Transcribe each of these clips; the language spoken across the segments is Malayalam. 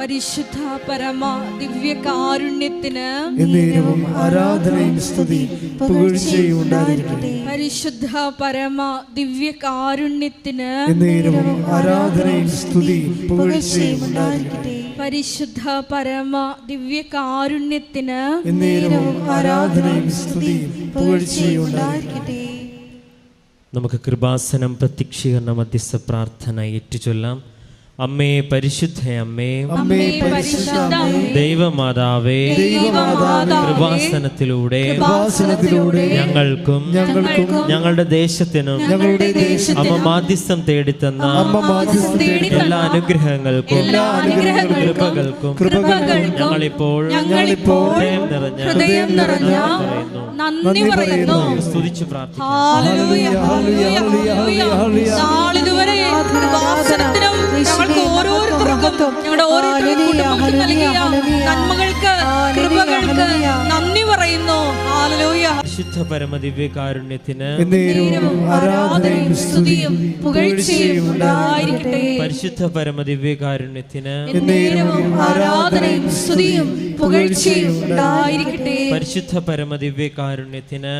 പരിശുദ്ധ പരമ ദിവ്യകാരുണ്യത്തിന് എന്നേരവും ആരാധനയും സ്തുതിയും പുകഴ്ചയും ഉണ്ടായിരിക്കട്ടെ. പരിശുദ്ധ പരമ ദിവ്യകാരുണ്യത്തിന് എന്നേരവും ആരാധനയും സ്തുതിയും പുകഴ്ചയും ഉണ്ടായിരിക്കട്ടെ. പരിശുദ്ധ പരമ ദിവ്യകാരുണ്യത്തിന് എന്നേരവും ആരാധനയും സ്തുതിയും പുകഴ്ചയും ഉണ്ടായിരിക്കട്ടെ. നമുക്ക് കൃപാസനം പ്രത്യക്ഷീകരണ മധ്യസ്ഥ പ്രാർത്ഥന ഏറ്റുചൊല്ലാം. അമ്മേ പരിശുദ്ധ അമ്മേ, ദൈവമാതാവേ, കൃപാസനത്തിലൂടെ ഞങ്ങൾക്കും ഞങ്ങളുടെ ദേശത്തിനും അമ്മ മാധ്യസ്ഥം തേടിത്തന്ന എല്ലാ അനുഗ്രഹങ്ങൾക്കും കൃപകൾക്കും ഞങ്ങളിപ്പോൾ ഹൃദയം നിറഞ്ഞ നന്ദി പറയുന്നു. സ്തുതിച്ചു പ്രാർത്ഥിക്കുന്നു. ഓരോരുത്തർക്കും ഞങ്ങളുടെ ഓരോരുത്തർക്കും നൽകിയ നന്മകൾക്ക് കൃപകൾക്ക് നന്ദി പറയുന്നു. പരിശുദ്ധ പരമദിവ്യകാരുണ്യത്തിന് ആരാധനയും സ്തുതിയും പുകഴ്ചയും ഉണ്ടായിരിക്കട്ടെ. പരിശുദ്ധ പരമദിവ്യകാരുണ്യത്തിന് ആരാധനയും സ്തുതിയും പുകഴ്ചയും ഉണ്ടായിരിക്കട്ടെ. പരിശുദ്ധ പരമദിവ്യകാരുണ്യത്തിന്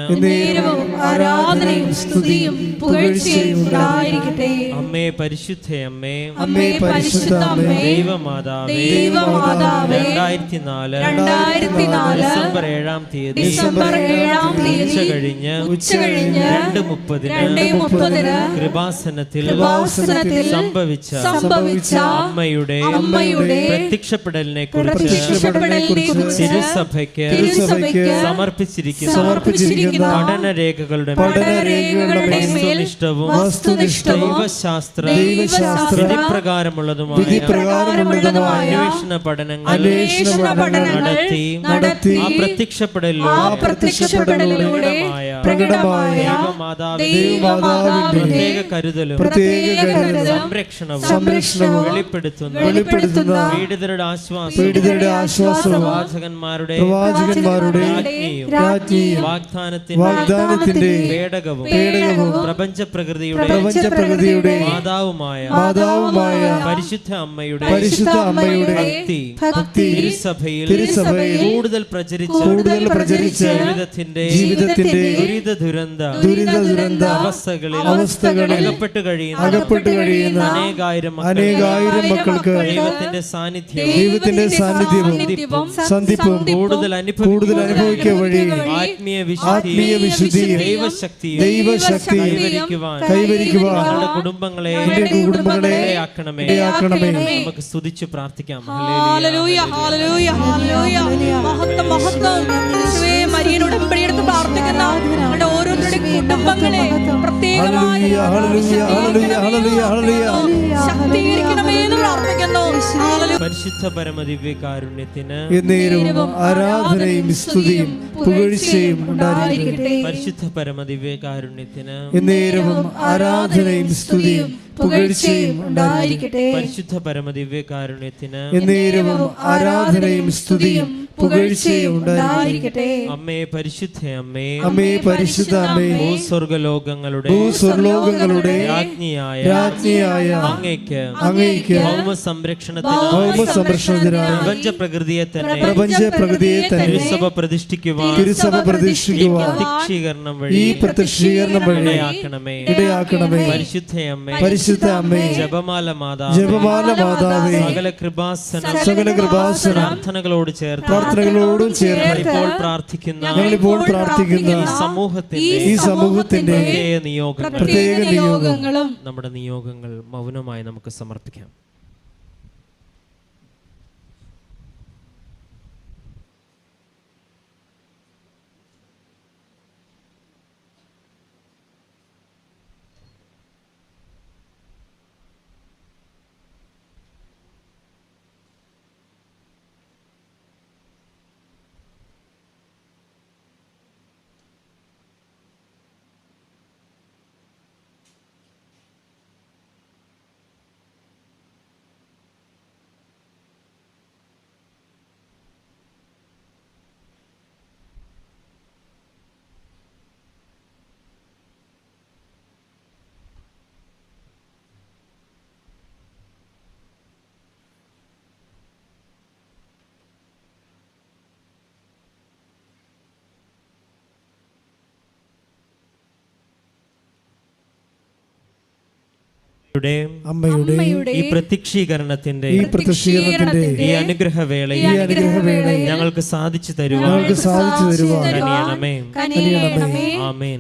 ആരാധനയും സ്തുതിയും പുകഴ്ചയും ഉണ്ടായിരിക്കട്ടെ. അമ്മേ പരിശുദ്ധ അമ്മേ, അമ്മേ പരിശുദ്ധ അമ്മേ, ദൈവമാതാവേ, 2004 ഡിസംബർ 7-ാം തീയതി ഉച്ചകഴിഞ്ഞ് 2:30 കൃപാസനത്തിൽ സംഭവിച്ച അമ്മയുടെ പ്രത്യക്ഷപ്പെടലിനെ കുറിച്ച് തിരുസഭയ്ക്ക് സമർപ്പിച്ചിരിക്കുന്ന പഠനരേഖകളുടെ വസ്തുനിഷ്ഠവും ദൈവശാസ്ത്ര വിധിപ്രകാരമുള്ളതുമായ അന്വേഷണ പഠനങ്ങൾ നടത്തി ആ പ്രത്യക്ഷപ്പെടലിലൂടെ പ്രകടമായ ദൈവമാതാവിന്റെ പ്രത്യേക കരുതലും സംരക്ഷണവും വെളിപ്പെടുത്തുന്ന പീഡിതരുടെ ആശ്വാസവും പ്രവാചകന്മാരുടെ രാജ്ഞിയും വാഗ്ദാനത്തിന്റെ പേടകവും പ്രപഞ്ചപ്രകൃതിയുടെ മാതാവുമായ പരിശുദ്ധ അമ്മയുടെ ഭക്തി തിരുസഭയിൽ കൂടുതൽ പ്രചരിച്ച ജീവിതത്തിന്റെ ദുരിത അവസ്ഥകളിൽ അകപ്പെട്ടു കഴിയുന്ന അനേകായിരം മക്കൾക്ക് ദൈവത്തിന്റെ സാന്നിധ്യവും സന്ധിപ്പും കൂടുതൽ അനുഭവിക്കുക വഴി ആത്മീയ വിശുദ്ധിയും ദൈവശക്തി കൈവരിക്കുവാൻ ഞങ്ങളുടെ കുടുംബങ്ങളെ ഇടയാക്കണമേ. നമുക്ക് സ്തുതിച്ചു പ്രാർത്ഥിക്കാം. ഹല്ലേലൂയ, ഹല്ലേലൂയ, ഹല്ലേലൂയ. മഹത്വം, മഹത്വം. യേശുവേ, മരിയനോട് ഉടമ്പടിയെടുത്ത് പ്രാർത്ഥിക്കുന്ന നമ്മുടെ ഓരോരുത്തരുടെയും കുടുംബങ്ങളെ പ്രത്യേകമായി ശക്തീകരിക്കണമേ എന്ന് പ്രാർത്ഥിക്കുന്നു. പരിശുദ്ധ പരമദിവ്യകാരുണ്യത്തിന് ആരാധനയും സ്തുതിയും പുകഴ്ചയും ഉണ്ടായിരിക്കട്ടെ. പരിശുദ്ധ പരമദിവ്യകാരുണ്യത്തിന് ആരാധനയും സ്തുതിയും പുകഴ്ചയും ഉണ്ടായിരിക്കട്ടെ. പരിശുദ്ധ പരമദിവ്യകാരുണ്യത്തിന് ആരാധനയും സ്തുതിയും പുകഴ്ചയും ഉണ്ടായിരിക്കട്ടെ. അമ്മേ പരിശുദ്ധ അമ്മേ, അമ്മേ പരിശുദ്ധ അമ്മേ, ഭൂസ്വർഗലോകങ്ങളുടെ രാജ്ഞിയായ അങ്ങയ്ക്ക് ഭൗമസംരക്ഷണത്തിനായി പ്രപഞ്ചപ്രകൃതിയെ തന്നെ തിരുസഭ പ്രതിഷ്ഠിക്കുവാൻ പ്രത്യക്ഷീകരണം വഴി ഇടയാക്കണമേ. പരിശുദ്ധ അമ്മേ, ജപമാല മാതാവേ, സകല കൃപാസന പ്രാർത്ഥനകളോടും ചേർന്ന് ഇപ്പോൾ പ്രാർത്ഥിക്കുന്ന ഈ സമൂഹത്തിന്റെ പ്രത്യേക നിയോഗങ്ങളും നമ്മുടെ നിയോഗങ്ങൾ മൗനമായി നമുക്ക് സമർപ്പിക്കാം. അമ്മയുടെ ഈ പ്രത്യക്ഷീകരണത്തിന്റെ പ്രത്യക്ഷീകരണത്തിന്റെ ഈ അനുഗ്രഹവേളയിൽ ഞങ്ങൾക്ക് സാധിച്ചു തരുവാൻ കനിയണമേ. ആമേൻ.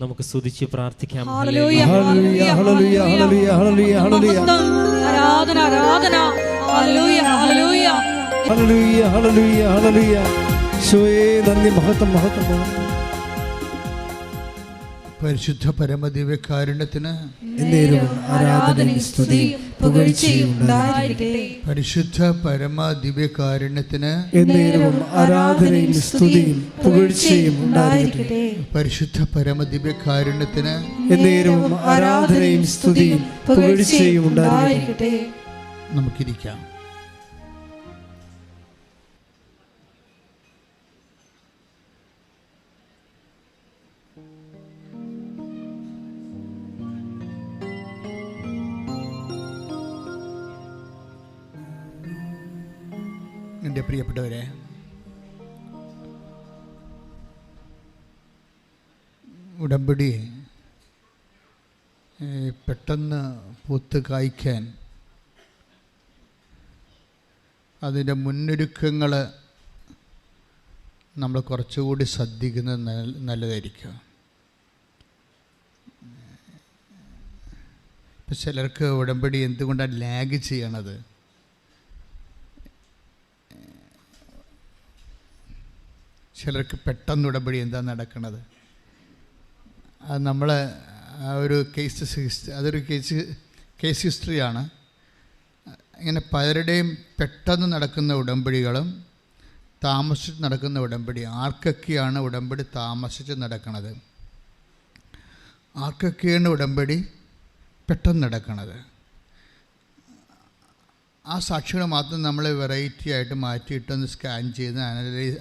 നമുക്ക് സ്തുതിച്ച് പ്രാർത്ഥിക്കാം. ഹല്ലേലൂയ ഹല്ലേലൂയ ഹല്ലേലൂയ ഹല്ലേലൂയ ഹല്ലേലൂയ ആരാധന ആരാധന. ഹല്ലേലൂയ ഹല്ലേലൂയ ഹല്ലേലൂയ ഹല്ലേലൂയ ഹല്ലേലൂയ. യേശുവേ നന്ദി, മഹത്വം മഹത്വം മഹത്വം. പരിശുദ്ധ പരമദിവ്യകാരുണ്യത്തിന് ആരാധനയും സ്തുതിയും പുകഴ്ചയും ഉണ്ടായിരിക്കട്ടെ. പരിശുദ്ധ പരമദിവ്യകാരുണ്യത്തിന് ആരാധനയും സ്തുതിയും പുകഴ്ചയും ഉണ്ടായിരിക്കട്ടെ. പരിശുദ്ധ പരമദിവ്യകാരുണ്യത്തിന് ആരാധനയും സ്തുതിയും പുകഴ്ചയും ഉണ്ടായിരിക്കട്ടെ. നമുക്കിരിക്കാം. എൻ്റെ പ്രിയപ്പെട്ടവരെ, ഉടമ്പടി പെട്ടെന്ന് പൂത്ത് കായ്ക്കാൻ അതിൻ്റെ മുന്നൊരുക്കങ്ങൾ നമ്മൾ കുറച്ചുകൂടി ശ്രദ്ധിക്കുന്നത് നല്ലതായിരിക്കും. ഇപ്പം ചിലർക്ക് ഉടമ്പടി എന്തുകൊണ്ടാണ് ലാഗ് ചെയ്യണത്? ചിലർക്ക് പെട്ടെന്ന് ഉടമ്പടി എന്താ നടക്കുന്നത്? അത് നമ്മൾ ഒരു അതൊരു കേസ് ഹിസ്റ്ററിയാണ്. ഇങ്ങനെ പലരുടെയും പെട്ടെന്ന് നടക്കുന്ന ഉടമ്പടികളും താമസിച്ച് നടക്കുന്ന ഉടമ്പടി, ആർക്കൊക്കെയാണ് ഉടമ്പടി താമസിച്ച് നടക്കുന്നത്, ആർക്കൊക്കെയാണ് ഉടമ്പടി പെട്ടെന്ന് നടക്കുന്നത്, ആ സാക്ഷികൾ മാത്രം നമ്മൾ വെറൈറ്റി ആയിട്ട് മാറ്റിയിട്ടൊന്ന് സ്കാൻ ചെയ്ത്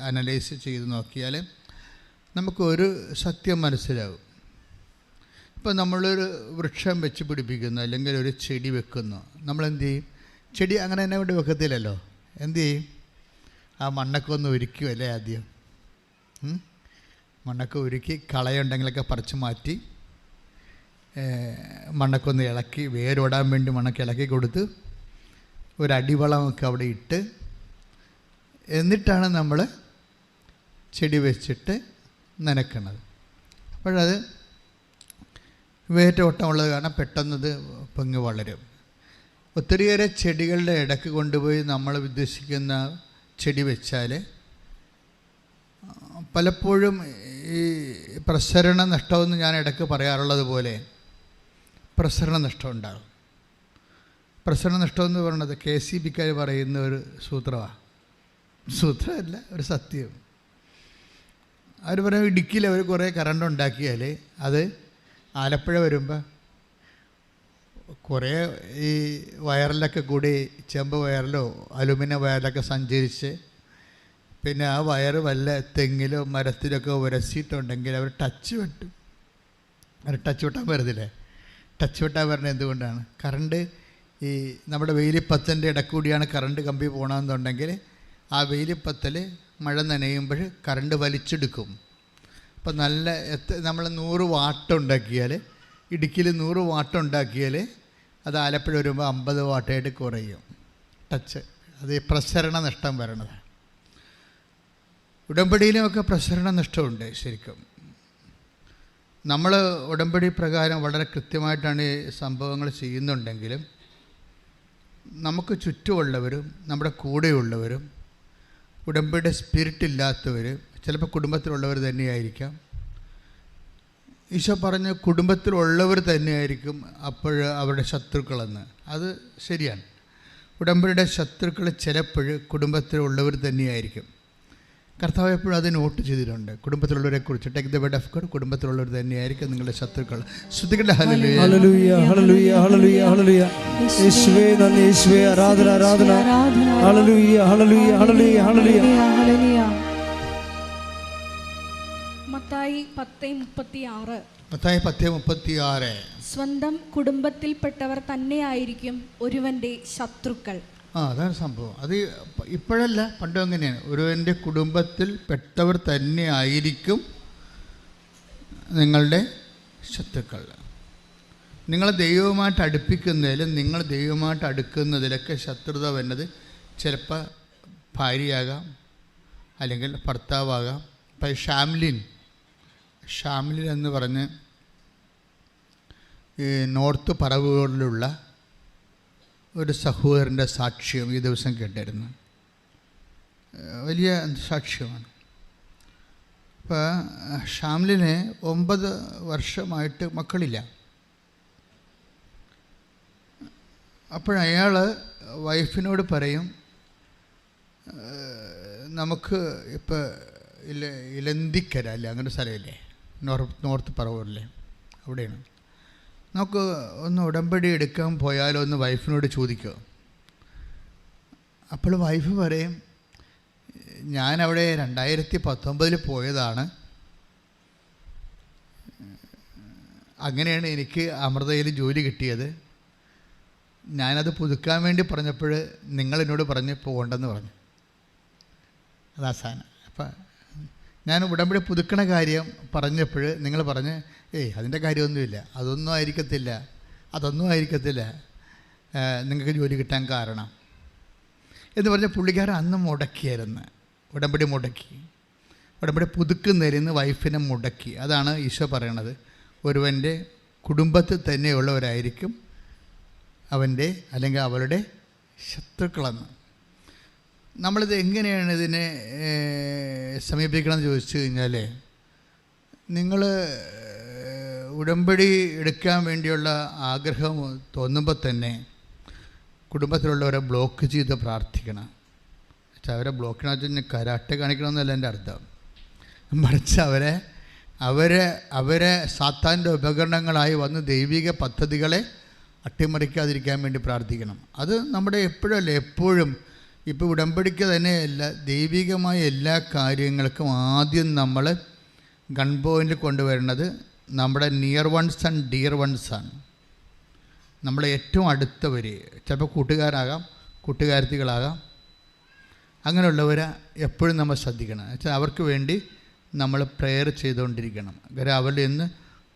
അനലൈസ് ചെയ്ത് നോക്കിയാൽ നമുക്കൊരു സത്യം മനസ്സിലാവും. ഇപ്പോൾ നമ്മളൊരു വൃക്ഷം വെച്ച് പിടിപ്പിക്കുന്നു, അല്ലെങ്കിൽ ഒരു ചെടി വെക്കുന്നു. നമ്മളെന്ത് ചെയ്യും? ചെടി അങ്ങനെ തന്നെ കൊണ്ട് വെക്കത്തില്ലല്ലോ. എന്ത് ചെയ്യും? ആ മണ്ണൊക്കെ ഒന്ന് ഉരുക്കുമല്ലേ ആദ്യം. മണ്ണൊക്കെ ഉരുക്കി കളയുണ്ടെങ്കിലൊക്കെ പറിച്ച് മാറ്റി മണ്ണൊക്കെ ഒന്ന് ഇളക്കി, വേരോടാൻ വേണ്ടി മണ്ണൊക്കെ ഇളക്കി കൊടുത്ത് ഒരടിവളമൊക്കെ അവിടെ ഇട്ട്, എന്നിട്ടാണ് നമ്മൾ ചെടി വെച്ചിട്ട് നനയ്ക്കണത്. അപ്പോഴത് വേരോട്ടമുള്ളത് കാരണം പെട്ടെന്നത് പൊങ്ങി വളരും. ഒത്തിരിയേറെ ചെടികളുടെ ഇടയ്ക്ക് കൊണ്ടുപോയി നമ്മൾ ഉദ്ദേശിക്കുന്ന ചെടി വെച്ചാൽ പലപ്പോഴും ഈ പ്രസരണ നഷ്ടമെന്ന് ഞാൻ ഇടയ്ക്ക് പറയാറുള്ളത് പോലെ പ്രസരണ നഷ്ടം ഉണ്ടാകും. പ്രസരണ നഷ്ടമെന്ന് പറയുന്നത് KCBക്കാർ പറയുന്ന ഒരു സൂത്രമാണ്. സൂത്രമല്ല, ഒരു സത്യം. അവർ പറയും, ഇടുക്കിയിൽ അവർ കുറേ കറണ്ട് ഉണ്ടാക്കിയാൽ അത് ആലപ്പുഴ വരുമ്പോൾ കുറേ ഈ വയറിലൊക്കെ കൂടി, ചെമ്പ് വയറിലോ അലുമിനിയം വയറിലൊക്കെ സഞ്ചരിച്ച് പിന്നെ ആ വയറ് വല്ല തെങ്ങിലോ മരത്തിലൊക്കെ ഉരസിയിട്ടുണ്ടെങ്കിൽ അവർ ടച്ച് വെട്ടും. അവർ ടച്ച് വെട്ടാൻ വരുന്നില്ലേ? ടച്ച് വെട്ടാൻ വരുന്നത് എന്തുകൊണ്ടാണ്? കറണ്ട് ഈ നമ്മുടെ വേലിപ്പത്തൻ്റെ ഇടക്കൂടിയാണ് കറണ്ട് കമ്പി പോകണമെന്നുണ്ടെങ്കിൽ ആ വേലിപ്പത്തൽ മഴ നനയുമ്പോൾ കറണ്ട് വലിച്ചെടുക്കും. അപ്പം നല്ല നമ്മൾ 100 വാട്ട് ഉണ്ടാക്കിയാൽ, ഇടുക്കിയിൽ 100 വാട്ട് ഉണ്ടാക്കിയാൽ അത് ആലപ്പുഴ വരുമ്പോൾ 50 വാട്ടായിട്ട് കുറയും. ടച്ച് അത് പ്രസരണ നഷ്ടം വരണതാണ്. ഉടമ്പടിയിലുമൊക്കെ പ്രസരണ നഷ്ടമുണ്ട്. ശരിക്കും നമ്മൾ ഉടമ്പടി പ്രകാരം വളരെ കൃത്യമായിട്ടാണ് ഈ സംഭവങ്ങൾ ചെയ്യുന്നുണ്ടെങ്കിലും നമുക്ക് ചുറ്റുമുള്ളവരും നമ്മുടെ കൂടെയുള്ളവരും ഉടമ്പടിയുടെ സ്പിരിറ്റ് ഇല്ലാത്തവർ, ചിലപ്പോൾ കുടുംബത്തിലുള്ളവർ തന്നെയായിരിക്കാം. ഈശോ പറഞ്ഞ കുടുംബത്തിലുള്ളവർ തന്നെയായിരിക്കും അപ്പോൾ അവരുടെ ശത്രുക്കളെന്ന്. അത് ശരിയാണ്. ഉടമ്പടിയുടെ ശത്രുക്കൾ ചിലപ്പോൾ കുടുംബത്തിലുള്ളവർ തന്നെയായിരിക്കും. കർത്താവ് എപ്പോഴും അത് നോട്ട് ചെയ്തിട്ടുണ്ട്. കുടുംബത്തിലുള്ളവരെ കുറിച്ച് take the word of God, കുടുംബത്തിലുള്ളവർ തന്നെയായിരിക്കും നിങ്ങളുടെ ശത്രുക്കൾ. ശ്രദ്ധിക്കട്ടെ. ഹല്ലേലൂയ ഹല്ലേലൂയ ഹല്ലേലൂയ ഹല്ലേലൂയ ഹല്ലേലൂയ. യേശുവേ നന്ദി, യേശുവേ ആരാധന ആരാധന. ഹല്ലേലൂയ ഹല്ലേലൂയ ഹല്ലേലൂയ ഹല്ലേലൂയ. മത്തായി 10:36. മത്തായി 10:36. സ്വന്തം കുടുംബത്തിൽപ്പെട്ടവർ തന്നെയായിരിക്കും ഒരുവന്റെ ശത്രുക്കൾ. അതാണ് സംഭവം. അത് ഇപ്പോഴല്ല, പണ്ടും അങ്ങനെയാണ്. ഒരുവൻ്റെ കുടുംബത്തിൽ പെട്ടവർ തന്നെ ആയിരിക്കും നിങ്ങളുടെ ശത്രുക്കൾ. നിങ്ങൾ ദൈവവുമായിട്ട് അടുപ്പിക്കുന്നതിലും നിങ്ങൾ ദൈവവുമായിട്ട് അടുക്കുന്നതിലൊക്കെ ശത്രുത വരുന്നത് ചിലപ്പോൾ ഭാര്യയാകാം, അല്ലെങ്കിൽ ഭർത്താവാകാം. ഇപ്പം ഷാംലിൻ എന്ന് പറഞ്ഞ് ഈ നോർത്ത് പറവൂരിലുള്ള ഒരു സഹോദരൻ്റെ സാക്ഷ്യം ഈ ദിവസം കേട്ടിരുന്നു. വലിയ സാക്ഷ്യമാണ്. അപ്പോൾ ഷാംലിന് 9 വർഷമായിട്ട് മക്കളില്ല. അപ്പോഴയാൾ വൈഫിനോട് പറയും, നമുക്ക് ഇപ്പോൾ ഇലന്തിക്കര അല്ലേ, അങ്ങനെ സ്ഥലമില്ലേ, നോർത്ത് പറവൂരില്ലേ, അവിടെയാണ്, നമുക്ക് ഒന്ന് ഉടമ്പടി എടുക്കാൻ പോയാലോ എന്ന് വൈഫിനോട് ചോദിക്കുക. അപ്പോൾ വൈഫ് പറയും, ഞാനവിടെ 2019 പോയതാണ്, അങ്ങനെയാണ് എനിക്ക് അമൃതയിൽ ജോലി കിട്ടിയത്. ഞാനത് പുതുക്കാൻ വേണ്ടി പറഞ്ഞപ്പോൾ നിങ്ങളെന്നോട് പറഞ്ഞ് പോകണ്ടെന്ന് പറഞ്ഞു. അതാ സാധനം. അപ്പം ഞാൻ ഉടമ്പടി പുതുക്കണ കാര്യം പറഞ്ഞപ്പോൾ നിങ്ങൾ പറഞ്ഞ് അതിൻ്റെ കാര്യമൊന്നുമില്ല, അതൊന്നും ആയിരിക്കത്തില്ല നിങ്ങൾക്ക് ജോലി കിട്ടാൻ കാരണം എന്ന് പറഞ്ഞ പുള്ളിക്കാരൻ അന്ന് മുടക്കിയായിരുന്നു. ഉടമ്പടി പുതുക്കുന്നതിന് വൈഫിനെ മുടക്കി. അതാണ് ഈശോ പറയണത്, ഒരുവൻ്റെ കുടുംബത്തിൽ തന്നെയുള്ളവരായിരിക്കും അവൻ്റെ അല്ലെങ്കിൽ അവളുടെ ശത്രുക്കളെന്ന്. നമ്മളിത് എങ്ങനെയാണ് ഇതിനെ സമീപിക്കണമെന്ന് ചോദിച്ചു കഴിഞ്ഞാൽ, നിങ്ങൾ ഉടമ്പടി എടുക്കാൻ വേണ്ടിയുള്ള ആഗ്രഹം തോന്നുമ്പോൾ തന്നെ കുടുംബത്തിലുള്ളവരെ ബ്ലോക്ക് ചെയ്ത് പ്രാർത്ഥിക്കണം. അവരെ ബ്ലോക്ക് ചെയ്യണമെന്ന് വെച്ചാൽ കരാട്ടെ കാണിക്കണമെന്നല്ല എൻ്റെ അർത്ഥം. മറിച്ച് അവരെ സാത്താൻ്റെ ഉപകരണങ്ങളായി വന്ന് ദൈവിക പദ്ധതികളെ അട്ടിമറിക്കാതിരിക്കാൻ വേണ്ടി പ്രാർത്ഥിക്കണം. അത് നമ്മുടെ എപ്പോഴും ഇപ്പോൾ ഉടമ്പടിക്ക് തന്നെയല്ല, ദൈവികമായ എല്ലാ കാര്യങ്ങൾക്കും ആദ്യം നമ്മൾ ഗൺ പോയിൻ്റിൽ കൊണ്ടുവരുന്നത് നമ്മുടെ നിയർ വൺസ് ആൻഡ് ഡിയർ വൺസാണ്. നമ്മളെ ഏറ്റവും അടുത്തവർ, ചിലപ്പോൾ കൂട്ടുകാരാകാം, കൂട്ടുകാരത്തികളാകാം, അങ്ങനെയുള്ളവരെ എപ്പോഴും നമ്മൾ ശ്രദ്ധിക്കണം. വെച്ചാൽ അവർക്ക് വേണ്ടി നമ്മൾ പ്രെയർ ചെയ്തുകൊണ്ടിരിക്കണം. കാരണം അവരിൽ നിന്ന്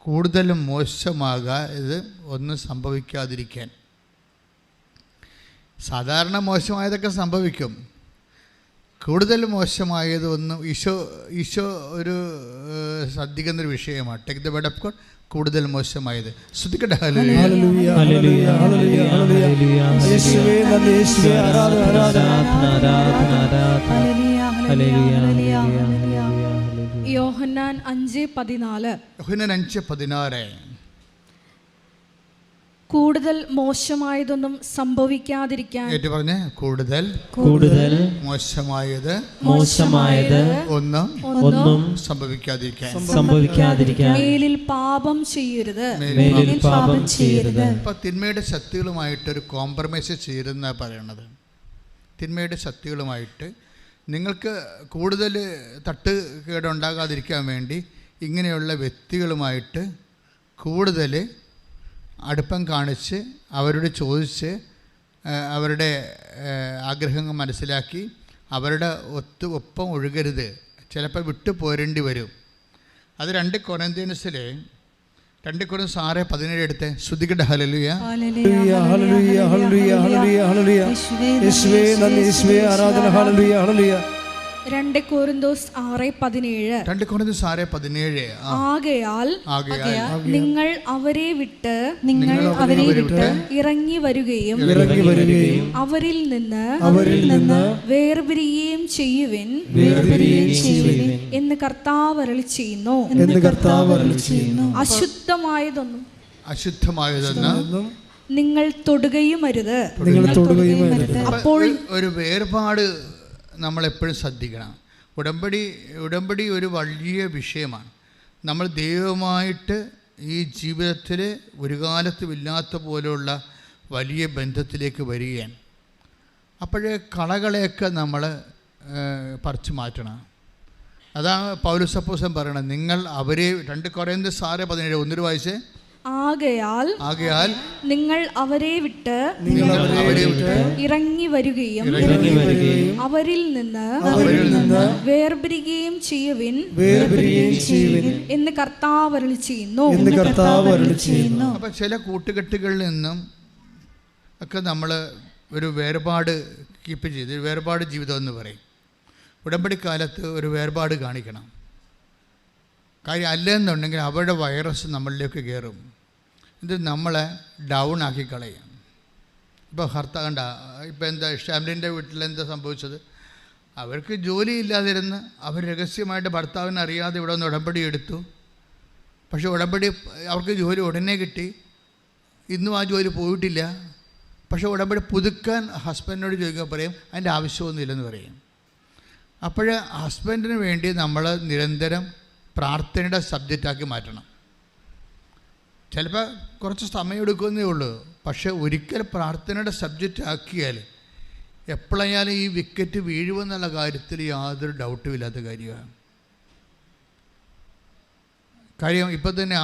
കൂടുതലും മോശമാകാതെ ഒന്നും സംഭവിക്കാതിരിക്കാൻ. സാധാരണ മോശമായതൊക്കെ സംഭവിക്കും, കൂടുതൽ മോശമായതൊന്നും ഈശോ ഒരു ശ്രദ്ധിക്കുന്നൊരു വിഷയമാണ്. Take the word of God, കൂടുതൽ മോശമായത് ശ്രദ്ധിക്കട്ടെ. യോഹന്നാൻ 5:14 കൂടുതൽ മോശമായതൊന്നും സംഭവിക്കാതിരിക്കാൻ കൂടുതൽ മോശമായത് ഒന്നും സംഭവിക്കാതിരിക്കാൻ മേലിൽ പാപം ചെയ്യരുത്. ഇപ്പൊ തിന്മയുടെ ശക്തികളുമായിട്ടൊരു കോംപ്രമൈസ് ചെയ്യരുതെന്നാ പറയണത്. തിന്മയുടെ ശക്തികളുമായിട്ട് നിങ്ങൾക്ക് കൂടുതൽ തട്ടുകേടുണ്ടാകാതിരിക്കാൻ വേണ്ടി ഇങ്ങനെയുള്ള വ്യക്തികളുമായിട്ട് കൂടുതൽ അടുപ്പം കാണിച്ച് അവരോട് ചോദിച്ച് അവരുടെ ആഗ്രഹങ്ങൾ മനസ്സിലാക്കി അവരുടെ ഒപ്പം ഒഴുകരുത്. ചിലപ്പോൾ വിട്ടു പോരേണ്ടി വരും. അത് 2 കൊരിന്ത്യൻസിലെ 2 കൊരിന്ത്യൻസ് 6:17 എടുത്ത് ശ്രുതിക്കട്ടെ. ഹല്ലേലൂയ ഹല്ലേലൂയ ഹല്ലേലൂയ ഹല്ലേലൂയ ഹല്ലേലൂയ യേശുവേ നന്ദി, യേശുവേ ആരാധന. ഹല്ലേലൂയ ഹല്ലേലൂയ 2 കൊരിന്ത്യൻസ് 6:17 ആകയാൽ നിങ്ങൾ അവരെ വിട്ട് ഇറങ്ങി വരികയും അവരിൽ നിന്ന് വേർപിരിയുകയും ചെയ്യുവിൻ എന്ന് കർത്താവ് അരുളി ചെയ്യുന്നു. അശുദ്ധമായതൊന്നും നിങ്ങൾ തൊടുകയും അരുത്. അപ്പോൾ ഒരു വേർപാട് നമ്മളെപ്പോഴും ശ്രദ്ധിക്കണം. ഉടമ്പടി ഒരു വലിയ വിഷയമാണ്. നമ്മൾ ദൈവമായിട്ട് ഈ ജീവിതത്തിൽ ഒരു കാലത്തും ഇല്ലാത്ത പോലെയുള്ള വലിയ ബന്ധത്തിലേക്ക് വരികയാണ്. അപ്പോഴേ കളകളെയൊക്കെ നമ്മൾ പറിച്ചു മാറ്റണം. അതാണ് പൗലോസ് അപ്പോസ്തലൻ പറയണത്. നിങ്ങൾ അവരെ 2 കൊരിന്ത്യൻസ് 6:17 ഒന്നൊരു വായിച്ചേ. ആകയാൽ നിങ്ങൾ അവരെ വിട്ട് ഇറങ്ങി വരികയും അവരിൽ നിന്ന് വേർപിരിയുകയും ചെയ്യുവിൻ എന്ന് കർത്താവ് അരുളി ചെയ്യുന്നു. അപ്പൊ ചില കൂട്ടുകെട്ടുകളിൽ നിന്നും ഒക്കെ നമ്മൾ ഒരു വേർപാട് കീപ്പ് ചെയ്ത് വേർപാട് ജീവിതം എന്ന് പറയും. ഉടമ്പടിക്കാലത്ത് ഒരു വേർപാട് കാണിക്കണം. കാര്യം അല്ലെന്നുണ്ടെങ്കിൽ അവരുടെ വൈറസ് നമ്മളിലേക്ക് കയറും. ഇത് നമ്മളെ ഡൗൺ ആക്കി കളയും. ഇപ്പോൾ കണ്ട ഇപ്പോൾ എന്താ ഷാംലിൻ്റെ വീട്ടിലെന്താ സംഭവിച്ചത്? അവർക്ക് ജോലിയില്ലാതിരുന്ന് അവർ രഹസ്യമായിട്ട് ഭർത്താവിനെ അറിയാതെ ഇവിടെ നിന്ന് ഉടമ്പടി എടുത്തു. പക്ഷേ ഉടമ്പടി അവർക്ക് ജോലി ഉടനെ കിട്ടി. ഇന്നും ആ ജോലി പോയിട്ടില്ല. പക്ഷേ ഉടമ്പടി പുതുക്കാൻ ഹസ്ബൻഡിനോട് ചോദിക്കാൻ പറയും അതിൻ്റെ ആവശ്യമൊന്നുമില്ലെന്ന് പറയും. അപ്പോൾ ഹസ്ബൻഡിന് വേണ്ടി നമ്മൾ നിരന്തരം പ്രാർത്ഥനയുടെ സബ്ജക്റ്റാക്കി മാറ്റണം. ചിലപ്പോൾ കുറച്ച് സമയം എടുക്കുന്നേ ഉള്ളൂ. പക്ഷേ ഒരിക്കൽ പ്രാർത്ഥനയുടെ സബ്ജക്റ്റ് ആക്കിയാൽ എപ്പോഴായാലും ഈ വിക്കറ്റ് വീഴുമെന്നുള്ള കാര്യത്തിൽ യാതൊരു ഡൗട്ടും ഇല്ലാത്ത കാര്യമാണ്. കാര്യം ഇപ്പം തന്നെ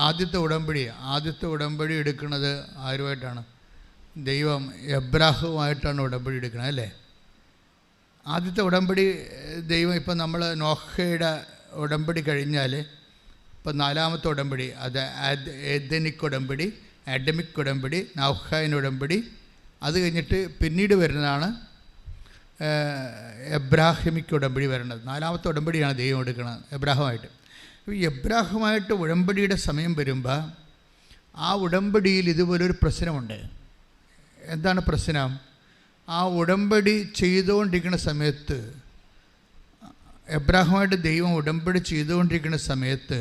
ആദ്യത്തെ ഉടമ്പടി എടുക്കുന്നത് ആരുമായിട്ടാണ്? ദൈവം എബ്രാഹുമായിട്ടാണ് ഉടമ്പടി എടുക്കുന്നത് അല്ലേ? ആദ്യത്തെ ഉടമ്പടി ദൈവം ഇപ്പം നമ്മൾ നോഹയുടെ ഉടമ്പടി കഴിഞ്ഞാൽ ഇപ്പം 4ാമത്തെ ഉടമ്പടി അത് ഏദനിക് ഉടമ്പടി, ആഡമിക് ഉടമ്പടി, നൗഹായിൻ ഉടമ്പടി. അത് കഴിഞ്ഞിട്ട് പിന്നീട് വരുന്നതാണ് എബ്രാഹിമിക് ഉടമ്പടി വരുന്നത്. 4ാമത്തെ ഉടമ്പടിയാണ് ദൈവം എടുക്കുന്നത് എബ്രാഹുമായിട്ട്. ഈ എബ്രാഹുമായിട്ട് ഉടമ്പടിയുടെ സമയം വരുമ്പോൾ ആ ഉടമ്പടിയിൽ ഇതുപോലൊരു പ്രശ്നമുണ്ട്. എന്താണ് പ്രശ്നം? ആ ഉടമ്പടി ചെയ്തുകൊണ്ടിരിക്കുന്ന സമയത്ത് എബ്രാഹുമായിട്ട് ദൈവം ഉടമ്പടി ചെയ്തുകൊണ്ടിരിക്കുന്ന സമയത്ത്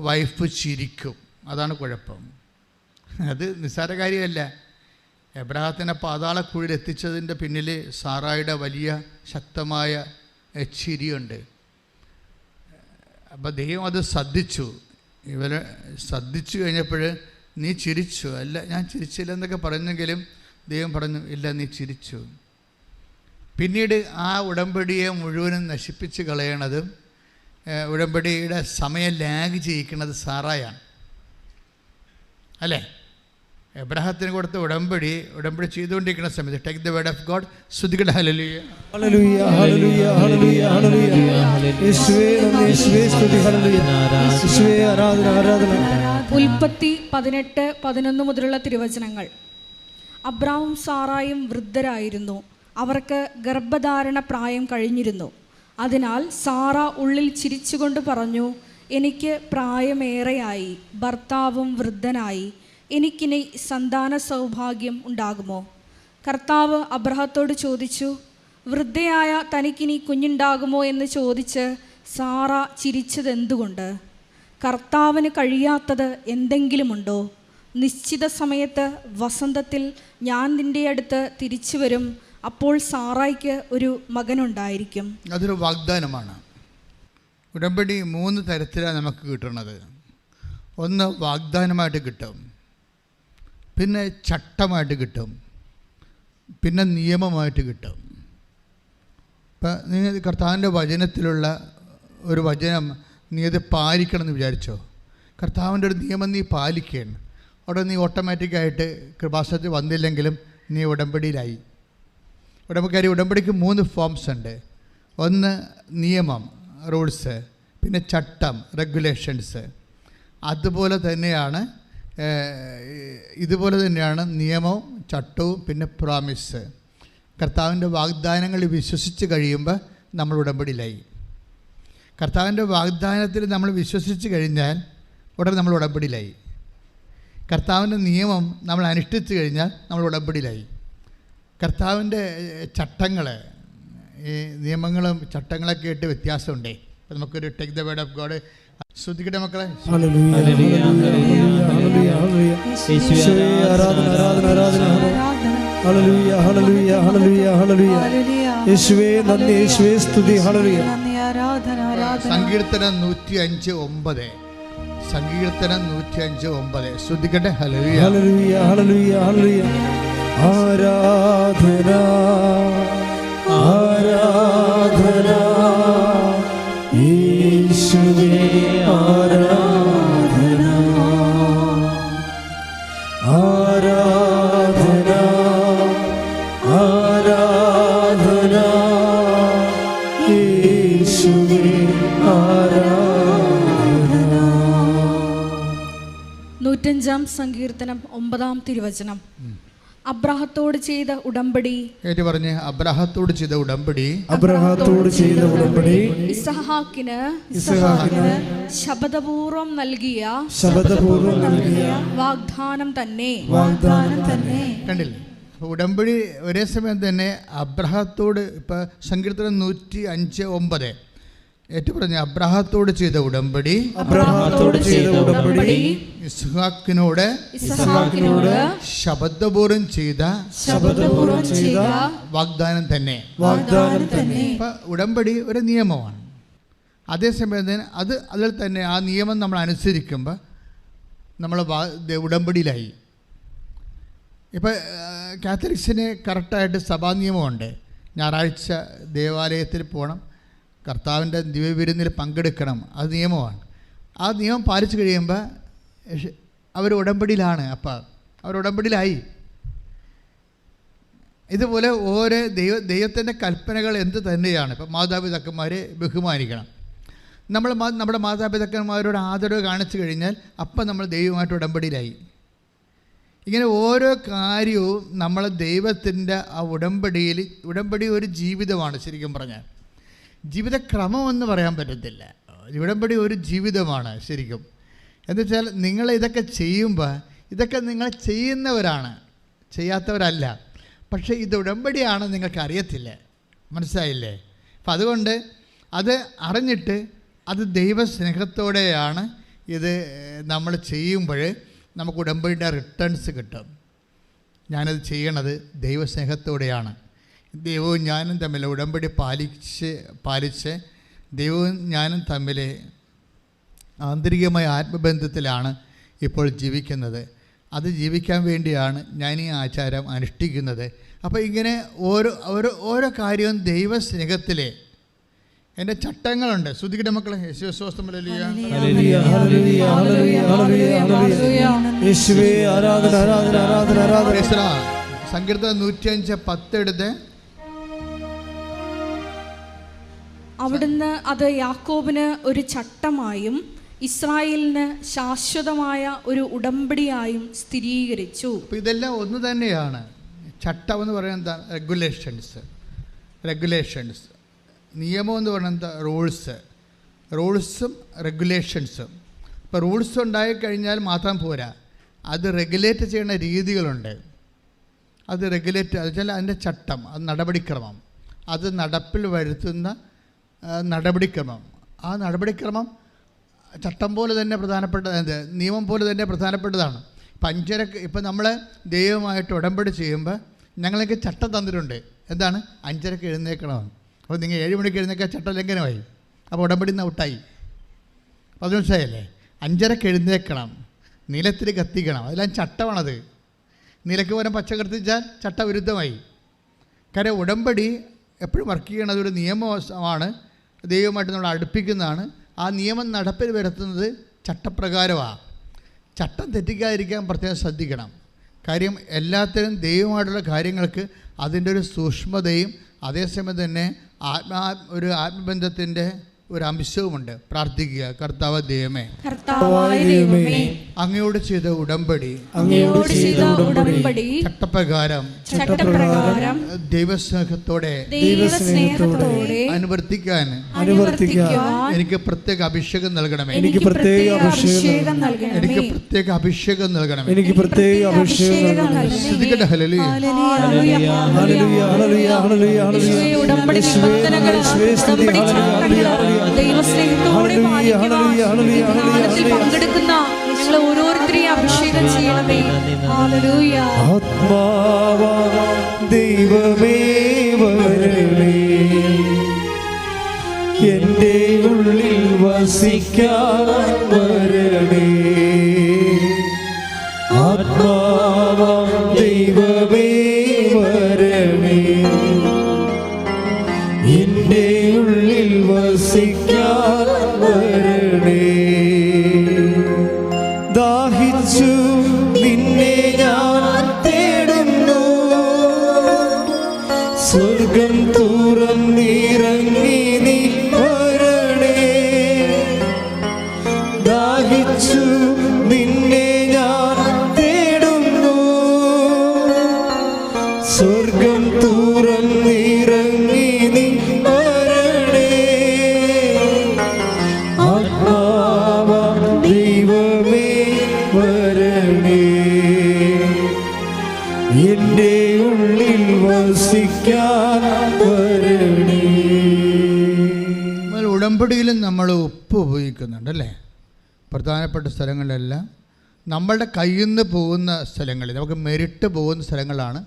വൈഫ് ചിരിക്കും. അതാണ് കുഴപ്പം. അത് നിസ്സാര കാര്യമല്ല. എബ്രാഹത്തിനെ പാതാളക്കുഴിയിൽ എത്തിച്ചതിൻ്റെ പിന്നിൽ സാറായുടെ വലിയ ശക്തമായ ചിരിയുണ്ട്. അപ്പോൾ ദൈവം അത് ശ്രദ്ധിച്ചു. ഇവരെ ശ്രദ്ധിച്ചു കഴിഞ്ഞപ്പോൾ നീ ചിരിച്ചു. അല്ല, ഞാൻ ചിരിച്ചില്ല എന്നൊക്കെ പറഞ്ഞെങ്കിലും ദൈവം പറഞ്ഞു ഇല്ല, നീ ചിരിച്ചു. പിന്നീട് ആ ഉടമ്പടിയെ മുഴുവനും നശിപ്പിച്ച് കളയണതും ഉടമ്പടിയുടെ സമയം ലാഗ് ചെയ്യിക്കുന്നത് സാറായാണ് അല്ലേ? എബ്രാഹത്തിന് കൊടുത്ത ഉടമ്പടി ചെയ്തുകൊണ്ടിരിക്കുന്ന സമയത്ത് take the word of God. സ്തുതിക്കട്ടെ. ഹല്ലേലൂയ ഹല്ലേലൂയ ഹല്ലേലൂയ ഹല്ലേലൂയ ഹല്ലേലൂയ. യേശുവേ നന്ദി, യേശുവേ സ്തുതി, ഹല്ലേലൂയ. യേശുവേ ആരാധന ആരാധന. ഉൽപ്പത്തി 18:11 മുതലുള്ള തിരുവചനങ്ങൾ. അബ്രാമും സാറായും വൃദ്ധരായിരുന്നു. അവർക്ക് ഗർഭധാരണ പ്രായം കഴിഞ്ഞിരുന്നു. അതിനാൽ സാറ ഉള്ളിൽ ചിരിച്ചുകൊണ്ട് പറഞ്ഞു, എനിക്ക് പ്രായമേറെയായി, ഭർത്താവും വൃദ്ധനായി, എനിക്കിനി സന്താന സൗഭാഗ്യം ഉണ്ടാകുമോ? കർത്താവ് അബ്രഹത്തോട് ചോദിച്ചു, വൃദ്ധയായ തനിക്കിനി കുഞ്ഞുണ്ടാകുമോ എന്ന് ചോദിച്ച് സാറ ചിരിച്ചതെന്തുകൊണ്ട്? കർത്താവിന് കഴിയാത്തത് എന്തെങ്കിലുമുണ്ടോ? നിശ്ചിത സമയത്ത് വസന്തത്തിൽ ഞാൻ നിൻ്റെ അടുത്ത് തിരിച്ചു വരും, അപ്പോൾ സാറായ്ക്ക് ഒരു മകനുണ്ടായിരിക്കും. അതൊരു വാഗ്ദാനമാണ്. ഉടമ്പടി 3 തരത്തിലാണ് നമുക്ക് കിട്ടുന്നത്. ഒന്ന് വാഗ്ദാനമായിട്ട് കിട്ടും, പിന്നെ ചട്ടമായിട്ട് കിട്ടും, പിന്നെ നിയമമായിട്ട് കിട്ടും. ഇപ്പം നിങ്ങൾ കർത്താവിൻ്റെ വചനത്തിലുള്ള ഒരു വചനം നീ അത് പാലിക്കണം എന്ന് വിചാരിച്ചോ. കർത്താവിൻ്റെ ഒരു നിയമം നീ പാലിക്കുകയാണ്. അവിടെ നീ ഓട്ടോമാറ്റിക്കായിട്ട് കൃപാസനത്തിൽ വന്നില്ലെങ്കിലും നീ ഉടമ്പടിയിലായി. ഉടമ്പടിക്ക് 3 ഫോംസ് ഉണ്ട്. ഒന്ന് നിയമം, റൂൾസ്, പിന്നെ ചട്ടം, റെഗുലേഷൻസ്. ഇതുപോലെ തന്നെയാണ് നിയമവും ചട്ടവും പിന്നെ പ്രോമിസ്. കർത്താവിൻ്റെ വാഗ്ദാനങ്ങൾ വിശ്വസിച്ച് കഴിയുമ്പോൾ നമ്മൾ ഉടമ്പടിയിലായി. കർത്താവിൻ്റെ വാഗ്ദാനത്തിൽ നമ്മൾ വിശ്വസിച്ച് കഴിഞ്ഞാൽ ഉടനെ നമ്മൾ ഉടമ്പടിയിലായി. കർത്താവിൻ്റെ നിയമം നമ്മൾ അനുഷ്ഠിച്ചു കഴിഞ്ഞാൽ നമ്മൾ ഉടമ്പടിയിലായി. കർത്താവിൻ്റെ ചട്ടങ്ങൾ, ഈ നിയമങ്ങളും ചട്ടങ്ങളൊക്കെ ആയിട്ട് വ്യത്യാസമുണ്ടേ. അപ്പോൾ നമുക്കൊരു take the word of God. ശ്രദ്ധിക്കട്ടെ മക്കളെ. യേശുവേ നന്ദി, യേശുവേ സ്തുതി, ഹല്ലേലൂയ. സങ്കീർത്തനം 105:9. സങ്കീർത്തനം 105:9. ശ്രദ്ധിക്കട്ടെ. ഹല്ലേലൂയ ഹല്ലേലൂയ ഹല്ലേലൂയ ഹല്ലേലൂയ. ആരാധന ആരാധന യേശുവേ ആരാധന സങ്കീർത്തനം 9 തിരുവചനം. അബ്രാഹത്തോട് ചെയ്ത ഉടമ്പടി. ഏറ്റു പറഞ്ഞ്, അബ്രാഹത്തോട് ചെയ്ത ഉടമ്പടി. അബ്രാഹത്തോട് ചെയ്ത ഉടമ്പടി ഇസഹാക്കിന് ശപഥപൂർവം നൽകിയ വാഗ്ദാനം തന്നെ. കണ്ടില്ലേ? ഉടമ്പടി ഒരേ സമയം തന്നെ അബ്രാഹത്തോട്, ഇപ്പം സങ്കീർത്തനം 105:9 ഏറ്റു പറഞ്ഞ അബ്രാഹത്തോട് ചെയ്ത ഉടമ്പടി. ഇസ്ഹാക്കിനോട് ശബദപൂർവം ചെയ്ത വാഗ്ദാനം തന്നെ. ഇപ്പം ഉടമ്പടി ഒരു നിയമമാണ്. അതേസമയം തന്നെ അതിൽ തന്നെ ആ നിയമം നമ്മൾ അനുസരിക്കുമ്പോൾ നമ്മൾ ഉടമ്പടിയിലായി. ഇപ്പം കാത്തലിക്സിന് കറക്റ്റായിട്ട് സഭാ നിയമമുണ്ട്. ഞായറാഴ്ച ദേവാലയത്തിൽ പോകണം, കർത്താവിൻ്റെ ദിവ്യവിരുന്നിൽ പങ്കെടുക്കണം. അത് നിയമമാണ്. ആ നിയമം പാലിച്ചു കഴിയുമ്പോൾ അവർ ഉടമ്പടിയിലാണ്. അപ്പം അവർ ഉടമ്പടിയിലായി. ഇതുപോലെ ഓരോ ദൈവത്തിൻ്റെ കൽപ്പനകൾ എന്ത് തന്നെയാണ്. ഇപ്പം മാതാപിതാക്കന്മാരെ ബഹുമാനിക്കണം. നമ്മുടെ മാതാപിതാക്കന്മാരോട് ആദരവ് കാണിച്ചു കഴിഞ്ഞാൽ അപ്പം നമ്മൾ ദൈവമായിട്ട് ഉടമ്പടിയിലായി. ഇങ്ങനെ ഓരോ കാര്യവും നമ്മൾ ദൈവത്തിൻ്റെ ആ ഉടമ്പടി ഒരു ജീവിതമാണ്. ശരിക്കും പറഞ്ഞാൽ ജീവിതക്രമമെന്ന് പറയാൻ പറ്റത്തില്ല. ഉടമ്പടി ഒരു ജീവിതമാണ് ശരിക്കും. എന്നുവെച്ചാൽ നിങ്ങൾ ഇതൊക്കെ ചെയ്യുമ്പോൾ ഇതൊക്കെ നിങ്ങൾ ചെയ്യുന്നവരാണ്, ചെയ്യാത്തവരല്ല. പക്ഷേ ഇത് ഉടമ്പടിയാണ് നിങ്ങൾക്ക് അറിയത്തില്ല. മനസ്സിലായില്ലേ? അപ്പം അതുകൊണ്ട് അത് അറിഞ്ഞിട്ട് അത് ദൈവസ്നേഹത്തോടെയാണ് ഇത് നമ്മൾ ചെയ്യുമ്പോൾ നമുക്ക് ഉടമ്പടിയുടെ റിട്ടേൺസ് കിട്ടും. ഞാനത് ചെയ്യണത് ദൈവസ്നേഹത്തോടെയാണ്. ദൈവവും ഞാനും തമ്മിൽ ഉടമ്പടി പാലിച്ച് ദൈവവും ഞാനും തമ്മിൽ ആന്തരികമായ ആത്മബന്ധത്തിലാണ് ഇപ്പോൾ ജീവിക്കുന്നത്. അത് ജീവിക്കാൻ വേണ്ടിയാണ് ഞാൻ ഈ ആചാരം അനുഷ്ഠിക്കുന്നത്. അപ്പോൾ ഇങ്ങനെ ഓരോ കാര്യവും ദൈവസ്നേഹത്തിലെ എൻ്റെ ചട്ടങ്ങളുണ്ട്. ശ്രുതിക്കട്ടെ മക്കളെ. സങ്കീർത്തനം 105:10 എടുത്ത്. അവിടുന്ന് അത് യാക്കോബിന് ഒരു ചട്ടമായും ഇസ്രായേലിന് ശാശ്വതമായ ഒരു ഉടമ്പടിയായും സ്ഥിരീകരിച്ചു. അപ്പോൾ ഇതെല്ലാം ഒന്ന് തന്നെയാണ്. ചട്ടം എന്ന് പറയുന്നത് എന്താ? റെഗുലേഷൻസ്. നിയമം എന്ന് പറയുന്നത് എന്താ? റൂൾസും റെഗുലേഷൻസും. ഇപ്പോൾ റൂൾസ് ഉണ്ടായിക്കഴിഞ്ഞാൽ മാത്രം പോരാ, അത് റെഗുലേറ്റ് ചെയ്യുന്ന രീതികളുണ്ട്. അത് റെഗുലേറ്റ് വെച്ചാൽ അതിൻ്റെ ചട്ടം, അത് നടപടിക്രമം, അത് നടപ്പിൽ വരുത്തുന്ന നടപടിക്രമം. ആ നടപടിക്രമം ചട്ടം പോലെ തന്നെ നിയമം പോലെ തന്നെ പ്രധാനപ്പെട്ടതാണ്. ഇപ്പം നമ്മൾ ദൈവമായിട്ട് ഉടമ്പടി ചെയ്യുമ്പോൾ ഞങ്ങൾക്ക് ചട്ടം തന്നിട്ടുണ്ട്. എന്താണ്? 5:30 എഴുന്നേൽക്കണമെന്ന്. അപ്പോൾ നിങ്ങൾ 7 മണിക്ക് എഴുന്നേൽക്കാൻ ചട്ട ലംഘനമായി. അപ്പോൾ ഉടമ്പടി നിന്ന് ഔട്ടായി. അപ്പോൾ അത് മനസ്സിലായല്ലേ? 5:30 എഴുന്നേൽക്കണം, നിലത്തിൽ കത്തിക്കണം, അതെല്ലാം ചട്ടമാണത്. നിലയ്ക്ക് പകരം പച്ച കത്തിച്ചാൽ ചട്ടവിരുദ്ധമായി. കാര്യം ഉടമ്പടി എപ്പോഴും വർക്ക് ചെയ്യണത് ഒരു നിയമമാണ്, ദൈവമായിട്ട് നമ്മൾ അടുപ്പിക്കുന്നതാണ്. ആ നിയമം നടപ്പിൽ വരുത്തുന്നത് ചട്ടപ്രകാരമാണ്. ചട്ടം തെറ്റിക്കാതിരിക്കാൻ പ്രത്യേകം ശ്രദ്ധിക്കണം. കാര്യം എല്ലാത്തിനും ദൈവമായിട്ടുള്ള കാര്യങ്ങൾക്ക് അതിൻ്റെ ഒരു സൂക്ഷ്മതയും അതേസമയം തന്നെ ഒരു ആത്മബന്ധത്തിൻ്റെ ഒരു അംശവുമുണ്ട്. പ്രാർത്ഥിക്കുക. കർത്താവ് ദൈവമേ, അങ്ങയോട് ചെയ്ത ഉടമ്പടി ചട്ടപ്രകാരം ദൈവസ്നേഹത്തോടെ അനുവർത്തിക്കാൻ എനിക്ക് പ്രത്യേക അഭിഷേകം നൽകണമേ. എനിക്ക് പ്രത്യേക അഭിഷേകം നൽകണമേ. പങ്കെടുക്കുന്ന ഞങ്ങൾ ഓരോരുത്തരെയും അഭിഷേകം ചെയ്യണമേ. ആത്മാവാ ദൈവമേ വരണേ, എൻ്റെ ഉള്ളിൽ വസിക്കാൻ വരണേ. ആത്മാവാ ദൈവമേ വരണേ, എൻ്റെ ഉള്ളിൽ വസിക്കാൻ വരണേ. ദാഹിച്ചു നിന്നെ ഞാൻ തേടുന്നു, സ്വർഗം തുറന്നിറങ്ങി നീ വരണേ. ദാഹിച്ചു നിന്നെ ഞാൻ സ്വർഗം തുറന്നിറങ്ങി നീ വരണേ, ആത്മാവാം ദൈവമേ വരണേ, എൻ്റെ ഉള്ളിൽ വസിക്കാൻ വരണേ. ഉടമ്പടിയിലും നമ്മൾ ഉപ്പ് ഉപയോഗിക്കുന്നുണ്ടല്ലേ? പ്രധാനപ്പെട്ട സ്ഥലങ്ങളിലെല്ലാം നമ്മളുടെ കയ്യിൽ നിന്ന് പോകുന്ന സ്ഥലങ്ങളിൽ, നമുക്ക് മെരിട്ട് പോകുന്ന സ്ഥലങ്ങളാണ്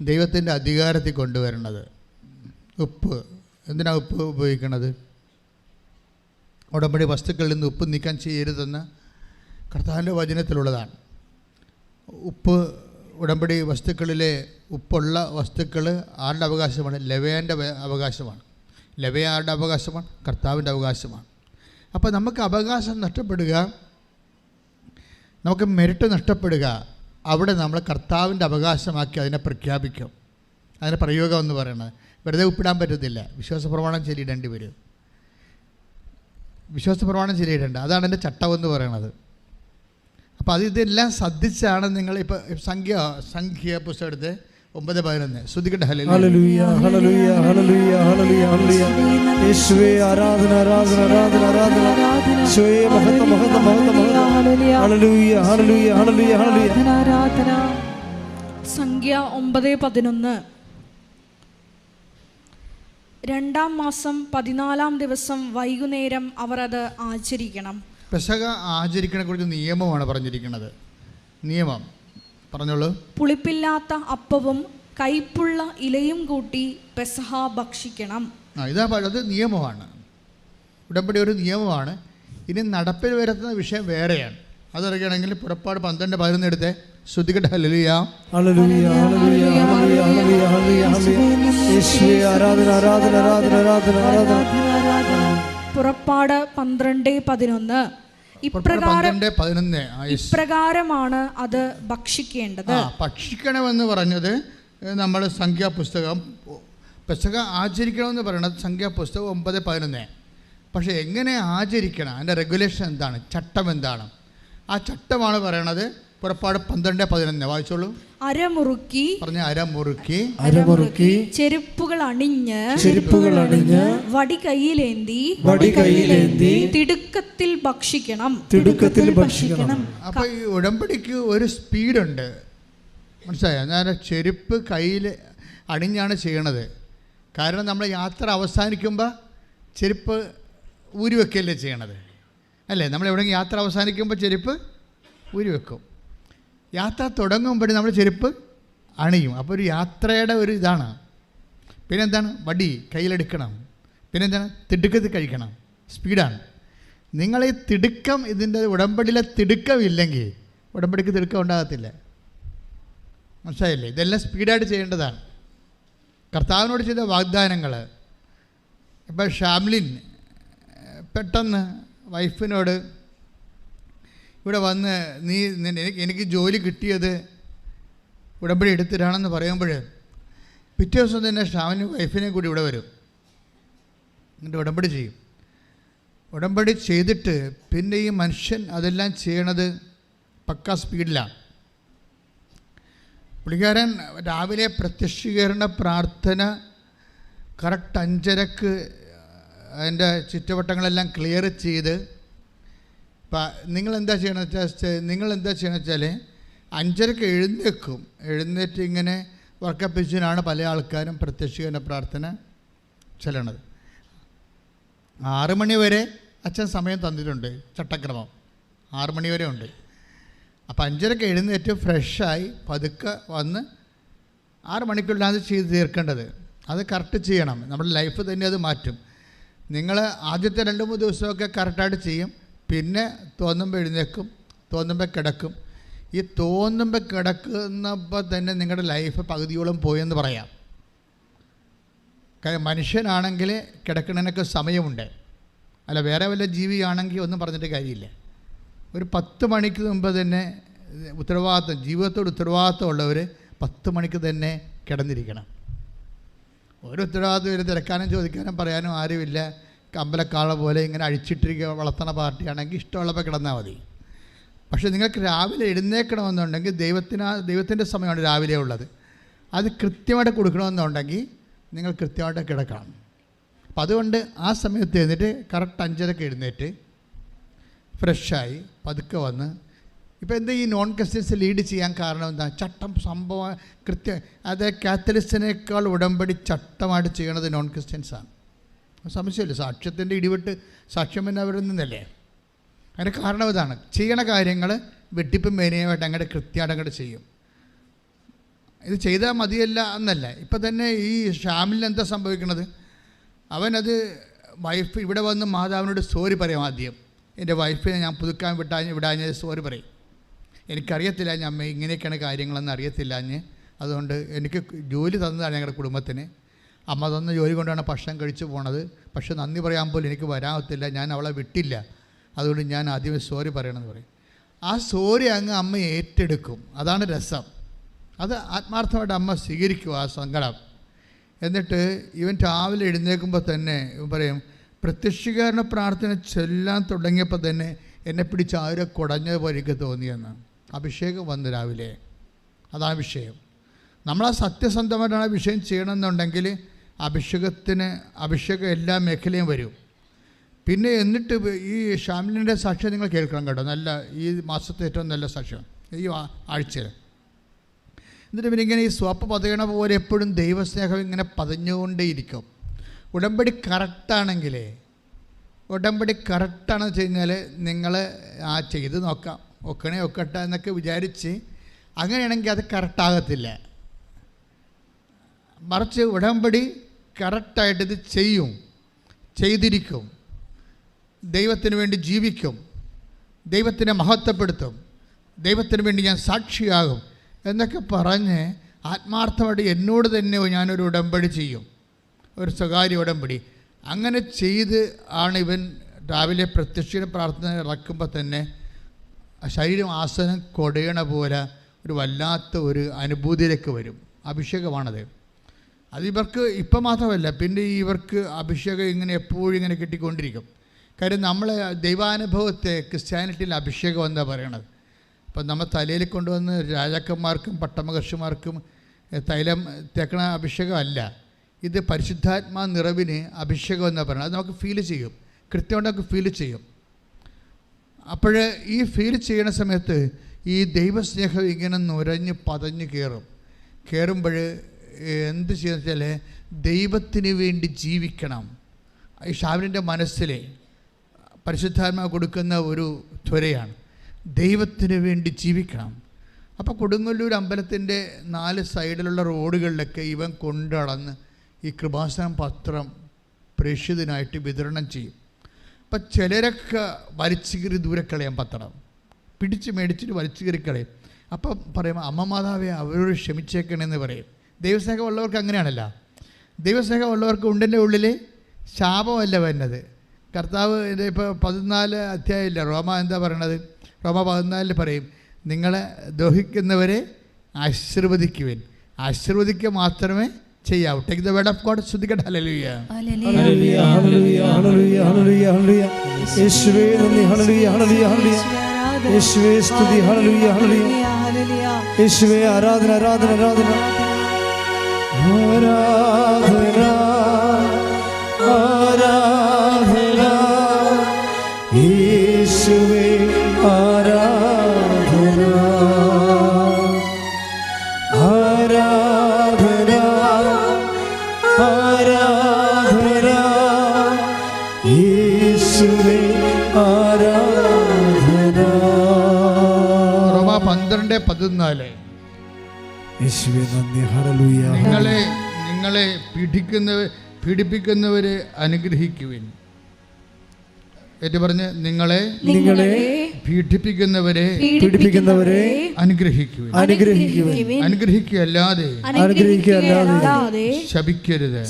ദൈവത്തിൻ്റെ അധികാരത്തിൽ കൊണ്ടുവരുന്നത്. ഉപ്പ് എന്തിനാണ് ഉപ്പ് ഉപയോഗിക്കുന്നത്? ഉടമ്പടി വസ്തുക്കളിൽ നിന്ന് ഉപ്പ് നീക്കം ചെയ്യരുതെന്ന് കർത്താവിൻ്റെ വചനത്തിലുള്ളതാണ്. ഉപ്പ് ഉടമ്പടി വസ്തുക്കളിലെ ഉപ്പുള്ള വസ്തുക്കൾ ആരുടെ അവകാശമാണ്? ലേവ്യൻ്റെ അവകാശമാണ്. ലേവ്യ ആരുടെ അവകാശമാണ്? കർത്താവിൻ്റെ അവകാശമാണ്. അപ്പോൾ നമുക്ക് അവകാശം നഷ്ടപ്പെടുക, നമുക്ക് മെരിട്ട് നഷ്ടപ്പെടുക, അവിടെ നമ്മൾ കർത്താവിൻ്റെ അവകാശമാക്കി അതിനെ പ്രഖ്യാപിക്കും. അതിൻ്റെ പ്രയോഗം എന്ന് പറയുന്നത് വെറുതെ ഉപ്പിടാൻ പറ്റത്തില്ല, വിശ്വാസ പ്രമാണം ചൊല്ലിയിടേണ്ടി വരും. വിശ്വാസ പ്രമാണം ചൊല്ലിയിടേണ്ട, അതാണ് എൻ്റെ ചട്ടമെന്ന് പറയുന്നത്. അപ്പോൾ ഇതെല്ലാം ശ്രദ്ധിച്ചാണ് നിങ്ങൾ ഇപ്പോൾ സംഖ്യ പുസ്തകം എടുത്ത് 9:11 ശ്രദ്ധിക്കട്ടെ. ഹല്ലേലൂയ ഹല്ലേലൂയ ഹല്ലേലൂയ ഹല്ലേലൂയ ഹല്ലേലൂയ. യേശുവേ ആരാധന ആരാധന ആരാധന ആരാധന. യേശുവേ മഹത്വം മഹത്വം മഹത്വം മഹത്വം. ഹല്ലേലൂയ ഹല്ലേലൂയ ഹല്ലേലൂയ ഹല്ലേലൂയ. സംഖ്യ 9:11. 2-ാം മാസം 14-ാം ദിവസം വൈകുന്നേരം അവർ അത് ആചരിക്കണം. പെസഹ ആചരിക്കണെ കുറിച്ച് നിയമമാണ് പറഞ്ഞിരിക്കുന്നത്. നിയമം പറഞ്ഞോളൂ. പുളിപ്പില്ലാത്ത അപ്പവും കൈപ്പുള്ള ഇലയും കൂട്ടി പെസഹ ഭക്ഷിക്കണം. അത് നിയമമാണ്. ഉടമ്പടി ഒരു നിയമമാണ്. ഇനി നടപ്പിൽ വരുത്തുന്ന വിഷയം വേറെയാണ്. അതറിയണമെങ്കിൽ പുറപ്പാട് 12:11 എടുത്ത് ശ്രദ്ധിക്കട്ടെ. ഹല്ലേലൂയ ഹല്ലേലൂയ ഹല്ലേലൂയ ഹല്ലേലൂയ ഹല്ലേലൂയ ഹല്ലേലൂയ. യേശുവേ ആരാധന ആരാധന ആരാധന ആരാധന ആരാധന. പുറപ്പാട് 12:11. ഇപ്രകാരമാണ് അത് ഭക്ഷിക്കേണ്ടത്. ഭക്ഷിക്കണമെന്ന് പറഞ്ഞത് നമ്മൾ സംഖ്യാപുസ്തകം, പെസഹ ആചരിക്കണമെന്ന് പറയുന്നത് സംഖ്യാപുസ്തകം 9:11. പക്ഷേ എങ്ങനെ ആചരിക്കണം, അതിൻ്റെ റെഗുലേഷൻ എന്താണ്, ചട്ടം എന്താണ്, ആ ചട്ടമാണ് പറയണത് പുറപ്പാട് 12:11. വായിച്ചോളൂ. അരമുറുക്കി പറഞ്ഞ അരമുറുക്കി അരമുറുക്കി ചെരുപ്പുകൾ അണിഞ്ഞ് വടി കയ്യിലേന്തി തിടുക്കത്തിൽ ഭക്ഷിക്കണം. അപ്പോൾ ഈ ഉടമ്പടിക്ക് ഒരു സ്പീഡുണ്ട്, മനസ്സിലായോ? ഞാൻ ചെരുപ്പ് കയ്യിൽ അണിഞ്ഞാണ് ചെയ്യണത്. കാരണം നമ്മൾ യാത്ര അവസാനിക്കുമ്പോൾ ചെരുപ്പ് ഊരി വെക്കുകയല്ലേ ചെയ്യണത്, അല്ലേ? നമ്മൾ എവിടെയെങ്കിലും യാത്ര അവസാനിക്കുമ്പോൾ ചെരുപ്പ് ഊരി വെക്കും. യാത്ര തുടങ്ങുമ്പോഴും നമ്മൾ ചെരുപ്പ് അണിയും. അപ്പോൾ ഒരു യാത്രയുടെ ഒരു ഇതാണ്. പിന്നെന്താണ്? വടി കയ്യിലെടുക്കണം. പിന്നെന്താണ്? തിടുക്കത്തിൽ കഴിക്കണം. സ്പീഡാണ്. നിങ്ങൾ ഈ തിടുക്കം, ഇതിൻ്റെ ഉടമ്പടിയിലെ തിടുക്കം ഇല്ലെങ്കിൽ ഉടമ്പടിക്ക് തിടുക്കം ഉണ്ടാകത്തില്ല. മനസ്സിലായില്ലേ? ഇതെല്ലാം സ്പീഡായിട്ട് ചെയ്യേണ്ടതാണ്. കർത്താവിനോട് ചെയ്ത വാഗ്ദാനങ്ങൾ. ഇപ്പോൾ ഷാംലിൻ പെട്ടെന്ന് വൈഫിനോട് ഇവിടെ വന്ന് എനിക്ക് ജോലി കിട്ടിയത് ഉടമ്പടി എടുത്തിട്ടാണെന്ന് പറയുമ്പോൾ പിറ്റേ ദിവസം തന്നെ ഷാമിന് വൈഫിനെ കൂടി ഇവിടെ വരും. എന്നിട്ട് ഉടമ്പടി ചെയ്യും. ഉടമ്പടി ചെയ്തിട്ട് പിന്നെ ഈ മനുഷ്യൻ അതെല്ലാം ചെയ്യണത് പക്കാ സ്പീഡിലാണ്. പുള്ളിക്കാരൻ രാവിലെ പ്രത്യക്ഷീകരണ പ്രാർത്ഥന കറക്റ്റ് 5:30 അതിൻ്റെ ചുറ്റുവട്ടങ്ങളെല്ലാം ക്ലിയർ ചെയ്ത്, നിങ്ങളെന്താ ചെയ്യണമെന്ന് വെച്ചാൽ 5:30 എഴുന്നേറ്റ് ഇങ്ങനെ വർക്കപ്പിച്ചിനാണ് പല ആൾക്കാരും പ്രത്യക്ഷീകരണ പ്രാർത്ഥന ചെല്ലണത്. 6 മണി വരെ അച്ഛൻ സമയം തന്നിട്ടുണ്ട്, ചട്ടക്രമം 6 മണി വരെ ഉണ്ട്. അപ്പോൾ 5:30 എഴുന്നേറ്റ് ഫ്രഷായി പതുക്കെ വന്ന് 6 മണിക്കുള്ളിൽ അത് ചെയ്ത് തീർക്കേണ്ടത്. അത് കറക്റ്റ് ചെയ്യണം. നമ്മുടെ ലൈഫ് തന്നെ അത് മാറ്റും. നിങ്ങൾ ആദ്യത്തെ 2-3 ദിവസമൊക്കെ കറക്റ്റായിട്ട് ചെയ്യും. പിന്നെ തോന്നുമ്പോൾ എഴുന്നേക്കും, തോന്നുമ്പോൾ കിടക്കും. ഈ തോന്നുമ്പോൾ കിടക്കുന്നപ്പോൾ തന്നെ നിങ്ങളുടെ ലൈഫ് പകുതിയോളം പോയെന്ന് പറയാം. മനുഷ്യനാണെങ്കിൽ കിടക്കുന്നതിനൊക്കെ സമയമുണ്ട്, അല്ല വേറെ വല്ല ജീവിയാണെങ്കിൽ ഒന്നും പറഞ്ഞിട്ട് കാര്യമില്ല. ഒരു 10 മണിക്ക് മുമ്പ് തന്നെ ജീവിതത്തോട് ഉത്തരവാദിത്വം ഉള്ളവർ 10 മണിക്ക് തന്നെ കിടന്നിരിക്കണം. ഒരു ഉത്തരവാദിത്വം വരെ തിരക്കാനും ചോദിക്കാനും പറയാനും ആരുമില്ല. അമ്പലക്കാള പോലെ ഇങ്ങനെ അഴിച്ചിട്ടിരിക്കുക വളർത്തണ പാർട്ടിയാണെങ്കിൽ ഇഷ്ടമുള്ളപ്പോൾ കിടന്നാൽ മതി. പക്ഷേ നിങ്ങൾക്ക് രാവിലെ എഴുന്നേൽക്കണമെന്നുണ്ടെങ്കിൽ ദൈവത്തിൻ്റെ സമയമാണ് രാവിലെ ഉള്ളത്. അത് കൃത്യമായിട്ട് കൊടുക്കണമെന്നുണ്ടെങ്കിൽ നിങ്ങൾ കൃത്യമായിട്ട് കിടക്കണം. അപ്പം അതുകൊണ്ട് ആ സമയത്ത് എഴുന്നേറ്റ് കറക്റ്റ് 5:30 എഴുന്നേറ്റ് ഫ്രഷായി പതുക്കെ വന്ന്, ഇപ്പോൾ എന്താ ഈ നോൺ ക്രിസ്ത്യൻസ് ലീഡ് ചെയ്യാൻ കാരണം എന്താ? ചട്ടം സംഭവം കൃത്യം. അത് കാത്തലിക്സിനേക്കാൾ ഉടമ്പടി ചട്ടമായിട്ട് ചെയ്യണത് നോൺ ക്രിസ്ത്യൻസാണ്. സംശയമില്ല. സാക്ഷ്യത്തിൻ്റെ ഇടിവിട്ട് സാക്ഷ്യം പിന്നെ അവരിൽ നിന്നല്ലേ. അതിന് കാരണം ഇതാണ്, ചെയ്യണ കാര്യങ്ങൾ വെട്ടിപ്പും മേനയുമായിട്ട് അങ്ങോട്ട് കൃത്യമായിട്ട് അങ്ങോട്ട് ചെയ്യും. ഇത് ചെയ്താൽ മതിയല്ല എന്നല്ല. ഇപ്പം തന്നെ ഈ ഷാമിലിന് എന്താ സംഭവിക്കണത്? അവനത് വൈഫ് ഇവിടെ വന്ന് മാതാവിനോട് സോറി പറയാം. ആദ്യം എൻ്റെ വൈഫിനെ ഞാൻ പുതുക്കാൻ വിടാഞ്ഞ് സോറി പറയും. എനിക്കറിയത്തില്ല അമ്മ ഇങ്ങനെയൊക്കെയാണ് കാര്യങ്ങളെന്ന് അറിയത്തില്ല. അതുകൊണ്ട് എനിക്ക് ജോലി തന്നതാണ് ഞങ്ങളുടെ കുടുംബത്തിന്. അമ്മ തന്ന ജോലി കൊണ്ടാണ് ഭക്ഷണം കഴിച്ചു പോണത്. പക്ഷെ നന്ദി പറയാൻ പോലും എനിക്ക് വരാത്തില്ല, ഞാൻ അവളെ വിട്ടില്ല, അതുകൊണ്ട് ഞാൻ ആദ്യമേ സോറി പറയണമെന്ന് പറയും. ആ സോറി അങ്ങ് അമ്മ ഏറ്റെടുക്കും. അതാണ് രസം. അത് ആത്മാർത്ഥമായിട്ട് അമ്മ സ്വീകരിക്കും ആ സങ്കടം. എന്നിട്ട് ഇവൻ രാവിലെ എഴുന്നേൽക്കുമ്പോൾ തന്നെ ഇവൻ പറയും, പ്രത്യക്ഷീകരണ പ്രാർത്ഥന ചൊല്ലാൻ തുടങ്ങിയപ്പോൾ തന്നെ എന്നെ പിടിച്ച് ആരോ കുടഞ്ഞതുപോലെ എനിക്ക് തോന്നിയെന്ന്. അഭിഷേകം വന്ന് രാവിലെ, അതാണ് വിഷയം. നമ്മളാ സത്യസന്ധമായിട്ടാണ് വിഷയം ചെയ്യണമെന്നുണ്ടെങ്കിൽ അഭിഷേകം എല്ലാ മേഖലയും വരും. പിന്നെ എന്നിട്ട് ഈ ഷാമിലിൻ്റെ സാക്ഷ്യം നിങ്ങൾ കേൾക്കണം കേട്ടോ. നല്ല ഈ മാസത്തെ ഏറ്റവും നല്ല സാക്ഷ്യം ഈ ആഴ്ചയിൽ. എന്നിട്ട് പിന്നെ ഇങ്ങനെ ഈ സ്വപ്പ് പതയണ പോലെ എപ്പോഴും ദൈവസ്നേഹം ഇങ്ങനെ പതഞ്ഞുകൊണ്ടേയിരിക്കും. ഉടമ്പടി കറക്റ്റാണെങ്കിലേ, ഉടമ്പടി കറക്റ്റാണെന്ന് വെച്ച് കഴിഞ്ഞാൽ നിങ്ങൾ ചെയ്ത് നോക്കാം, ഒക്കട്ടെ എന്നൊക്കെ വിചാരിച്ച് അങ്ങനെയാണെങ്കിൽ അത് കറക്റ്റാകത്തില്ല. മറിച്ച് ഉടമ്പടി കറക്റ്റായിട്ട് ഇത് ചെയ്തിരിക്കും. ദൈവത്തിന് വേണ്ടി ജീവിക്കും, ദൈവത്തിനെ മഹത്വപ്പെടുത്തും, ദൈവത്തിന് വേണ്ടി ഞാൻ സാക്ഷിയാകും എന്നൊക്കെ പറഞ്ഞ് ആത്മാർത്ഥമായിട്ട് എന്നോട് തന്നെ ഞാനൊരു ഉടമ്പടി ചെയ്യും, ഒരു സ്വകാര്യ ഉടമ്പടി. അങ്ങനെ ചെയ്ത് ആണ് ഇവൻ രാവിലെ പ്രത്യക്ഷ പ്രാർത്ഥന ഇറക്കുമ്പോൾ തന്നെ ശരീരം ആസനം കൊടയണ പോലെ ഒരു വല്ലാത്ത ഒരു അനുഭൂതിയിലേക്ക് വരും. അഭിഷേകമാണത്. അതിവർക്ക് ഇപ്പം മാത്രമല്ല, പിന്നെ ഇവർക്ക് അഭിഷേകം ഇങ്ങനെ എപ്പോഴും ഇങ്ങനെ കിട്ടിക്കൊണ്ടിരിക്കും. കാര്യം നമ്മളെ ദൈവാനുഭവത്തെ ക്രിസ്ത്യാനിറ്റിയിൽ അഭിഷേകം എന്താ പറയണത്. അപ്പം നമ്മൾ തലയിൽ കൊണ്ടുവന്ന് രാജാക്കന്മാർക്കും പട്ടമഹർഷിമാർക്കും തൈലം തേക്കണ അഭിഷേകമല്ല ഇത്. പരിശുദ്ധാത്മാ നിറവിന് അഭിഷേകം എന്നാണ് പറയുന്നത്. അത് നമുക്ക് ഫീൽ ചെയ്യും, കൃത്യമായിട്ട് നമുക്ക് ഫീൽ ചെയ്യും. അപ്പോൾ ഈ ഫീൽ ചെയ്യണ സമയത്ത് ഈ ദൈവസ്നേഹം ഇങ്ങനെ നുരഞ്ഞ് പതഞ്ഞ് കയറുമ്പോൾ എന്ത് ചെയ്യുന്ന വെച്ചാൽ ദൈവത്തിന് വേണ്ടി ജീവിക്കണം. ഈ ഷാവിലിൻ്റെ മനസ്സിലെ പരിശുദ്ധാത്മാവ് കൊടുക്കുന്ന ഒരു ത്വരയാണ്, ദൈവത്തിന് വേണ്ടി ജീവിക്കണം. അപ്പോൾ കൊടുങ്ങല്ലൂർ അമ്പലത്തിൻ്റെ 4 സൈഡിലുള്ള റോഡുകളിലൊക്കെ ഇവൻ കൊണ്ടളന്ന് ഈ കൃപാസനം പത്രം പ്രേക്ഷിതനായിട്ട് വിതരണം ചെയ്യും. അപ്പം ചിലരൊക്കെ വലിച്ചു കീറി ദൂരെ കളയാം, പത്രം മേടിച്ചിട്ട് വലിച്ചു കീറി കളയും. അപ്പം പറയും, അമ്മ മാതാവേ അവരോട് ക്ഷമിച്ചേക്കണമെന്ന് പറയും. ദൈവസ്നേഹമുള്ളവർക്ക് അങ്ങനെയാണല്ലോ. ദൈവസ്നേഹമുള്ളവർക്ക് ഉണ്ടിൻ്റെ ഉള്ളിൽ ശാപമല്ല വരുന്നത്. കർത്താവ് ഇപ്പോൾ 14 അധ്യായമില്ല റോമ എന്താ പറയണത്? റോമ 14 പറയും, നിങ്ങളെ ദ്രോഹിക്കുന്നവരെ ആശീർവദിക്കുവിൻ, ആശീർവദിക്കുക മാത്രമേ ചെയ്യാവൂ. Take the word of God. ശ്രദ്ധിക്കട്ടെ. ഹല്ലേലൂയ ഹല്ലേലൂയ ഹല്ലേലൂയ ഹല്ലേലൂയ ഹല്ലേലൂയ ഹല്ലേലൂയ. യേശുവേ നന്ദി. ഹല്ലേലൂയ ഹല്ലേലൂയ ഹല്ലേലൂയ. യേശുവേ സ്തുതി. ഹല്ലേലൂയ ഹല്ലേലൂയ ഹല്ലേലൂയ. യേശുവേ ആരാധന ആരാധന ആരാധന ആരാധന ആരാധന. യേശുവേ ആരാധന ആരാധന ആരാധന. യേശുവേ ആരാധന. റോമ 12:14. യേശുവേ നന്ദി. ഹല്ലേലൂയ. നിങ്ങളെ പീഡിപ്പിക്കുന്നവരെ അനുഗ്രഹിക്കുവിൻ. ഏറ്റു പറഞ്ഞ്, നിങ്ങളെ പീഡിപ്പിക്കുന്നവരെ അനുഗ്രഹിക്കുവിൻ. അനുഗ്രഹിക്കുകയല്ലാതെ ശപിക്കരുത്.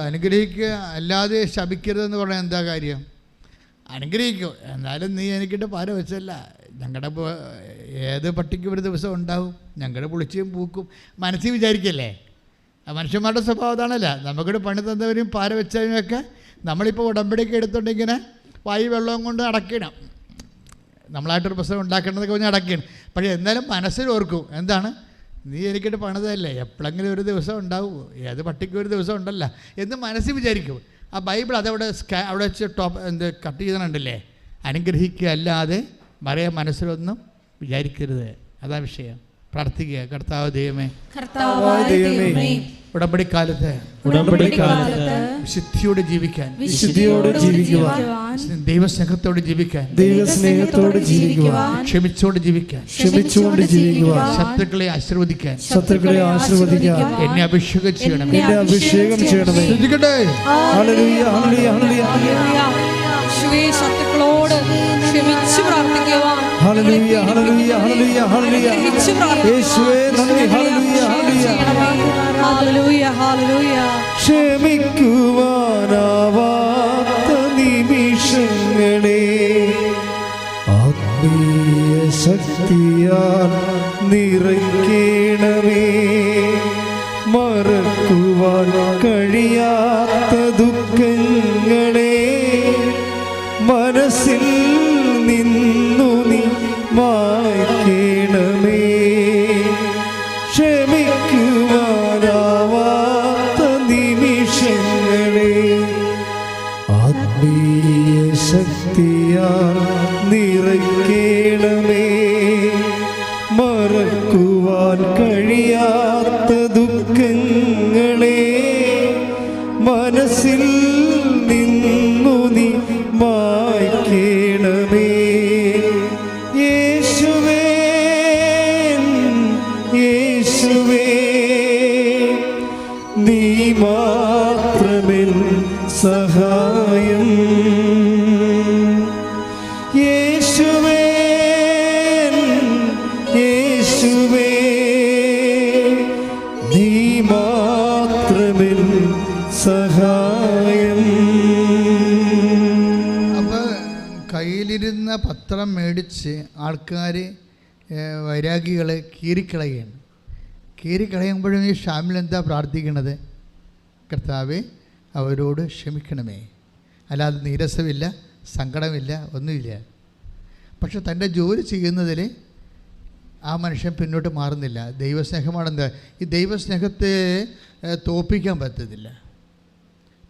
അനുഗ്രഹിക്കുക അല്ലാതെ ശപിക്കരുതെന്ന് പറഞ്ഞാൽ എന്താ കാര്യം? അനുഗ്രഹിക്കും, എന്നാലും നീ എനിക്കിട്ട് പാര വെച്ചല്ല. ഞങ്ങളുടെ ഏത് പട്ടിക്കും ഒരു ദിവസം ഉണ്ടാവും, ഞങ്ങളുടെ പുളിച്ചും പൂക്കും മനസ്സിൽ വിചാരിക്കല്ലേ. മനുഷ്യന്മാരുടെ സ്വഭാവം അതാണല്ല. നമുക്കിവിടെ പണി തന്നവരും പാര വെച്ചവരുമൊക്കെ നമ്മളിപ്പോൾ ഉടമ്പടിയൊക്കെ എടുത്തുകൊണ്ടിങ്ങനെ വായു വെള്ളവും കൊണ്ട് അടക്കണം. നമ്മളായിട്ടൊരു പ്രശ്നം ഉണ്ടാക്കേണ്ടതൊക്കെ പറഞ്ഞാൽ അടക്കണം. പക്ഷേ എന്നാലും മനസ്സിൽ ഓർക്കും, എന്താണ് നീ എനിക്കിട്ട് പണിതല്ലേ, എപ്പോഴെങ്കിലും ഒരു ദിവസം ഉണ്ടാവും, ഏത് പട്ടിക്കും ഒരു ദിവസം ഉണ്ടല്ലോ എന്ന് മനസ്സിൽ വിചാരിക്കും. ആ ബൈബിൾ അതവിടെ അവിടെ വെച്ച് കട്ട് ചെയ്തിട്ടുണ്ടല്ലേ, അനുഗ്രഹിക്കുക അല്ലാതെ മറിയ മനസ്സിലൊന്നും വിചാരിക്കരുത്. അതാ വിഷയം. പ്രാർത്ഥിക്കുക, കർത്താവ് ദൈവമേ, ഉടമ്പടിക്കാലത്ത് വിശുദ്ധിയോട് ജീവിക്കാൻ, ദൈവസ്നേഹത്തോട് ജീവിക്കാൻ, ക്ഷമിച്ചോട് ജീവിക്കാൻ, ശത്രുക്കളെ ആശീർവദിക്കാൻ, എന്നെ അഭിഷേകം ചെയ്യണമേ. ശത്രുക്കളോട് ക്ഷമിച്ചു പ്രാർത്ഥിക്കുവാൻ, ക്ഷമിക്കുവാനാവാത്ത നിമിഷങ്ങളെ ആത്മീയ ശക്തിയാൽ നിറയ്ക്കണമേ. മറക്കുവാൻ കഴിയാത്ത ദുഃഖങ്ങളെ മനസ്സിൽ നിന്നു നീ മായ്ക്കണമേ. ക്ഷമിക്കുവാനാവാത്ത നിമിഷങ്ങളെ ആത്മീയ ശക്തിയാൽ നിറയ്ക്കണമേ. മറക്കുവാൻ കഴിയാത്ത ദുഃഖങ്ങളെ മനസ്സിൽ നിന്നു നീ മായ്ക്കണമേ. യേശുവേ, യേശുവേ, നീ മാത്രമെൻ സഹായം. യേശുവേ, യേശുവേ, നീ മാത്രമെൻ സഹായം. അപ്പോൾ കയ്യിലിരുന്ന പത്രം മേടിച്ച് ആൾക്കാർ വൈരാഗികൾ കീറിക്കളയുകയാണ്. കീറിക്കളയുമ്പോഴും ഈ ഷാമിൽ എന്താ പ്രാർത്ഥിക്കണത്? കർത്താവേ, അവരോട് ക്ഷമിക്കണമേ. അല്ലാതെ നീരസമില്ല, സങ്കടമില്ല, ഒന്നുമില്ല. പക്ഷെ തൻ്റെ ജോലി ചെയ്യുന്നതിൽ ആ മനുഷ്യൻ പിന്നോട്ട് മാറുന്നില്ല. ദൈവസ്നേഹമാണെന്താ, ഈ ദൈവസ്നേഹത്തെ തോൽപ്പിക്കാൻ പറ്റത്തില്ല.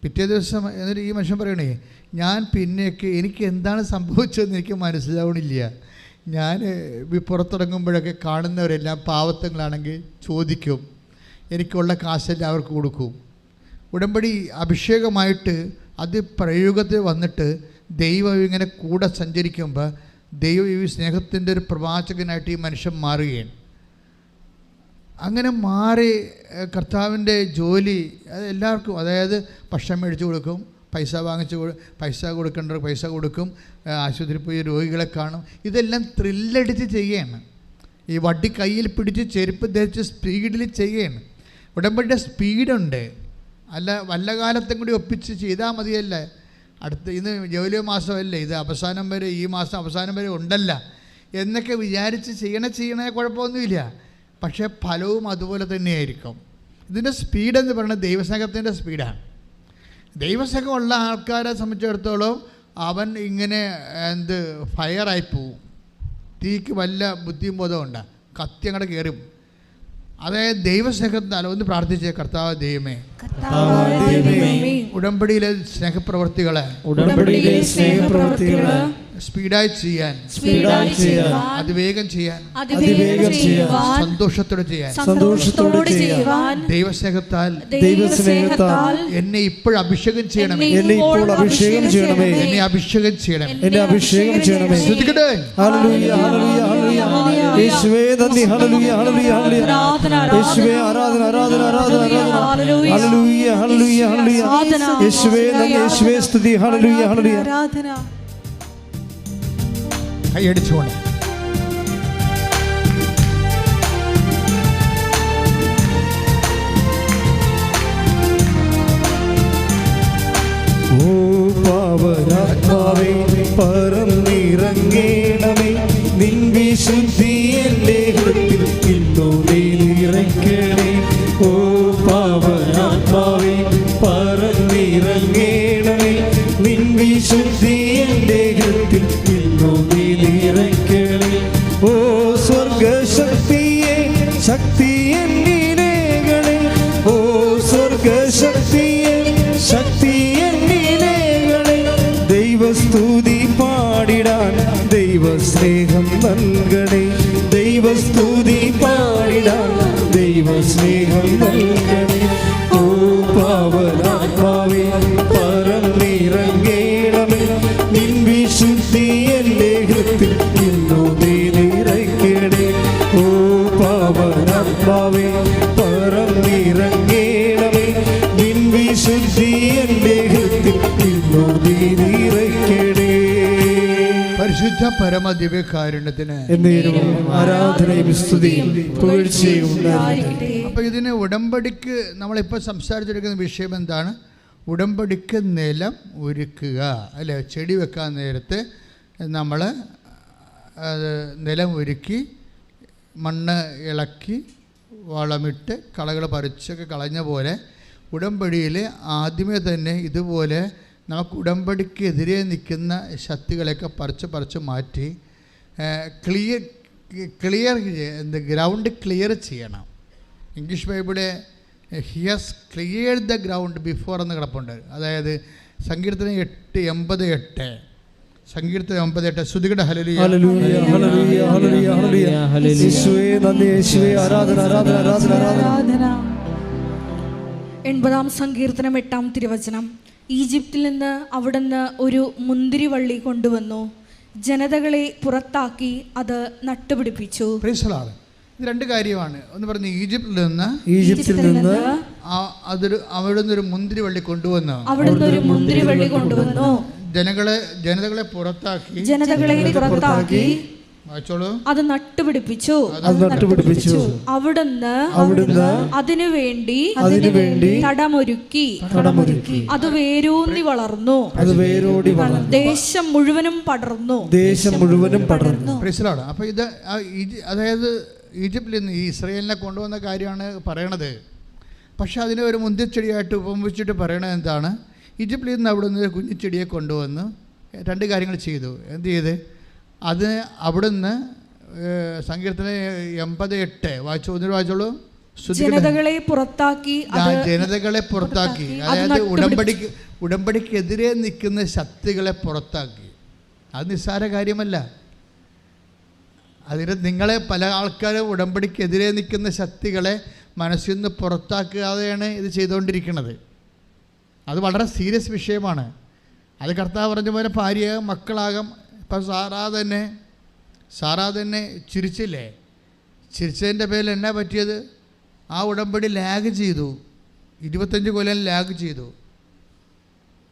പിറ്റേ ദിവസം എന്നിട്ട് ഈ മനുഷ്യൻ പറയണേ, ഞാൻ പിന്നെയൊക്കെ എനിക്ക് എന്താണ് സംഭവിച്ചതെന്ന് എനിക്ക് മനസ്സിലാവണില്ല. ഞാൻ പുറത്തിറങ്ങുമ്പോഴൊക്കെ കാണുന്നവരെല്ലാം പാവത്തങ്ങളാണെങ്കിൽ ചോദിക്കും, എനിക്കുള്ള കാശെല്ലാം അവർക്ക് കൊടുക്കും. ഉടമ്പടി അഭിഷേകമായിട്ട് അത് പ്രയോഗത്തിൽ വന്നിട്ട് ദൈവം ഇങ്ങനെ കൂടെ സഞ്ചരിക്കുമ്പോൾ ദൈവം ഈ സ്നേഹത്തിൻ്റെ ഒരു പ്രവാചകനായിട്ട് ഈ മനുഷ്യൻ മാറുകയാണ്. അങ്ങനെ മാറി കർത്താവിൻ്റെ ജോലി അത് എല്ലാവർക്കും, അതായത് ഭക്ഷണം മേടിച്ച് കൊടുക്കും, പൈസ പൈസ കൊടുക്കേണ്ടവർ പൈസ കൊടുക്കും, ആശുപത്രിയിൽ പോയി രോഗികളെ കാണും. ഇതെല്ലാം ത്രില്ലടിച്ച് ചെയ്യുകയാണ്. ഈ വടി കയ്യിൽ പിടിച്ച് ചെരുപ്പ് ധരിച്ച് സ്പീഡിൽ ചെയ്യുകയാണ്. ഉടമ്പടിയുടെ സ്പീഡുണ്ട്. അല്ല വല്ല കാലത്തും കൂടി ഒപ്പിച്ച് ചെയ്താൽ മതിയല്ല. അടുത്ത ഇന്ന് ജോലി മാസമല്ലേ, ഇത് അവസാനം വരെ, ഈ മാസം അവസാനം വരെ ഉണ്ടല്ല എന്നൊക്കെ വിചാരിച്ച് ചെയ്യണേ കുഴപ്പമൊന്നുമില്ല. പക്ഷേ ഫലവും അതുപോലെ തന്നെയായിരിക്കും. ഇതിൻ്റെ സ്പീഡെന്ന് പറയുന്നത് ദൈവസ്നേഹത്തിൻ്റെ സ്പീഡാണ്. ദൈവസ്നേഹമുള്ള ആൾക്കാരെ സംബന്ധിച്ചിടത്തോളം അവൻ ഇങ്ങനെ ഫയറായി പോവും. തീക്ക് വല്ല ബുദ്ധിയും ബോധവും ഉണ്ട്, കത്തി അങ്ങോട്ട് കയറും. അതായത് ദൈവസ്നേഹത്താൽ ഒന്ന് പ്രാർത്ഥിച്ചേ, കർത്താവ് ദൈവമേ, ഉടമ്പടിയിലെ സ്നേഹപ്രവർത്തികളെ സ്പീഡായി ചെയ്യാൻ, അതിവേഗം ചെയ്യാൻ, സന്തോഷത്തോടെ ചെയ്യാൻ ദൈവസ്നേഹത്താൽ എന്നെ ഇപ്പോൾ അഭിഷേകം ചെയ്യണമേ. എന്നെ അഭിഷേകം ചെയ്യണമേ. ശ്രദ്ധിക്കട്ടെ. യേശുവേ നന്ദി. ഹല്ലേലൂയ, ഹല്ലേലൂയ, ഹല്ലേലൂയ. യേശുവേ ആരാധന, ആരാധന, ആരാധന, ആരാധന. ഹല്ലേലൂയ, ഹല്ലേലൂയ, ഹല്ലേലൂയ. യേശുവേ നന്ദി, യേശുവേ സ്തുതി. ഹല്ലേലൂയ, ഹല്ലേലൂയ. കൈയടിച്ചുകൊണ്ട് ഓ പാവനാത്മാവേ, പറന്നിറങ്ങേണമേ. നിൻ വിശുദ്ധി എൻ്റെ ഹൃത്തിൽ ഇന്നു നീ നിറയ്ക്കണേ. ഓ പാവനാത്മാവേ, പറന്നിറങ്ങേണമേ. നിൻ വിശുദ്ധി എൻ്റെ ഹൃത്തിൽ ഇന്നു നീ നിറയ്ക്കണേ. ഓ സ്വർഗശക്തിയെ, ശക്തി എന്നിലേകളെ ഓ സ്വർഗശക്തിയെ ശക്തി എന്നിലേകളെ ദൈവസ്തുതി പാടിടാൻ ദൈവസ്നേഹം നൽകണേ ദൈവസ്തുതി പാടിടാൻ ദൈവസ്നേഹം നൽകണേ ഓ പാവനാത്മാവേ പറന്നിറങ്ങേണമേ നിൻ വിശുദ്ധി എൻ്റെ ഹൃത്തിൽ ഇന്നു നീ നിറയ്ക്കണേ ഓ പാവനാത്മാവേ പറന്നിറങ്ങേണമേ നിൻ വിശുദ്ധി എൻ്റെ ഹൃത്തിൽ ഇന്നു നീ നിറയ്ക്കണേ. പരിശുദ്ധ പരമദിവ്യകാരുണ്യത്തിന് ആരാധനയും സ്തുതിയും പുകഴ്ചയും ഉണ്ടായിരിക്കട്ടെ. അപ്പോൾ ഇതിന് ഉടമ്പടിക്ക് നമ്മളിപ്പോൾ സംസാരിച്ചെടുക്കുന്ന വിഷയം എന്താണ്? ഉടമ്പടിക്ക് നിലം ഒരുക്കുക അല്ലേ. ചെടി വെക്കാൻ നേരത്ത് നമ്മൾ നിലം ഒരുക്കി മണ്ണ് ഇളക്കി വളമിട്ട് കളകൾ പറിച്ചൊക്കെ കളഞ്ഞ പോലെ ഉടമ്പടിയിൽ ആദ്യമേ തന്നെ ഇതുപോലെ നമുക്ക് ഉടമ്പടിക്കെതിരെ നിൽക്കുന്ന ശക്തികളെയൊക്കെ പറിച്ച് മാറ്റി ക്ലിയർ ഗ്രൗണ്ട് ക്ലിയർ ചെയ്യണം. ഇംഗ്ലീഷ് ബൈബിളെ he has clear the ground before എന്ന് കിടപ്പുണ്ട്. അതായത് സങ്കീർത്തനം 8:88 സങ്കീർത്തനം 8:8 ശ്രുതികട ഹല്ലേലൂയ ഹല്ലേലൂയ ഹല്ലേലൂയ ഹല്ലേലൂയ ഹല്ലേലൂയ യേശുവേ നന്ദി യേശുവേ ആരാധന ആരാധന ആരാധന ആരാധന. 80-ാം സങ്കീർത്തനം 8-ാം തിരുവചനം. ഈജിപ്തിൽ നിന്ന് അവിടുന്ന് ഒരു മുന്തിരിവള്ളി കൊണ്ടുവന്നു, ജനതകളെ പുറത്താക്കി അത് നട്ടുപിടിപ്പിച്ചു. ഇത് രണ്ട് കാര്യമാണ്. ഒന്ന് പറഞ്ഞ് ഈജിപ്തിൽ നിന്ന് അവിടുന്ന് ഒരു മുന്തിരിവള്ളി കൊണ്ടുവന്നു, ജനതകളെ പുറത്താക്കി അത് നട്ടുപിടിപ്പിച്ചു. അവിടുന്ന് അതിനുവേണ്ടി തടമൊരുക്കി അത് വേരൂന്നി വളർന്നു, ദേശം മുഴുവനും പടർന്നു. അപ്പോൾ ഇത് അതായത് ഈജിപ്തിൽ നിന്ന് ഇസ്രായേലിനെ കൊണ്ടുവന്ന കാര്യമാണ് പറയണത്. പക്ഷെ അതിനെ ഒരു മുന്തിരിച്ചെടിയായിട്ട് ഉപമിച്ചിട്ട് പറയണത് എന്താണ്? ഈജിപ്തിൽ നിന്ന് അവിടെ നിന്ന് കുഞ്ഞിച്ചെടിയെ കൊണ്ടുവന്ന് രണ്ട് കാര്യങ്ങൾ ചെയ്തു. എന്ത് ചെയ്ത്? അത് അവിടുന്ന് സങ്കീർത്തനം 80:8 വായിച്ചോളൂ. ജനതകളെ പുറത്താക്കി. അതായത് ഉടമ്പടിക്കെതിരെ നിൽക്കുന്ന ശക്തികളെ പുറത്താക്കി. അത് നിസ്സാര കാര്യമല്ല. അതിന് നിങ്ങളെ പല ആൾക്കാരും ഉടമ്പടിക്കെതിരെ നിൽക്കുന്ന ശക്തികളെ മനസ്സിൽ നിന്ന് പുറത്താക്കാതെയാണ് ഇത് ചെയ്തുകൊണ്ടിരിക്കുന്നത്. അത് വളരെ സീരിയസ് വിഷയമാണ്. അത് കർത്താവ് പറഞ്ഞ പോലെ ഭാര്യയാകും മക്കളാകും. ഇപ്പം സാറാ തന്നെ ചിരിച്ചില്ലേ? ചിരിച്ചതിൻ്റെ പേരിൽ എന്നാ പറ്റിയത്? ആ ഉടമ്പടി ലാഗ് ചെയ്തു. 25 കൊല്ലം ലാഗ് ചെയ്തു.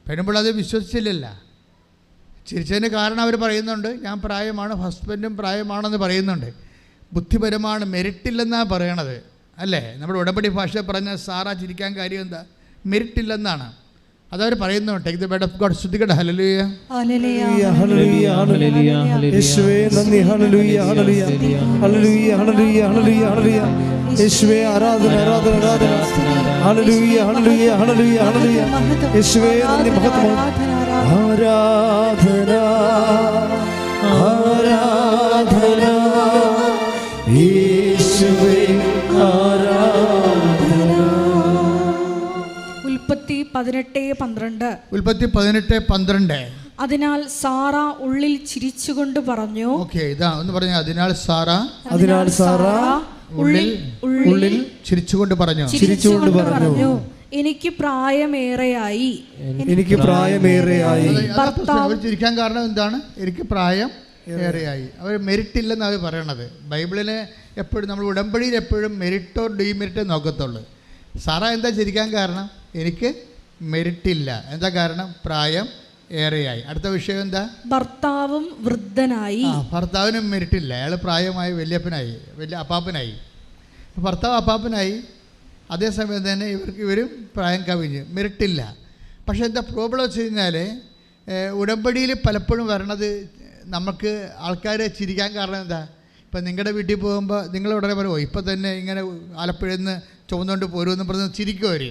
പെണ്ണുമ്പോൾ അത് വിശ്വസിച്ചില്ലല്ല. ചിരിച്ചതിന് കാരണം അവർ പറയുന്നുണ്ട്, ഞാൻ പ്രായമാണ്, ഹസ്ബൻഡും പ്രായമാണെന്ന് പറയുന്നുണ്ട്. ബുദ്ധിപരമാണ്, മെരിറ്റില്ലെന്നാണ് പറയണത് അല്ലേ? നമ്മുടെ ഉടമ്പടി ഭാഷ പറഞ്ഞ സാറാ ചിരിക്കാൻ കാര്യം എന്താ? മെരിറ്റില്ലെന്നാണ് അതവർ പറയുന്നുണ്ട്. Take the word of God. ശ്രുതികട ഹല്ലേലൂയ ഹല്ലേലൂയ ഹല്ലേലൂയ ഹല്ലേലൂയ യേശുവേ നന്ദി ഹല്ലേലൂയ ഹല്ലേലൂയ ഹല്ലേലൂയ ഹല്ലേലൂയ ഹല്ലേലൂയ ഹല്ലേലൂയ യേശുവേ ആരാധന ആരാധന ആരാധന ഹല്ലേലൂയ ഹല്ലേലൂയ ഹല്ലേലൂയ ഹല്ലേലൂയ യേശുവേ നന്ദി മഹത്വം ആരാധന ആരാധന യേശുവേ ആരാധന. ഉൽപ്പത്തി 18:12. ഉൽപ്പത്തി 18:12. അതിനാൽ സാറ ഉള്ളിൽ ചിരിച്ചുകൊണ്ട് പറഞ്ഞു. ഓക്കേ, ഇതാ ഒന്ന് പറഞ്ഞു. അതിനാൽ സാറ ഉള്ളിൽ ചിരിച്ചുകൊണ്ട് പറഞ്ഞു. എനിക്ക് പ്രായമേറെയായി. അവർ ചിരിക്കാൻ കാരണം എന്താണ്? എനിക്ക് പ്രായം ഏറെയായി. അവർ മെരിറ്റ് ഇല്ലെന്ന് അവർ പറയണത്. ബൈബിളിനെ എപ്പോഴും നമ്മൾ ഉടമ്പടിയിൽ എപ്പോഴും മെരിറ്റോ ഡീമെരിറ്റോ നോക്കത്തുള്ളൂ. സാറ എന്താ ചിരിക്കാൻ കാരണം? എനിക്ക് മെരിറ്റില്ല. എന്താ കാരണം? പ്രായം ഏറെയായി. അടുത്ത വിഷയം എന്താ? ഭർത്താവും വൃദ്ധനായി. ഭർത്താവിനും മെരിറ്റില്ല. അയാൾ പ്രായമായി വലിയ അപ്പാപ്പനായി. ഭർത്താവ് അപ്പാപ്പനായി, അതേസമയം തന്നെ ഇവരും പ്രായം കവിഞ്ഞ്, മെരിറ്റില്ല. പക്ഷേ എന്താ പ്രോബ്ലം വെച്ച് കഴിഞ്ഞാൽ ഉടമ്പടിയിൽ പലപ്പോഴും വരണത് നമുക്ക് ആൾക്കാരെ ചിരിക്കാൻ കാരണം എന്താ? ഇപ്പം നിങ്ങളുടെ വീട്ടിൽ പോകുമ്പോൾ നിങ്ങൾ ഉടനെ പറയുമോ ഇപ്പം തന്നെ ഇങ്ങനെ ആലപ്പുഴയിൽ നിന്ന് ചുമന്നുകൊണ്ട് പോരുമെന്ന് പറഞ്ഞ് ചിരിക്കും അവർ.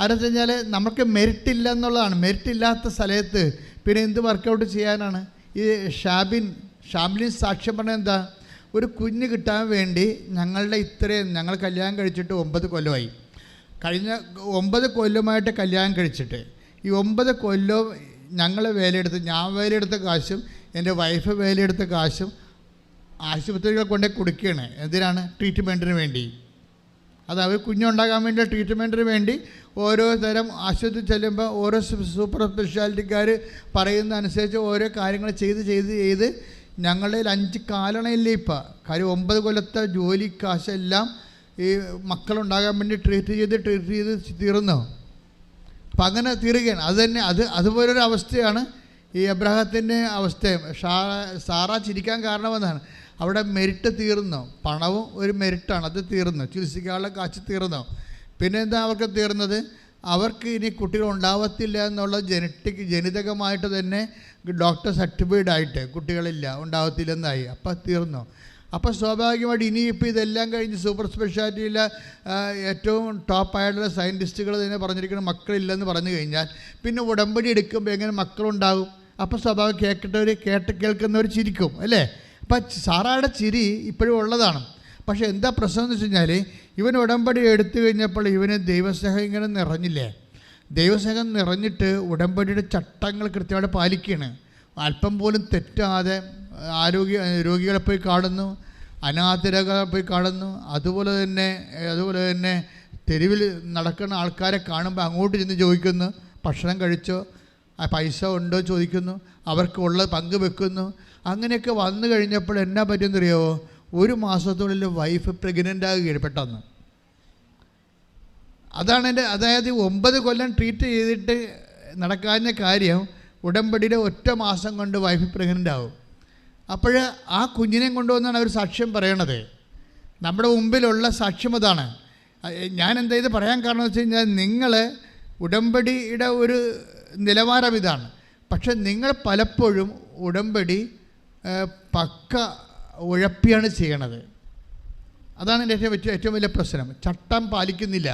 അതെന്ന് വെച്ച് കഴിഞ്ഞാൽ നമുക്ക് മെരിറ്റില്ല എന്നുള്ളതാണ്. മെരിറ്റില്ലാത്ത സ്ഥലത്ത് പിന്നെ എന്ത് വർക്കൗട്ട് ചെയ്യാനാണ്? ഈ ഷാംലിൻ സാക്ഷ്യം പറഞ്ഞത് എന്താ? ഒരു കുഞ്ഞ് കിട്ടാൻ വേണ്ടി ഞങ്ങൾ കല്യാണം കഴിച്ചിട്ട് 9 കൊല്ലമായി. കഴിഞ്ഞ 9 കൊല്ലമായിട്ട് കല്യാണം കഴിച്ചിട്ട് ഈ 9 കൊല്ലവും ഞങ്ങൾ ഞാൻ വേലയെടുത്ത കാശും എൻ്റെ വൈഫ് വേലയെടുത്ത കാശും ആശുപത്രികൾ കൊണ്ടേ കൊടുക്കുകയാണ്. എന്തിനാണ്? ട്രീറ്റ്മെൻറ്റിന് വേണ്ടി. അത് അവർ കുഞ്ഞുണ്ടാകാൻ വേണ്ടി ട്രീറ്റ്മെൻറ്റിന് വേണ്ടി ഓരോ തരം ആശുപത്രി ചെല്ലുമ്പോൾ ഓരോ സൂപ്പർ സ്പെഷ്യാലിറ്റിക്കാർ പറയുന്ന അനുസരിച്ച് ഓരോ കാര്യങ്ങൾ ചെയ്ത് ഞങ്ങളുടെ 5 കാലണയില്ലേ ഇപ്പം. കാര്യം 9 കൊല്ലത്തെ ജോലി കാശെല്ലാം ഈ മക്കളുണ്ടാകാൻ വേണ്ടി ട്രീറ്റ് ചെയ്ത് തീർന്നു. അപ്പം അങ്ങനെ തീരുകയാണ്. അതുപോലൊരു അവസ്ഥയാണ് ഈ അബ്രഹാത്തിൻ്റെ അവസ്ഥയും. സാറ ചിരിക്കാൻ കാരണമെന്നാണ്, അവിടെ മെരിറ്റ് തീർന്നു. പണവും ഒരു മെരിറ്റാണ്, അത് തീർന്നു. ചികിത്സിക്കാനുള്ള കാശ് തീർന്നു. പിന്നെ എന്താ അവർക്ക് തീർന്നത്? അവർക്ക് ഇനി കുട്ടികൾ ഉണ്ടാവത്തില്ല എന്നുള്ള ജനിതകമായിട്ട് തന്നെ ഡോക്ടർ സർട്ടിഫൈഡ് ആയിട്ട് കുട്ടികളില്ല, ഉണ്ടാവത്തില്ലെന്നായി. അപ്പം തീർന്നു. അപ്പോൾ സ്വാഭാവികമായിട്ട് ഇനിയിപ്പോൾ ഇതെല്ലാം കഴിഞ്ഞ് സൂപ്പർ സ്പെഷ്യാലിറ്റിയിലെ ഏറ്റവും ടോപ്പായിട്ടുള്ള സയൻറ്റിസ്റ്റുകൾ തന്നെ പറഞ്ഞിരിക്കുന്ന മക്കളില്ലെന്ന് പറഞ്ഞു കഴിഞ്ഞാൽ പിന്നെ ഉടമ്പടി എടുക്കുമ്പോൾ എങ്ങനെ മക്കളുണ്ടാകും? അപ്പോൾ സ്വാഭാവികം കേൾക്കുന്നവർ ചിരിക്കും അല്ലേ? അപ്പം സാറായുടെ ചിരി ഇപ്പോഴും ഉള്ളതാണ്. പക്ഷേ എന്താ പ്രശ്നം എന്ന് വെച്ച് കഴിഞ്ഞാൽ ഇവൻ ഉടമ്പടി എടുത്തു കഴിഞ്ഞപ്പോൾ ഇവന് ദൈവസ്നേഹം ഇങ്ങനെ നിറഞ്ഞില്ലേ? ദൈവസ്നേഹം നിറഞ്ഞിട്ട് ഉടമ്പടിയുടെ ചട്ടങ്ങൾ കൃത്യമായിട്ട് പാലിക്കുകയാണ്. അല്പം പോലും തെറ്റാതെ രോഗികളെ പോയി കാണുന്നു, അനാഥരെ പോയി കാണുന്നു. അതുപോലെ തന്നെ തെരുവിൽ നടക്കുന്ന ആൾക്കാരെ കാണുമ്പോൾ അങ്ങോട്ട് ചെന്ന് ചോദിക്കുന്നു, ഭക്ഷണം കഴിച്ചോ, പൈസ ഉണ്ടോ ചോദിക്കുന്നു, അവർക്ക് ഉള്ളത് പങ്കുവെക്കുന്നു. അങ്ങനെയൊക്കെ വന്നു കഴിഞ്ഞപ്പോൾ എന്നാ പറ്റുമെന്നറിയാമോ? 1 മാസത്തിനുള്ളിൽ വൈഫ് പ്രഗ്നൻ്റ് ആകുകയാണ് പെട്ടെന്ന്. അതായത് 9 കൊല്ലം ട്രീറ്റ് ചെയ്തിട്ട് നടക്കാഞ്ഞ കാര്യം ഉടമ്പടിയുടെ 1 മാസം കൊണ്ട് വൈഫ് പ്രഗ്നൻ്റ് ആവും. അപ്പോൾ ആ കുഞ്ഞിനെ കൊണ്ടുവന്നാണ് അവർ സാക്ഷ്യം പറയണത്. നമ്മുടെ മുമ്പിലുള്ള സാക്ഷ്യം അതാണ്. ഞാൻ എന്താ ഇത് പറയാൻ കാരണം എന്ന് വെച്ച് കഴിഞ്ഞാൽ നിങ്ങൾ ഉടമ്പടിയുടെ ഒരു നിലവാരം ഇതാണ്. പക്ഷെ നിങ്ങൾ പലപ്പോഴും ഉടമ്പടി പക്ക ഉഴപ്പിയാണ് ചെയ്യണത്. അതാണ് എൻ്റെ ഏറ്റവും വലിയ പ്രശ്നം. ചട്ടം പാലിക്കുന്നില്ല.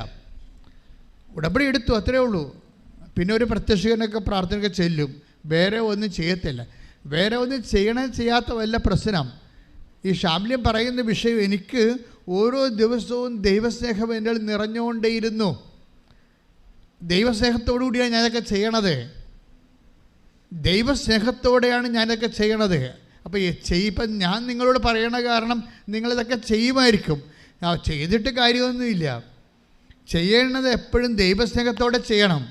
ഉടമ്പടി എടുത്തു, അത്രയേ ഉള്ളൂ. പിന്നെ ഒരു പ്രത്യക്ഷനൊക്കെ പ്രാർത്ഥനയൊക്കെ ചെല്ലും, വേറെ ഒന്നും ചെയ്യത്തില്ല. വേറെ ഒന്നും ചെയ്യാത്ത വല്ല പ്രശ്നം. ഈ ഷാംല്യം പറയുന്ന വിഷയം, എനിക്ക് ഓരോ ദിവസവും ദൈവസ്നേഹം എൻ്റെ നിറഞ്ഞുകൊണ്ടേയിരുന്നു. ദൈവസ്നേഹത്തോടു കൂടിയാണ് ഞാനതൊക്കെ ചെയ്യണത്. ദൈവസ്നേഹത്തോടെയാണ് ഞാനതൊക്കെ ചെയ്യണത്. അപ്പോൾ ഇപ്പം ഞാൻ നിങ്ങളോട് പറയണ കാരണം നിങ്ങളിതൊക്കെ ചെയ്യുമായിരിക്കും. ചെയ്തിട്ട് കാര്യമൊന്നുമില്ല. ചെയ്യേണ്ടത് എപ്പോഴും ദൈവസ്നേഹത്തോടെ ചെയ്യണം.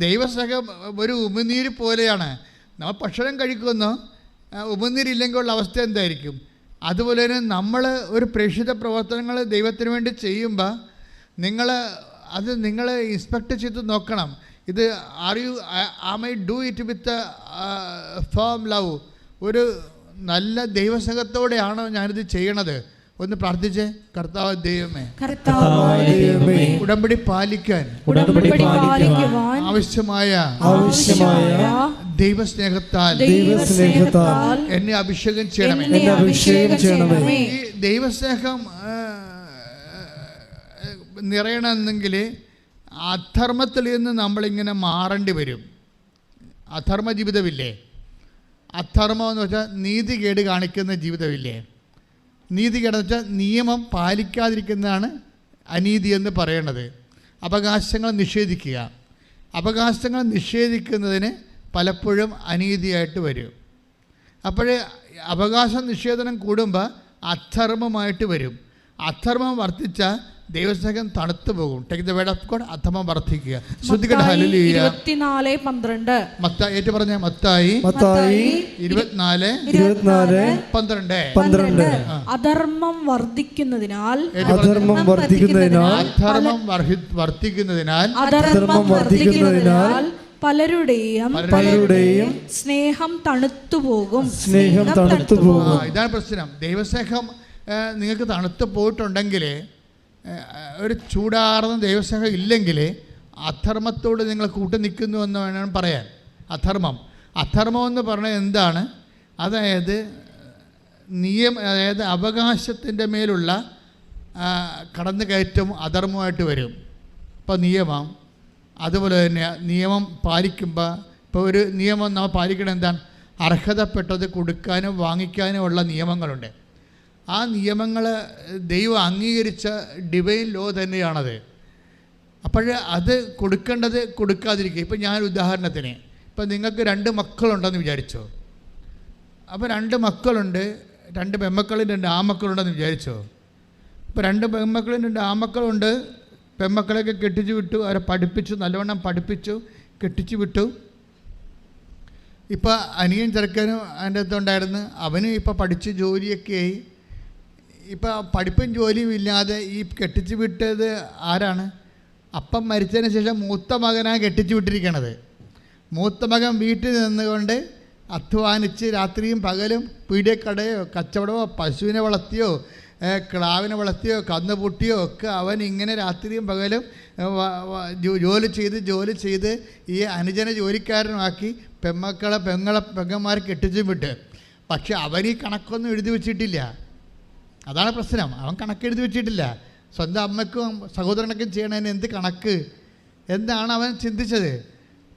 ദൈവസ്നേഹം ഒരു ഉമിനീര് പോലെയാണ്. നമ്മൾ ഭക്ഷണം കഴിക്കുന്നു, ഉമിനീരില്ലെങ്കിൽ ഉള്ള അവസ്ഥ എന്തായിരിക്കും? അതുപോലെ തന്നെ നമ്മൾ ഒരു പ്രേക്ഷിത പ്രവർത്തനങ്ങൾ ദൈവത്തിന് വേണ്ടി ചെയ്യുമ്പോൾ നിങ്ങൾ ഇൻസ്പെക്ട് ചെയ്ത് നോക്കണം. ഇത് am I do it with firm love? ഒരു നല്ല ദൈവസ്നേഹത്തോടെയാണോ ഞാനിത് ചെയ്യണത്? ഒന്ന് പ്രാർത്ഥിച്ചേ. കർത്താവ് ദൈവമേ, ഉടമ്പടി പാലിക്കാൻ ആവശ്യമായ ദൈവസ്നേഹത്താൽ എന്നെ അഭിഷേകം ചെയ്യണമേ. ഈ ദൈവസ്നേഹം നിറയണമെന്നെങ്കിൽ അധർമ്മത്തിൽ നിന്ന് നമ്മളിങ്ങനെ മാറേണ്ടി വരും. അധർമ്മ ജീവിതമില്ലേ? അധർമ്മം എന്ന് വെച്ചാൽ നീതികേട് കാണിക്കുന്ന ജീവിതമില്ലേ? നീതികേടെന്ന് വെച്ചാൽ നിയമം പാലിക്കാതിരിക്കുന്നതാണ് അനീതി എന്ന് പറയണത്. അവകാശങ്ങൾ നിഷേധിക്കുക. അവകാശങ്ങൾ നിഷേധിക്കുന്നതിന് പലപ്പോഴും അനീതിയായിട്ട് വരും. അപ്പോൾ അവകാശ നിഷേധനം കൂടുമ്പോൾ അധർമ്മമായിട്ട് വരും. അധർമ്മം വർദ്ധിച്ചാൽ ദൈവസ്നേഹം തണുത്തു പോകും. Take the word of God. അധർമ്മം വർദ്ധിക്കുക. ശ്രദ്ധിക്കട്ടെ. ഹല്ലേലൂയ. 24:12 മത്തായി ഏറ്റു പറഞ്ഞ മത്തായി 24:12 അധർമ്മം വർദ്ധിക്കുന്നതിനാൽ പലരുടെയും സ്നേഹം തണുത്തു പോകും. ഇതാണ് പ്രശ്നം. ദൈവസ്നേഹം നിങ്ങൾക്ക് തണുത്തു പോയിട്ടുണ്ടെങ്കിൽ, ഒരു ചൂടാർന്ന ദൈവസ്നേഹം ഇല്ലെങ്കിൽ അധർമ്മത്തോട് നിങ്ങൾ കൂട്ടു നിൽക്കുന്നു എന്ന് വേണം പറയാൻ. അധർമ്മം എന്ന് പറഞ്ഞാൽ എന്താണ്? അതായത് അവകാശത്തിൻ്റെ മേലുള്ള കടന്നുകയറ്റം അധർമ്മമായിട്ട് വരും. ഇപ്പോൾ നിയമം, അതുപോലെ തന്നെ നിയമം പാലിക്കുമ്പോൾ, ഇപ്പോൾ ഒരു നിയമം നമ്മൾ പാലിക്കണം എന്താണ്? അർഹതപ്പെട്ടത് കൊടുക്കാനും വാങ്ങിക്കാനും ഉള്ള നിയമങ്ങളുണ്ട്. ആ നിയമങ്ങൾ ദൈവം അംഗീകരിച്ച ഡിവൈൻ ലോ തന്നെയാണത്. അപ്പോൾ അത് കൊടുക്കേണ്ടത് കൊടുക്കാതിരിക്കുക. ഇപ്പം ഞാൻ ഉദാഹരണത്തിന്, ഇപ്പം നിങ്ങൾക്ക് 2 മക്കളുണ്ടെന്ന് വിചാരിച്ചോ. അപ്പോൾ 2 മക്കളുണ്ട്, 2 പെൺമക്കളും 2 ആൺമക്കളുണ്ടെന്ന് വിചാരിച്ചോ. ഇപ്പോൾ 2 പെൺമക്കളും 2 ആൺമക്കളുണ്ട്. പെൺമക്കളെയൊക്കെ കെട്ടിച്ചു വിട്ടു, അവരെ പഠിപ്പിച്ചു, നല്ലവണ്ണം പഠിപ്പിച്ചു, കെട്ടിച്ചു വിട്ടു. ഇപ്പോൾ അനിയൻ ചെറുക്കനും അതിൻ്റെ അകത്തുണ്ടായിരുന്നു. അവനും ഇപ്പോൾ പഠിച്ച് ജോലിയൊക്കെ ആയി. ഇപ്പോൾ പഠിപ്പും ജോലിയും ഇല്ലാതെ ഈ കെട്ടിച്ചു വിട്ടത് ആരാണ്? അപ്പം മരിച്ചതിന് ശേഷം മൂത്ത മകനാണ് കെട്ടിച്ചു വിട്ടിരിക്കണത്. മൂത്ത മകൻ വീട്ടിൽ നിന്നുകൊണ്ട് അധ്വാനിച്ച് രാത്രിയും പകലും പീഡിയക്കടയോ കച്ചവടമോ പശുവിനെ വളർത്തിയോ ക്ലാവിനെ വളർത്തിയോ കന്ന് പൂട്ടിയോ ഒക്കെ അവൻ ഇങ്ങനെ രാത്രിയും പകലും ജോലി ചെയ്ത് ഈ അനുജനെ ജോലിക്കാരനാക്കി പെങ്ങന്മാരെ കെട്ടിച്ചും വിട്ട്. പക്ഷെ അവൻ ഈ കണക്കൊന്നും എഴുതി വെച്ചിട്ടില്ല. അതാണ് പ്രശ്നം. അവൻ കണക്കെഴുതി വെച്ചിട്ടില്ല. സ്വന്തം അമ്മയ്ക്കും സഹോദരനൊക്കെ ചെയ്യണതിന് എന്ത് കണക്ക് എന്താണ് അവൻ ചിന്തിച്ചത്.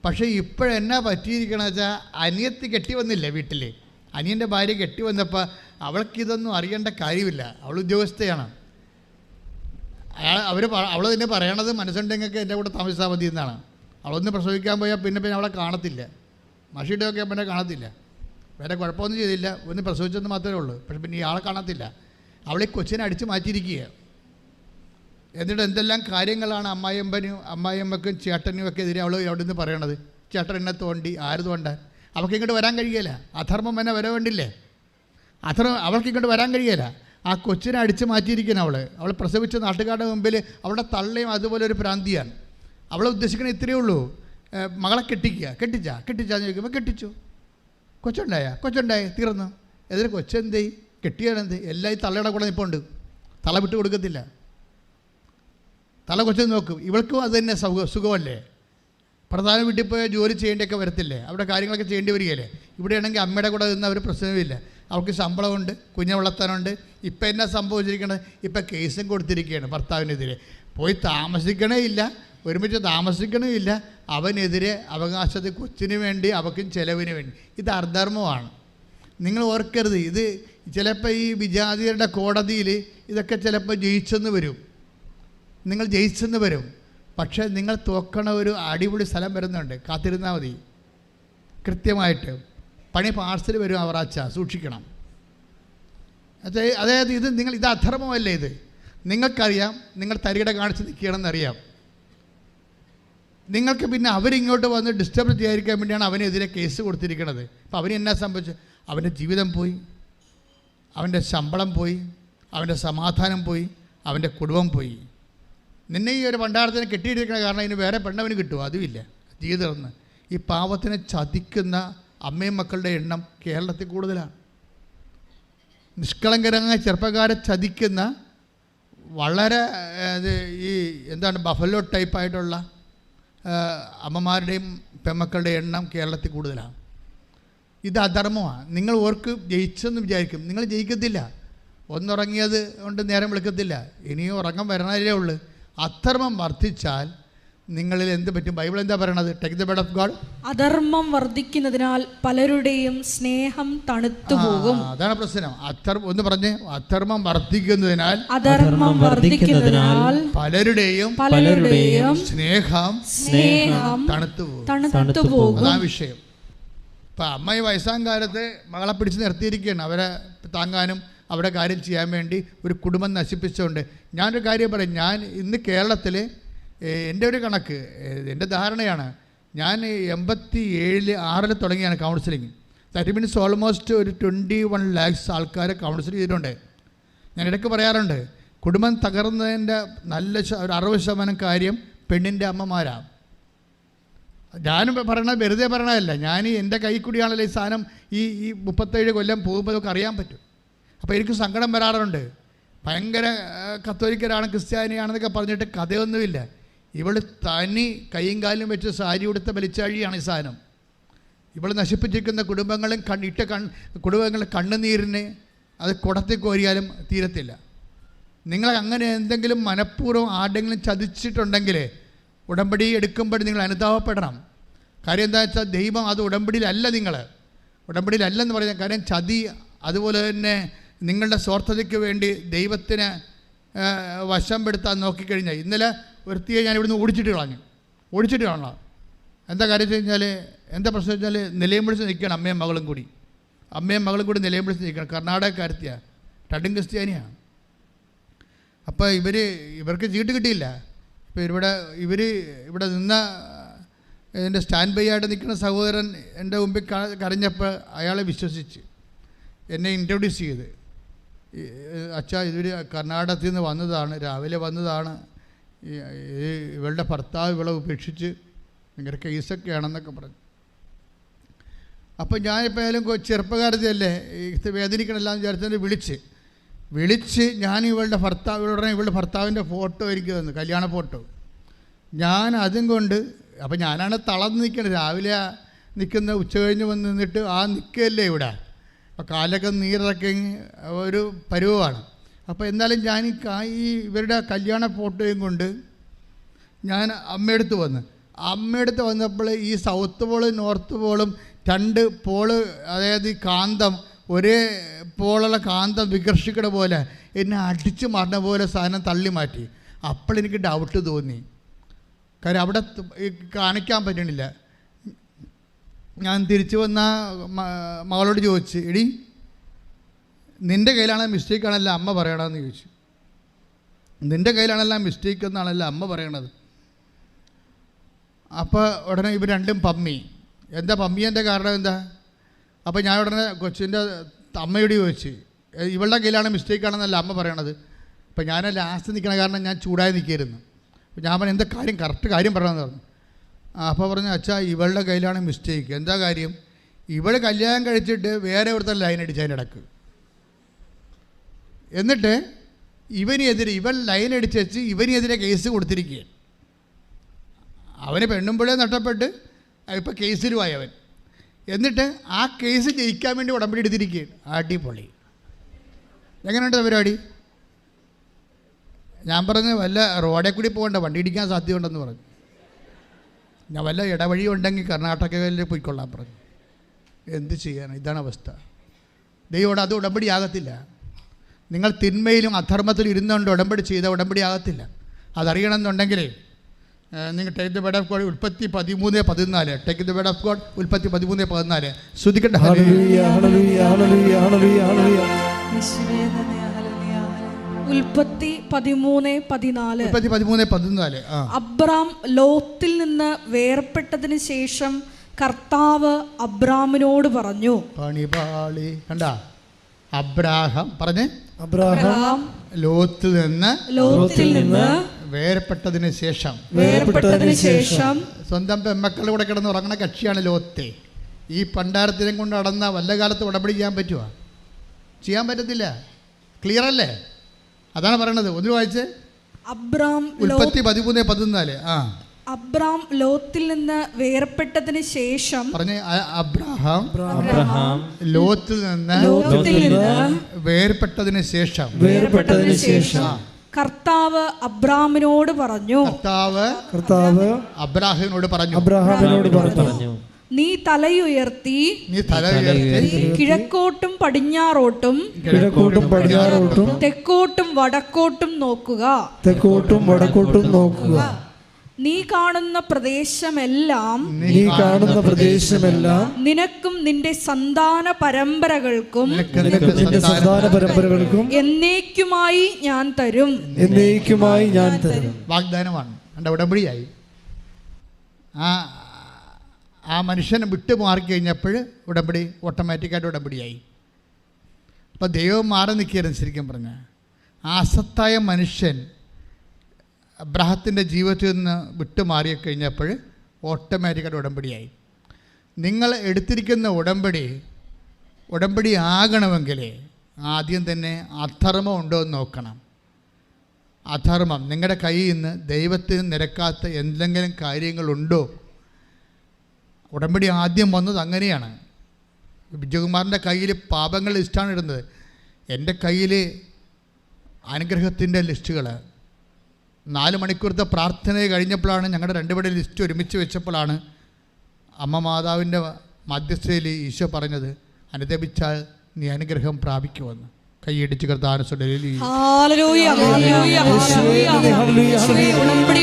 പക്ഷേ ഇപ്പോഴെന്നാ പറ്റിയിരിക്കണമെന്ന് വെച്ചാൽ അനിയത്തി കെട്ടി വന്നില്ല വീട്ടിൽ. അനിയൻ്റെ ഭാര്യ കെട്ടി വന്നപ്പോൾ അവൾക്കിതൊന്നും അറിയേണ്ട കാര്യമില്ല. അവൾ ഉദ്യോഗസ്ഥയാണ്. അവൾ തന്നെ പറയണത് മനസ്സുണ്ടെങ്കിൽ എൻ്റെ കൂടെ താമസിച്ചാൽ മതി എന്നാണ്. അവളൊന്ന് പ്രസവിക്കാൻ പോയാൽ പിന്നെ അവളെ കാണത്തില്ല. മഷിയുടെ ഒക്കെ പിന്നെ കാണത്തില്ല. വേറെ കുഴപ്പമൊന്നും ചെയ്തില്ല, ഒന്ന് പ്രസവിച്ചെന്ന് മാത്രമേ ഉള്ളൂ. പക്ഷെ പിന്നെ ഇയാളെ കാണത്തില്ല. അവളെ കൊച്ചിനെ അടിച്ച് മാറ്റിയിരിക്കുക. എന്നിട്ട് എന്തെല്ലാം കാര്യങ്ങളാണ് അമ്മായിയമ്മക്കും ചേട്ടനും ഒക്കെ എതിരെ അവൾ അവിടെ നിന്ന് പറയണത്. ചേട്ടൻ എന്നെ തോണ്ടി, ആര് തോണ്ടാൻ? അവൾക്ക് ഇങ്ങോട്ട് വരാൻ കഴിയില്ല. അധർമ്മം എന്നെ വര വേണ്ടില്ലേ? അവൾക്ക് ഇങ്ങോട്ട് വരാൻ കഴിയില്ല. ആ കൊച്ചിനെ അടിച്ച് മാറ്റിയിരിക്കണം. അവൾ പ്രസവിച്ച നാട്ടുകാരുടെ മുമ്പിൽ അവളുടെ തള്ളയും അതുപോലെ ഒരു പ്രാന്തിയാണ്. അവളെ ഉദ്ദേശിക്കണത് ഇത്രയേ ഉള്ളൂ, മകളെ കെട്ടിച്ചാന്ന് ചോദിക്കുമ്പോൾ കെട്ടിച്ചു. കൊച്ചുണ്ടായി തീർന്നു. എതിരെ കൊച്ചെന്തേ കെട്ടിയാണെന്ത്? എല്ലാം ഈ തള്ളയുടെ കൂടെ നിൽപ്പുണ്ട്. തല വിട്ട് കൊടുക്കത്തില്ല. തല കൊച്ചു നോക്കും. ഇവൾക്കും അത് തന്നെ സുഖമല്ലേ? പ്രധാന വീട്ടിൽ പോയാൽ ജോലി ചെയ്യേണ്ടിയൊക്കെ വരത്തില്ലേ? അവിടെ കാര്യങ്ങളൊക്കെ ചെയ്യേണ്ടി വരികയല്ലേ? ഇവിടെയാണെങ്കിൽ അമ്മയുടെ കൂടെ നിന്ന് അവർ പ്രശ്നമില്ല. അവൾക്ക് ശമ്പളമുണ്ട്, കുഞ്ഞെ വളർത്താനുണ്ട്. ഇപ്പം എന്നാ സംഭവിച്ചിരിക്കണത്? ഇപ്പം കേസും കൊടുത്തിരിക്കുകയാണ് ഭർത്താവിനെതിരെ. പോയി താമസിക്കണേ ഇല്ല, ഒരുമിച്ച് താമസിക്കണേ ഇല്ല. അവനെതിരെ അവകാശത്തിൽ കൊച്ചിന് വേണ്ടി അവൾക്കും ചെലവിന് വേണ്ടി. ഇത് അധർമ്മമാണ്. നിങ്ങൾ ഓർക്കരുത്, ഇത് ചിലപ്പോൾ ഈ വിജാതിയരുടെ കോടതിയിൽ ഇതൊക്കെ ചിലപ്പോൾ നിങ്ങൾ ജയിച്ചെന്ന് വരും. പക്ഷേ നിങ്ങൾ തോക്കണ ഒരു അടിപൊളി സ്ഥലം വരുന്നുണ്ട്. കാത്തിരുന്നാൽ മതി. കൃത്യമായിട്ട് പണി പാർസൽ വരും. അവറാച്ച സൂക്ഷിക്കണം. അതായത് ഇത് അധർമ്മമല്ലേ? ഇത് നിങ്ങൾക്കറിയാം. നിങ്ങൾ തരികിട കാണിച്ച് നിൽക്കണമെന്നറിയാം. നിങ്ങൾക്ക് പിന്നെ അവരിങ്ങോട്ട് വന്ന് ഡിസ്റ്റർബ് ചെയ്യാതിരിക്കാൻ വേണ്ടിയാണ് അവനെതിരെ കേസ് കൊടുത്തിരിക്കുന്നത്. അപ്പോൾ അവന് എന്നാ സംഭവിച്ചു? അവൻ്റെ ജീവിതം പോയി, അവൻ്റെ ശമ്പളം പോയി, അവൻ്റെ സമാധാനം പോയി, അവൻ്റെ കുടുംബം പോയി. നിന്നെ ഈ ഒരു പണ്ടാരത്തിനെ കെട്ടിയിട്ടിരിക്കണ കാരണം ഇതിന് വേറെ പെണ്ണവന് കിട്ടുമോ? അതുമില്ല. ജീവിതം ഈ പാവത്തിനെ ചതിക്കുന്ന അമ്മയും മക്കളുടെ എണ്ണം കേരളത്തിൽ കൂടുതലാണ്. നിഷ്കളങ്കരമായ ചെറുപ്പക്കാരെ ചതിക്കുന്ന വളരെ ബഫലോ ടൈപ്പായിട്ടുള്ള അമ്മമാരുടെയും പെമ്മക്കളുടെ എണ്ണം കേരളത്തിൽ കൂടുതലാണ്. ഇത് അധർമ്മമാണ്. നിങ്ങൾ ഓർക്ക് ജയിച്ചെന്ന് വിചാരിക്കും. നിങ്ങൾ ജയിക്കത്തില്ല. ഒന്നുറങ്ങിയത് കൊണ്ട് നേരം വിളിക്കത്തില്ല. ഇനിയും ഉറങ്ങാൻ വരണതേ ഉള്ളൂ. അധർമ്മം വർദ്ധിച്ചാൽ നിങ്ങളിൽ എന്ത് പറ്റും? ബൈബിൾ എന്താ പറയണത്? Take the word of God. അധർമ്മം വർദ്ധിക്കുന്നതിനാൽ പലരുടെയും സ്നേഹം തണുത്തു പോകും. അതാണ് പ്രശ്നം. ഒന്ന് പറഞ്ഞേ. അധർമ്മം വർദ്ധിക്കുന്നതിനാൽ പലരുടെയും സ്നേഹം തണുത്തു പോകും. അതാ വിഷയം. ഇപ്പം അമ്മ ഈ വയസ്സാം കാലത്ത് മകളെ പിടിച്ച് നിർത്തിയിരിക്കുകയാണ്. അവരെ താങ്ങാനും അവിടെ കാര്യം ചെയ്യാൻ വേണ്ടി ഒരു കുടുംബം നശിപ്പിച്ചുകൊണ്ട്. ഞാനൊരു കാര്യം പറയും. ഞാൻ ഇന്ന് കേരളത്തിൽ എൻ്റെ ഒരു കണക്ക്, എൻ്റെ ധാരണയാണ്, ഞാൻ 87-6 തുടങ്ങിയാണ് കൗൺസിലിങ്. ദാറ്റ് മീൻസ് ഓൾമോസ്റ്റ് ഒരു 21 lakhs ആൾക്കാരെ കൗൺസിൽ ചെയ്തിട്ടുണ്ട്. ഞാൻ ഇടയ്ക്ക് പറയാറുണ്ട്, കുടുംബം തകർന്നതിൻ്റെ ഒരു 60% കാര്യം പെണ്ണിൻ്റെ അമ്മമാരാണ്. ഞാനും പറയണത് വെറുതെ പറയണതല്ല. ഞാൻ എൻ്റെ കൈ കൂടിയാണല്ലോ ഈ സാധനം ഈ 37 കൊല്ലം പോകുമ്പോൾ നമുക്ക് അറിയാൻ പറ്റും. അപ്പോൾ എനിക്ക് സങ്കടം വരാറുണ്ട്. ഭയങ്കര കത്തോലിക്കരാണ്, ക്രിസ്ത്യാനിയാണെന്നൊക്കെ പറഞ്ഞിട്ട് കഥയൊന്നുമില്ല. ഇവൾ തനി കൈയും കാലും വെച്ച് സാരി ഉടുത്ത വലിച്ചാഴിയാണ് ഈ സാധനം. ഇവൾ നശിപ്പിച്ചിരിക്കുന്ന കുടുംബങ്ങളും കുടുംബങ്ങളുടെ കണ്ണുനീരിന് അത് കുടത്തിൽ കോരിയാലും തീരത്തില്ല. നിങ്ങൾ അങ്ങനെ എന്തെങ്കിലും മനഃപൂർവ്വം ആരെങ്കിലും ചതിച്ചിട്ടുണ്ടെങ്കിൽ ഉടമ്പടി എടുക്കുമ്പോൾ നിങ്ങൾ അനുതാപപ്പെടണം. കാര്യം എന്താ വെച്ചാൽ ദൈവം അത് ഉടമ്പടിയിലല്ല. നിങ്ങൾ ഉടമ്പടിയിലല്ലെന്ന് പറയുന്നത്. കാര്യം ചതി, അതുപോലെ തന്നെ നിങ്ങളുടെ സ്വാർത്ഥതയ്ക്ക് വേണ്ടി ദൈവത്തിന് വശം പെടുത്താൻ നോക്കിക്കഴിഞ്ഞാൽ, ഇന്നലെ ഒരുത്തിയെ ഞാൻ ഇവിടുന്ന് ഓടിച്ചിട്ട് കളഞ്ഞു. എന്താ കാര്യം വെച്ച് കഴിഞ്ഞാൽ, എന്താ പ്രശ്നം വെച്ചാൽ, നിലയം പിടിച്ച് നിൽക്കുകയാണ് അമ്മയും മകളും കൂടി നിലയം പിടിച്ച് നിൽക്കണം. കർണാടകക്കാരത്തിയാണ്, ടഡും ക്രിസ്ത്യാനിയാണ്. അപ്പോൾ ഇവർക്ക് ചീട്ട് കിട്ടിയില്ല. ഇപ്പോൾ ഇവിടെ നിന്ന എൻ്റെ സ്റ്റാൻഡ് ബൈ ആയിട്ട് നിൽക്കുന്ന സഹോദരൻ എൻ്റെ മുമ്പിൽ കരഞ്ഞപ്പോൾ അയാളെ വിശ്വസിച്ച് എന്നെ ഇൻട്രൊഡ്യൂസ് ചെയ്ത്, അച്ഛാ ഇവർ കർണാടകത്തിൽ നിന്ന് വന്നതാണ്, രാവിലെ വന്നതാണ്, ഇവളുടെ ഭർത്താവ് ഇവളെ ഉപേക്ഷിച്ച് ഭയങ്കര കേസൊക്കെയാണെന്നൊക്കെ പറഞ്ഞു. അപ്പോൾ ഞാനിപ്പോൾ ആയാലും ചെറുപ്പക്കാരത്തിയല്ലേ, ഇത് വേദനിക്കണമെല്ലാം വിചാരിച്ചതിന് വിളിച്ച് ഞാൻ ഇവളുടെ ഭർത്താവിൻ്റെ ഫോട്ടോ എനിക്ക് തന്നു, കല്യാണ ഫോട്ടോ. ഞാൻ അതും കൊണ്ട്, അപ്പോൾ ഞാനാണ് തളർന്ന് നിൽക്കുന്നത്. രാവിലെ നിൽക്കുന്ന ഉച്ച കഴിഞ്ഞ് വന്ന് നിന്നിട്ട് നിൽക്കുകയല്ലേ ഇവിടെ, അപ്പോൾ കാലൊക്കെ നീരിറക്കി ഒരു പരുവമാണ്. അപ്പോൾ എന്നാലും ഞാൻ ഇവരുടെ കല്യാണ ഫോട്ടോയും കൊണ്ട് ഞാൻ അമ്മയടുത്ത് വന്നപ്പോൾ ഈ സൗത്ത് പോളും നോർത്ത് പോളും 2 പോള്, അതായത് ഈ കാന്തം ഒരേ പോളുള്ള കാന്തം വികർഷിക്കണ പോലെ എന്നെ അടിച്ചു മാറുന്ന പോലെ സാധനം തള്ളി മാറ്റി. അപ്പോൾ എനിക്ക് ഡൗട്ട് തോന്നി. കാര്യം അവിടെ കാണിക്കാൻ പറ്റണില്ല. ഞാൻ തിരിച്ചു വന്ന മകളോട് ചോദിച്ചു, എടി നിൻ്റെ കയ്യിലാണോ മിസ്റ്റേക്കാണല്ലോ അമ്മ പറയണമെന്ന് ചോദിച്ചു. നിൻ്റെ കയ്യിലാണല്ലോ മിസ്റ്റേക്ക് എന്നാണല്ലോ അമ്മ പറയണത്. അപ്പോൾ ഉടനെ ഇവർ രണ്ടും പമ്മി. എന്താ പമ്മിയൻ്റെ കാരണം എന്താ? അപ്പോൾ ഞാൻ ഉടനെ കൊച്ചിൻ്റെ അമ്മയോട് ചോദിച്ചു, ഇവളുടെ കയ്യിലാണ് മിസ്റ്റേക്കാണെന്നല്ല അമ്മ പറയണത്. അപ്പോൾ ഞാൻ ലാസ്റ്റ് നിൽക്കണ കാരണം ഞാൻ ചൂടായി നിൽക്കായിരുന്നു. അപ്പോൾ ഞാൻ പറഞ്ഞു, എന്താ കാര്യം, കറക്റ്റ് കാര്യം പറയണമെന്ന് പറഞ്ഞു. അപ്പോൾ പറഞ്ഞു, അച്ഛാ ഇവളുടെ കയ്യിലാണ് മിസ്റ്റേക്ക്. എന്താ കാര്യം? ഇവൾ കല്യാണം കഴിച്ചിട്ട് വേറെ ഒരുത്തൻ ലൈൻ അടിച്ച് അതിൻ്റെ ഇടക്ക്. എന്നിട്ട് ഇവൾ ലൈൻ അടിച്ച് വെച്ച് ഇവനെതിരെ കേസ് കൊടുത്തിരിക്കുകയാണ്. അവന് പെണ്ണുമ്പോഴേ നഷ്ടപ്പെട്ട് ഇപ്പോൾ കേസിലുമായി അവൻ. എന്നിട്ട് ആ കേസ് ജയിക്കാൻ വേണ്ടി ഉടമ്പടി എടുത്തിരിക്കുകയാണ്. അടിപൊളി. എങ്ങനെയുണ്ട് പരിപാടി? ഞാൻ പറഞ്ഞു, വല്ല റോഡേ കൂടി പോകണ്ട, വണ്ടി ഇടിക്കാൻ സാധ്യതയുണ്ടെന്ന് പറഞ്ഞു. ഞാൻ വല്ല ഇടവഴി ഉണ്ടെങ്കിൽ കർണാടകയിൽ പോയിക്കൊള്ളാൻ പറഞ്ഞു. എന്ത് ചെയ്യാനാണ്? ഇതാണ് അവസ്ഥ. ദൈവോട് അത് ഉടമ്പടി ആകത്തില്ല. നിങ്ങൾ തിന്മയിലും അധർമ്മത്തിലും ഇരുന്നുകൊണ്ട് ഉടമ്പടി ചെയ്ത ഉടമ്പടി ആകത്തില്ല. അതറിയണമെന്നുണ്ടെങ്കിൽ നിങ്ങൾ take the word of God ഉൽപ്പത്തി 13:14. Take the word of God ഉൽപ്പത്തി 13:14. ശ്രദ്ധിക്കട്ടെ. ഉൽപ്പത്തി 13:14. അബ്രാം ലോത്തിൽ നിന്ന് വേർപെട്ടതിന് ശേഷം കർത്താവ് അബ്രാമിനോട് പറഞ്ഞു. കണ്ട, അബ്രാഹാം പറഞ്ഞേ, അബ്രാഹാം ലോത്തിൽ നിന്ന് വേർപെട്ടതിന് ശേഷം സ്വന്തം പെമ്മക്കളുടെ കൂടെ കിടന്ന് ഉറങ്ങണ കക്ഷിയാണ് ലോത്തെ. ഈ പണ്ടാരത്തിനും കൊണ്ട് നടന്ന വല്ല കാലത്ത് ഉടമ്പടി ചെയ്യാൻ പറ്റുമോ? ചെയ്യാൻ പറ്റത്തില്ല. ക്ലിയർ അല്ലേ? അതാണ് പറയണത്. ഒന്ന് വായിച്ചേ. ഉൽപ്പത്തി 13:14. അബ്രാം ലോത്തിൽ നിന്ന് വേർപെട്ടതിന് ശേഷം പറഞ്ഞേ, അബ്രഹാം ലോത്തിൽ നിന്ന് വേർപെട്ടതിന് ശേഷം കർത്താവ് അബ്രാമിനോട് പറഞ്ഞു. കർത്താവ് അബ്രാഹിമിനോട് പറഞ്ഞു, നീ തലയുയർത്തി കിഴക്കോട്ടും പടിഞ്ഞാറോട്ടും തെക്കോട്ടും വടക്കോട്ടും നോക്കുക. നീ കാണുന്ന പ്രദേശമെല്ലാം നിനക്കും നിന്റെ സന്താന പരമ്പരകൾക്കും എന്നേക്കുമായി ഞാൻ തരും. വാഗ്ദാനമാണ്. ഉടമ്പടിയായി. ആ മനുഷ്യനെ വിട്ടു മാറിക്കഴിഞ്ഞപ്പോൾ ഉടമ്പടി ഓട്ടോമാറ്റിക്കായിട്ട് ഉടമ്പടിയായി. അപ്പോൾ ദൈവം മാറി നിൽക്കുകയായിരുന്നു. ശരിക്കും പറഞ്ഞാൽ ആ അസത്തായ മനുഷ്യൻ അബ്രാഹത്തിൻ്റെ ജീവിതത്തിൽ നിന്ന് വിട്ടുമാറിക്കഴിഞ്ഞപ്പോൾ ഓട്ടോമാറ്റിക്കായിട്ട് ഉടമ്പടിയായി. നിങ്ങൾ എടുത്തിരിക്കുന്ന ഉടമ്പടി ആകണമെങ്കിൽ ആദ്യം തന്നെ അധർമ്മം ഉണ്ടോ എന്ന് നോക്കണം. അധർമ്മം നിങ്ങളുടെ കയ്യിൽ നിന്ന് ദൈവത്തിന് നിരക്കാത്ത എന്തെങ്കിലും കാര്യങ്ങളുണ്ടോ? ഉടമ്പടി ആദ്യം വന്നത് അങ്ങനെയാണ്. ബിജുകുമാറിൻ്റെ കയ്യിൽ പാപങ്ങളുടെ ലിസ്റ്റാണ് ഇടുന്നത്. എൻ്റെ കയ്യിൽ അനുഗ്രഹത്തിൻ്റെ ലിസ്റ്റുകൾ. 4 മണിക്കൂറത്തെ പ്രാർത്ഥന കഴിഞ്ഞപ്പോഴാണ് ഞങ്ങളുടെ 2 ലിസ്റ്റ് ഒരുമിച്ച് വെച്ചപ്പോഴാണ് അമ്മ മാതാവിൻ്റെ മധ്യസ്ഥയിൽ ഈശോ പറഞ്ഞത്, അനുദപിച്ചാൽ നീ അനുഗ്രഹം പ്രാപിക്കുമെന്ന്. കൈയടിച്ച് കർത്താവിനെ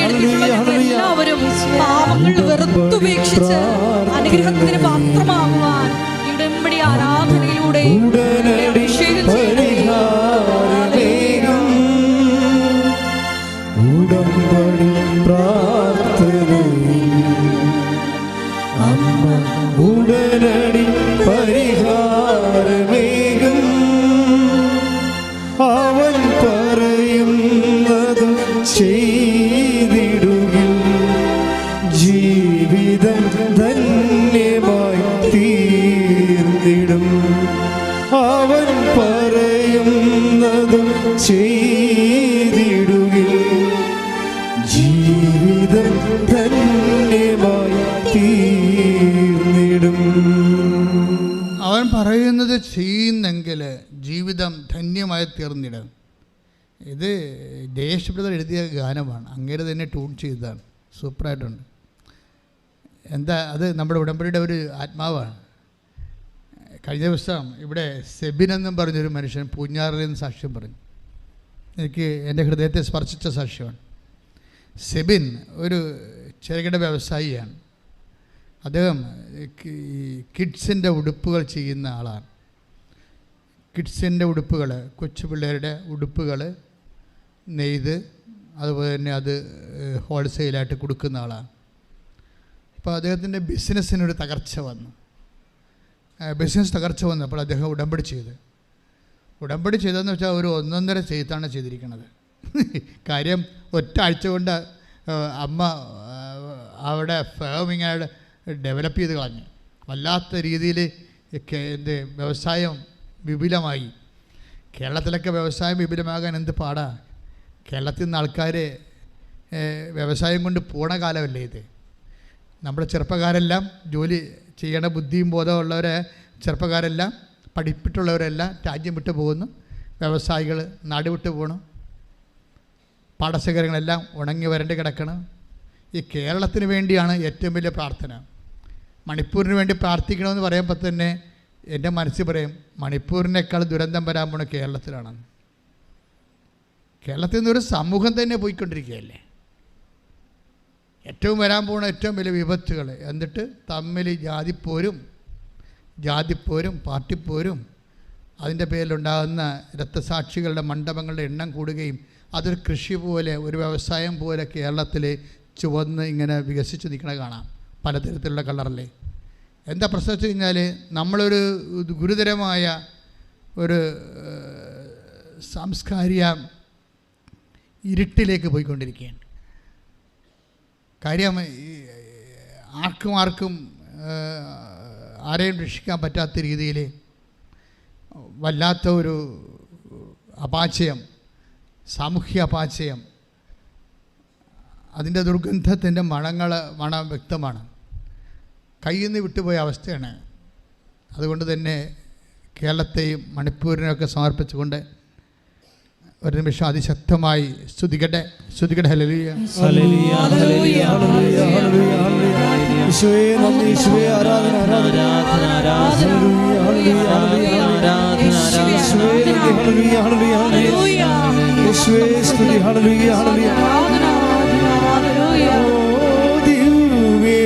എല്ലാവരും പാപങ്ങൾ വെറുത്തുപേക്ഷിച്ച് അനുഗ്രഹത്തിന് പാത്രമാകുവാൻ ഉടമ്പടി ആരാധനയിലൂടെ അഭിഷേകം ഉടനടി പരിഹാരമേകും. അവൻ പറയുന്നത് ചെയ്തിടുകിൽ ജീവിതം ധന്യമായി തീർന്നിടും. അവൻ പറയുന്നത് ചെയ്തിടുകിൽ ജീവിതം ധന്യമായി തീർന്നിടും. അവൻ പറയുന്നത് ചെയ്യുന്നെങ്കിൽ ജീവിതം ധന്യമായി തീർന്നിടും. ഇത് ദേശപ്രദർ എഴുതിയ ഗാനമാണ്, അങ്ങേര് തന്നെ ട്യൂൺ ചെയ്തതാണ്, സൂപ്പറായിട്ടുണ്ട്. എന്താ അത് നമ്മുടെ ഉടമ്പടിയുടെ ഒരു ആത്മാവാണ്. കഴിഞ്ഞ ദിവസം ഇവിടെ സെബിൻ എന്നും പറഞ്ഞൊരു മനുഷ്യൻ പൂഞ്ഞാറിൽ നിന്ന് സാക്ഷ്യം പറഞ്ഞു. എനിക്ക് എൻ്റെ ഹൃദയത്തെ സ്പർശിച്ച സാക്ഷ്യമാണ്. സെബിൻ ഒരു ചെറുകിട വ്യവസായിയാണ്. അദ്ദേഹം കിഡ്സിൻ്റെ ഉടുപ്പുകൾ ചെയ്യുന്ന ആളാണ്. കിഡ്സിൻ്റെ ഉടുപ്പുകൾ, കൊച്ചു പിള്ളേരുടെ ഉടുപ്പുകൾ നെയ്ത് അതുപോലെ തന്നെ അത് ഹോൾസെയിലായിട്ട് കൊടുക്കുന്ന ആളാണ്. അപ്പോൾ അദ്ദേഹത്തിൻ്റെ ബിസിനസ്സിനൊരു തകർച്ച വന്നു. ബിസിനസ് തകർച്ച വന്നപ്പോൾ അദ്ദേഹം ഉടമ്പടി ചെയ്തതെന്ന് വെച്ചാൽ ഒരു 1.5 ചെയ്ത്താണ് ചെയ്തിരിക്കുന്നത്. കാര്യം ഒറ്റ ആഴ്ച കൊണ്ട് അമ്മ അവിടെ ഫേമിങ്ങനെ ഡെവലപ്പ് ചെയ്ത് കളഞ്ഞു. വല്ലാത്ത രീതിയിൽ വ്യവസായം വിപുലമായി. കേരളത്തിലൊക്കെ വ്യവസായം വിപുലമാകാൻ എന്ത് പാടാ. കേരളത്തിൽ നിന്ന് ആൾക്കാർ വ്യവസായം കൊണ്ട് പോണ കാലമല്ലേ ഇത്. നമ്മുടെ ചെറുപ്പക്കാരെല്ലാം ജോലി ചെയ്യണ ബുദ്ധിയും ബോധമുള്ളവരെ ചെറുപ്പക്കാരെല്ലാം പഠിപ്പിട്ടുള്ളവരെല്ലാം രാജ്യം വിട്ടു പോകുന്നു. വ്യവസായികൾ നാട് വിട്ടു പോകണം. പാടശേഖരങ്ങളെല്ലാം ഉണങ്ങി വരണ്ട് കിടക്കണം. ഈ കേരളത്തിന് വേണ്ടിയാണ് ഏറ്റവും വലിയ പ്രാർത്ഥന. മണിപ്പൂരിന് വേണ്ടി പ്രാർത്ഥിക്കണമെന്ന് പറയുമ്പോൾ തന്നെ എൻ്റെ മനസ്സിൽ പറയും, മണിപ്പൂരിനേക്കാൾ ദുരന്തം വരാൻ പോണ കേരളത്തിലാണെന്ന്. കേരളത്തിൽ നിന്നൊരു സമൂഹം തന്നെ പോയിക്കൊണ്ടിരിക്കുകയല്ലേ. ഏറ്റവും വരാൻ പോകുന്ന ഏറ്റവും വലിയ വിപത്തുകൾ. എന്നിട്ട് തമ്മിൽ ജാതിപ്പോരും പാർട്ടിപ്പോരും അതിൻ്റെ പേരിലുണ്ടാകുന്ന രക്തസാക്ഷികളുടെ മണ്ഡപങ്ങളുടെ എണ്ണം കൂടുകയും അതൊരു കൃഷി പോലെ, ഒരു വ്യവസായം പോലെ കേരളത്തിൽ ചുവന്ന് ഇങ്ങനെ വികസിച്ച് നിൽക്കണ കാണാം, പലതരത്തിലുള്ള കളറിൽ. എന്താ പ്രശ്നം വെച്ച് കഴിഞ്ഞാൽ നമ്മളൊരു ഗുരുതരമായ ഒരു സാംസ്കാരിക ഇരുട്ടിലേക്ക് പോയിക്കൊണ്ടിരിക്കുകയാണ്. കാര്യം ആർക്കും ആരെയും രക്ഷിക്കാൻ പറ്റാത്ത രീതിയിൽ വല്ലാത്ത ഒരു അപാചയം, സാമൂഹ്യ അപാചയം, അതിൻ്റെ ദുർഗന്ധത്തിൻ്റെ മണം വ്യക്തമാണ്. കയ്യിൽ നിന്ന് വിട്ടുപോയ അവസ്ഥയാണ്. അതുകൊണ്ട് തന്നെ കേരളത്തെയും മണിപ്പൂരിനെയൊക്കെ സമർപ്പിച്ചുകൊണ്ട് ഒരു നിമിഷം അതിശക്തമായി സ്തുതിക്കട്ടെ. ഹല്ലേലൂയ, ഹല്ലേലൂയ, ഹല്ലേലൂയ, ഹല്ലേലൂയ, ഹല്ലേലൂയ. യേശുവേ നന്ദി, യേശുവേ ആരാധന, ആരാധന, ആരാധന. ഹല്ലേലൂയ, ഹല്ലേലൂയ, ഹല്ലേലൂയ. യേശുവേ നന്ദി, ഹല്ലേലൂയ, ഹല്ലേലൂയ, ഹല്ലേലൂയ. യേശുവേ സ്തുതി, ഹല്ലേലൂയ, ഹല്ലേലൂയ. ഓ ദിവ്യകാരുണ്യ